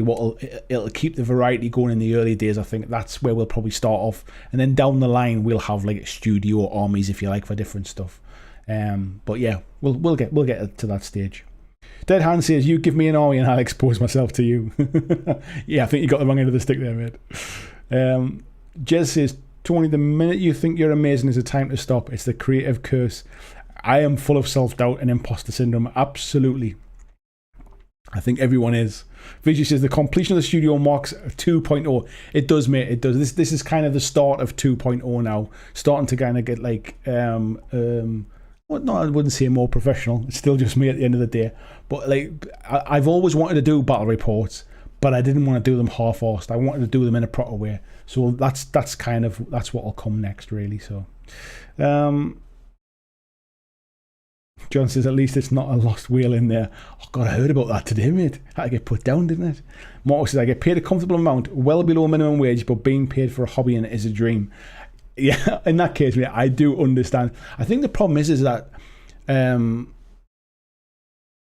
it'll keep the variety going in the early days. I think that's where we'll probably start off, and then down the line we'll have like studio armies, if you like, for different stuff. But yeah, we'll get to that stage. Dead Hand says, you give me an army and I'll expose myself to you. Yeah, I think you got the wrong end of the stick there, mate. Jez says, Tony, the minute you think you're amazing is the time to stop. It's the creative curse. I am full of self-doubt and imposter syndrome. Absolutely. I think everyone is. Vijay says, the completion of the studio marks 2.0. It does, mate. It does. This is kind of the start of 2.0 now. Starting to kind of get like, well, no, I wouldn't say more professional. It's still just me at the end of the day. But like, I've always wanted to do battle reports, but I didn't want to do them half-assed. I wanted to do them in a proper way. So that's what will come next, really. So, John says, at least it's not a lost wheel in there. Oh, God, I heard about that today, mate. Had to get put down, didn't it? Mark says, I get paid a comfortable amount, well below minimum wage, but being paid for a hobby and it is a dream. Yeah, in that case, mate, I do understand. I think the problem is that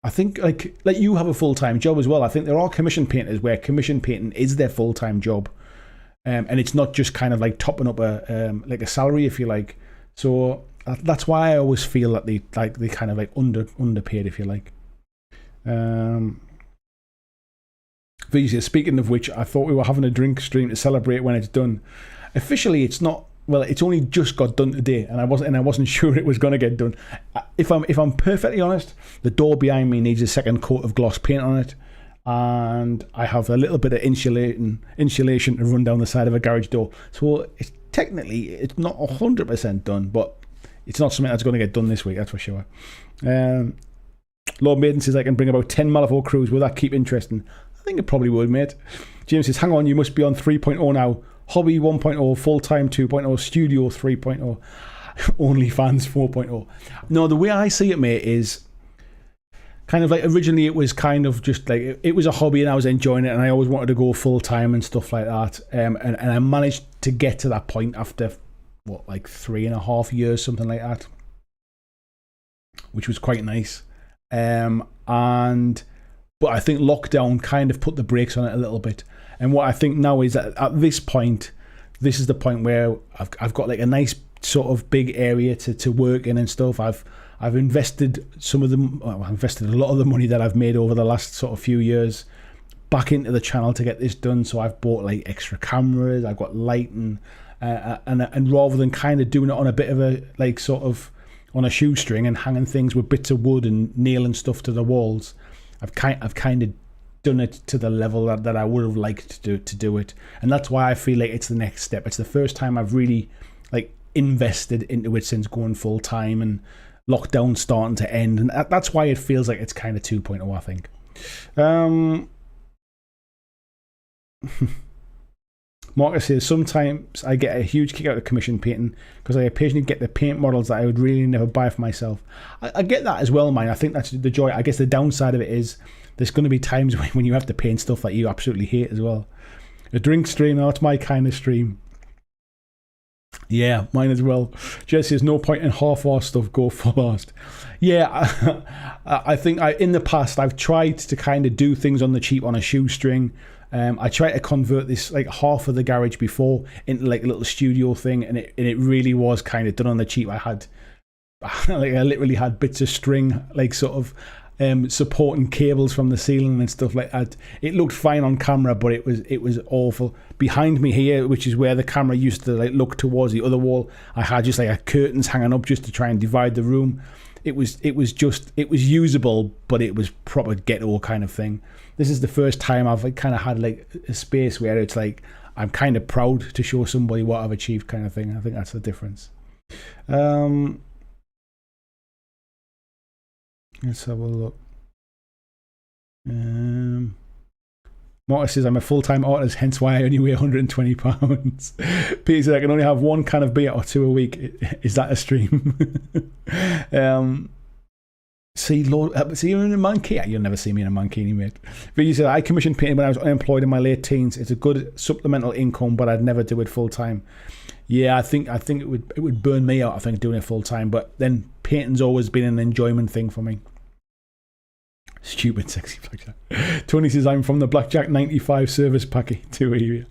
I think like you have a full-time job as well. I think there are commission painters where commission painting is their full-time job, and it's not just kind of like topping up a salary, if you like. So that's why I always feel that they kind of like underpaid, if you like. Speaking of which, I thought we were having a drink stream to celebrate when it's done. Officially, it's not. Well, it's only just got done today, and I wasn't sure it was going to get done. If I'm perfectly honest, the door behind me needs a second coat of gloss paint on it, and I have a little bit of insulation to run down the side of a garage door. So it's not 100% done, but it's not something that's going to get done this week, that's for sure. Lord Maiden says I can bring about 10 Malifaux crews. Will that keep interesting? I think it probably would, mate. James says, hang on, you must be on 3.0 now. Hobby 1.0, full-time 2.0, studio 3.0, OnlyFans 4.0. No, the way I see it, mate, is kind of like originally it was kind of just like it was a hobby and I was enjoying it and I always wanted to go full-time and stuff like that. And I managed to get to that point after, like 3.5 years, something like that, which was quite nice. But I think lockdown kind of put the brakes on it a little bit. And what I think now is that at this point, this is the point where I've got like a nice sort of big area to work in and stuff. I've invested I've invested a lot of the money that I've made over the last sort of few years back into the channel to get this done. So I've bought like extra cameras, I've got lighting, and rather than kind of doing it on a bit of a like sort of on a shoestring and hanging things with bits of wood and nailing stuff to the walls, I've kind of done it to the level that I would have liked to do it, and that's why I feel like it's the next step. It's the first time I've really like invested into it since going full time and lockdown starting to end, and that's why it feels like it's kind of 2.0, I think. Marcus says, sometimes I get a huge kick out of commission painting because I occasionally get the paint models that I would really never buy for myself. I get that as well, man. I think that's the joy. I guess the downside of it is there's going to be times when you have to paint stuff that you absolutely hate as well. A drink stream, that's my kind of stream. Yeah, mine as well. Jesse says, no point in half-arsed stuff, go full-arsed. Yeah, I think in the past I've tried to kind of do things on the cheap on a shoestring. I tried to convert this like half of the garage before into like a little studio thing, and it really was kind of done on the cheap. I literally had bits of string like sort of supporting cables from the ceiling and stuff like that. It looked fine on camera, but it was awful. Behind me here, which is where the camera used to like look towards the other wall, I had just like a curtains hanging up just to try and divide the room. It was usable, but it was proper ghetto kind of thing. This is the first time I've kind of had like a space where it's like I'm kind of proud to show somebody what I've achieved kind of thing. I think that's the difference. Let's have a look. Marcus says, I'm a full-time artist, hence why I only weigh 120 pounds. Peter says, I can only have one can of beer or two a week. Is that a stream? See, you're in a mankini. You'll never see me in a mankini, mate. But you said, I commissioned painting when I was unemployed in my late teens. It's a good supplemental income, but I'd never do it full-time. Yeah, I think it would burn me out, I think, doing it full-time. But then painting's always been an enjoyment thing for me. Stupid sexy BlackJack. Tony says, I'm from the BlackJack 95 service packet to area.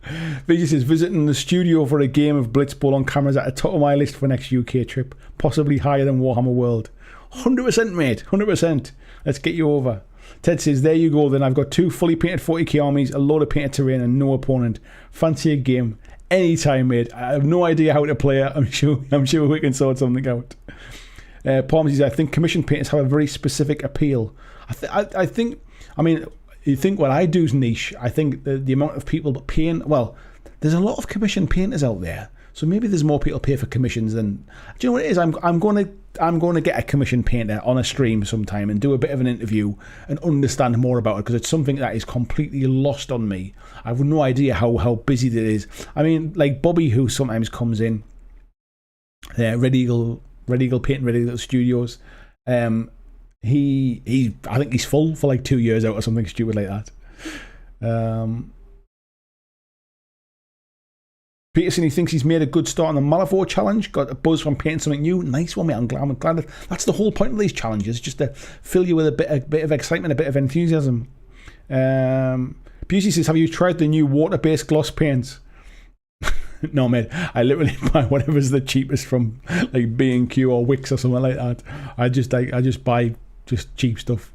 Vijay says, visiting the studio for a game of Blitzball on cameras at the top of my list for next UK trip. Possibly higher than Warhammer World. 100%, mate. 100%. Let's get you over. Ted says, there you go then. I've got 2 fully painted 40k armies, a load of painted terrain and no opponent. Fancy a game? Anytime, mate. I have no idea how to play it. I'm sure we can sort something out. Palm says, I think commission painters have a very specific appeal. I think, I mean, you think what I do is niche. I think the amount of people paying, well, there's a lot of commission painters out there. So maybe there's more people pay for commissions than, do you know what it is? I'm going to get a commission painter on a stream sometime and do a bit of an interview and understand more about it, because it's something that is completely lost on me. I have no idea how busy it is. I mean, like Bobby, who sometimes comes in, Red Eagle Painting, Red Eagle Studios. He I think he's full for like 2 years out or something stupid like that. Peterson, he thinks he's made a good start on the Malifaux challenge. Got a buzz from painting something new. Nice one, mate. I'm glad that's the whole point of these challenges, just to fill you with a bit of excitement, a bit of enthusiasm. Busey says, have you tried the new water-based gloss paints? No, mate. I literally buy whatever's the cheapest from like B&Q or Wix or something like that. I just buy just cheap stuff.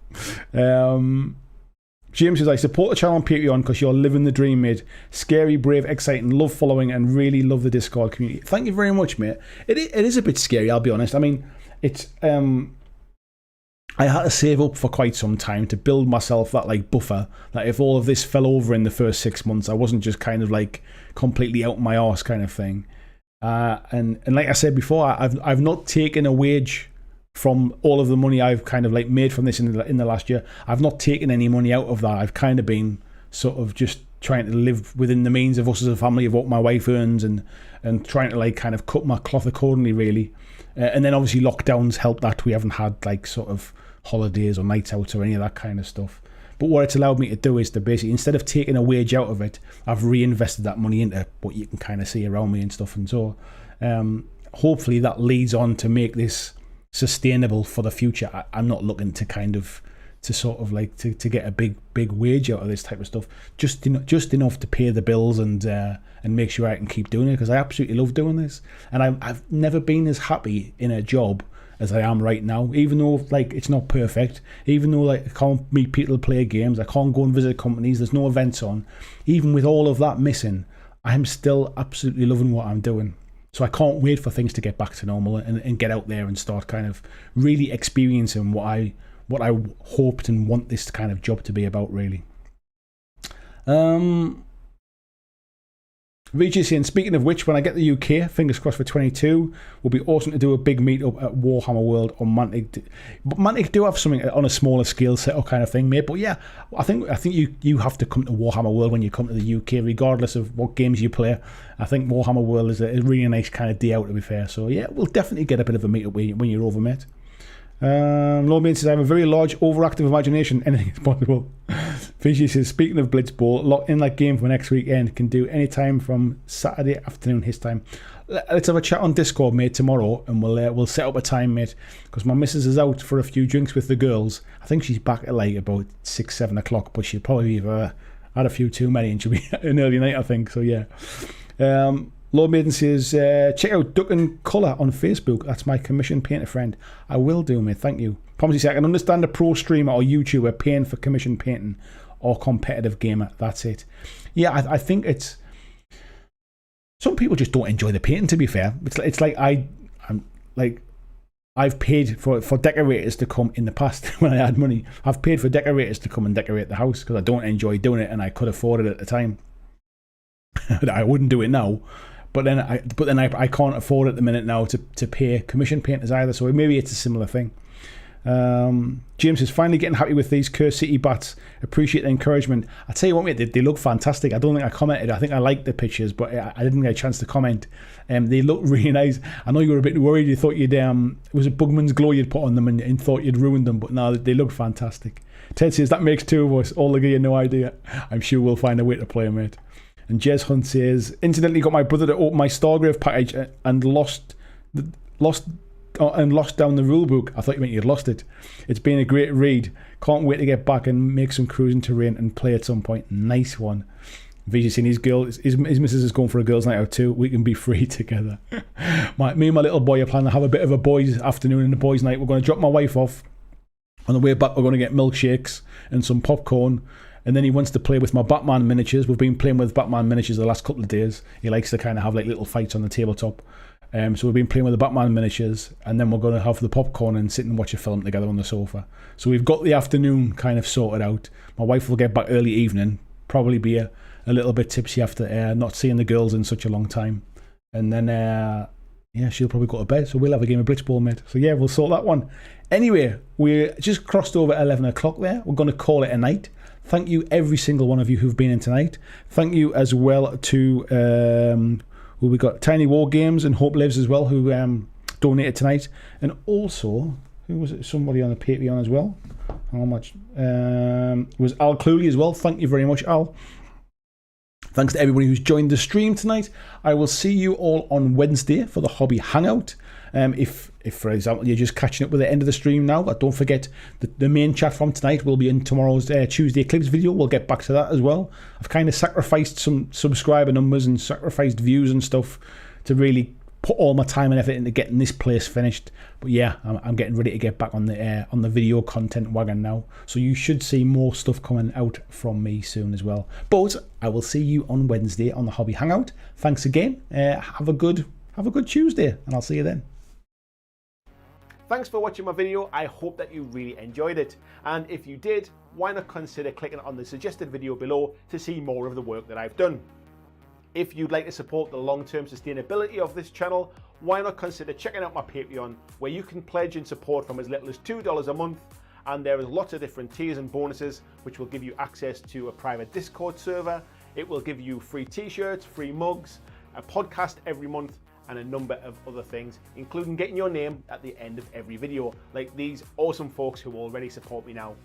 James says, I support the channel on Patreon because you're living the dream, mate. Scary, brave, exciting, love following, and really love the Discord community. Thank you very much, mate. It is a bit scary, I'll be honest. I mean, it's I had to save up for quite some time to build myself that like buffer, that if all of this fell over in the first 6 months, I wasn't just kind of like completely out my arse kind of thing. And like I said before, I've not taken a wage from all of the money I've kind of like made from this in the last year. I've not taken any money out of that. I've kind of been sort of just trying to live within the means of us as a family, of what my wife earns, and trying to like kind of cut my cloth accordingly, really. And then obviously lockdowns helped that. We haven't had like sort of holidays or nights out or any of that kind of stuff. But what it's allowed me to do is to basically, instead of taking a wage out of it, I've reinvested that money into what you can kind of see around me and stuff. And so hopefully that leads on to make this sustainable for the future. I'm not looking to kind of to sort of like to get a big wage out of this type of stuff, just enough to pay the bills and make sure I can keep doing it, because I absolutely love doing this. And I've never been as happy in a job as I am right now, even though like it's not perfect, even though like I can't meet people to play games, I can't go and visit companies, there's no events on. Even with all of that missing, I'm still absolutely loving what I'm doing. So I can't wait for things to get back to normal and get out there and start kind of really experiencing what I hoped and want this kind of job to be about, really. Regis saying, speaking of which, when I get the UK, fingers crossed for 22, will be awesome to do a big meet-up at Warhammer World or Mantic. But Mantic do have something on a smaller scale set-up kind of thing, mate. But yeah, I think you have to come to Warhammer World when you come to the UK, regardless of what games you play. I think Warhammer World is a really nice kind of day out, to be fair. So yeah, we'll definitely get a bit of a meet-up when you're over, mate. Lord Main says, I have a very large overactive imagination. Anything is possible. Fiji says, speaking of Blitzball, lock in that game for next weekend. Can do any time from Saturday afternoon his time. Let's have a chat on Discord, mate, tomorrow, and we'll set up a time, mate, because my missus is out for a few drinks with the girls. I think she's back at like about 6-7 o'clock, but she'll probably have had a few too many and she'll be an early night, I think. So yeah. Lord Maiden says, check out Duck and Colour on Facebook. That's my commission painter friend. I will do, mate. Thank you. Pomsy says, I can understand a pro streamer or YouTuber paying for commission painting or competitive gamer. That's it. Yeah, I think it's... Some people just don't enjoy the painting, to be fair. It's like I've paid for decorators to come in the past when I had money. I've paid for decorators to come and decorate the house because I don't enjoy doing it and I could afford it at the time. I wouldn't do it now. But then I can't afford at the minute now to pay commission painters either. So maybe it's a similar thing. James is finally getting happy with these Curse City bats. Appreciate the encouragement. I tell you what, mate, they look fantastic. I don't think I commented. I think I liked the pictures, but I didn't get a chance to comment. They look really nice. I know you were a bit worried. You thought you'd it was a Bugman's Glow you'd put on them and thought you'd ruined them, but no, they look fantastic. Ted says that makes two of us. All the gear, no idea. I'm sure we'll find a way to play, mate. And Jez Hunt says, incidentally got my brother to open my Stargrave package and lost down the rule book. I thought you meant you'd lost it. It's been a great read. Can't wait to get back and make some cruising terrain and play at some point. Nice one. Vijay saying his missus is going for a girls' night out too. We can be free together. Me and my little boy are planning to have a bit of a boys' afternoon and a boys' night. We're going to drop my wife off. On the way back, we're going to get milkshakes and some popcorn. And then he wants to play with my Batman miniatures. We've been playing with Batman miniatures the last couple of days. He likes to kind of have like little fights on the tabletop. So we've been playing with the Batman miniatures, and then we're going to have the popcorn and sit and watch a film together on the sofa. So we've got the afternoon kind of sorted out. My wife will get back early evening, probably be a little bit tipsy after not seeing the girls in such a long time. And then, she'll probably go to bed. So we'll have a game of Blitzball, mate. So yeah, we'll sort that one. Anyway, we just crossed over 11 o'clock there. We're going to call it a night. Thank you, every single one of you who've been in tonight. Thank you as well to who we got, Tiny War Games and Hope Lives as well, who donated tonight. And also, who was it? Somebody on the Patreon as well. How much? It was Al Cluley as well. Thank you very much, Al. Thanks to everybody who's joined the stream tonight. I will see you all on Wednesday for the Hobby Hangout. If for example, you're just catching up with the end of the stream now, don't forget the main chat from tonight will be in tomorrow's Tuesday Clips video. We'll get back to that as well. I've kind of sacrificed some subscriber numbers and sacrificed views and stuff to really put all my time and effort into getting this place finished. But yeah, I'm getting ready to get back on the video content wagon now. So you should see more stuff coming out from me soon as well. But I will see you on Wednesday on the Hobby Hangout. Thanks again. Have a good Tuesday, and I'll see you then. Thanks for watching my video. I hope that you really enjoyed it. And if you did, why not consider clicking on the suggested video below to see more of the work that I've done. If you'd like to support the long-term sustainability of this channel, why not consider checking out my Patreon, where you can pledge and support from as little as $2 a month, and there is lots of different tiers and bonuses which will give you access to a private Discord server. It will give you free t-shirts, free mugs, a podcast every month, and a number of other things, including getting your name at the end of every video, like these awesome folks who already support me now.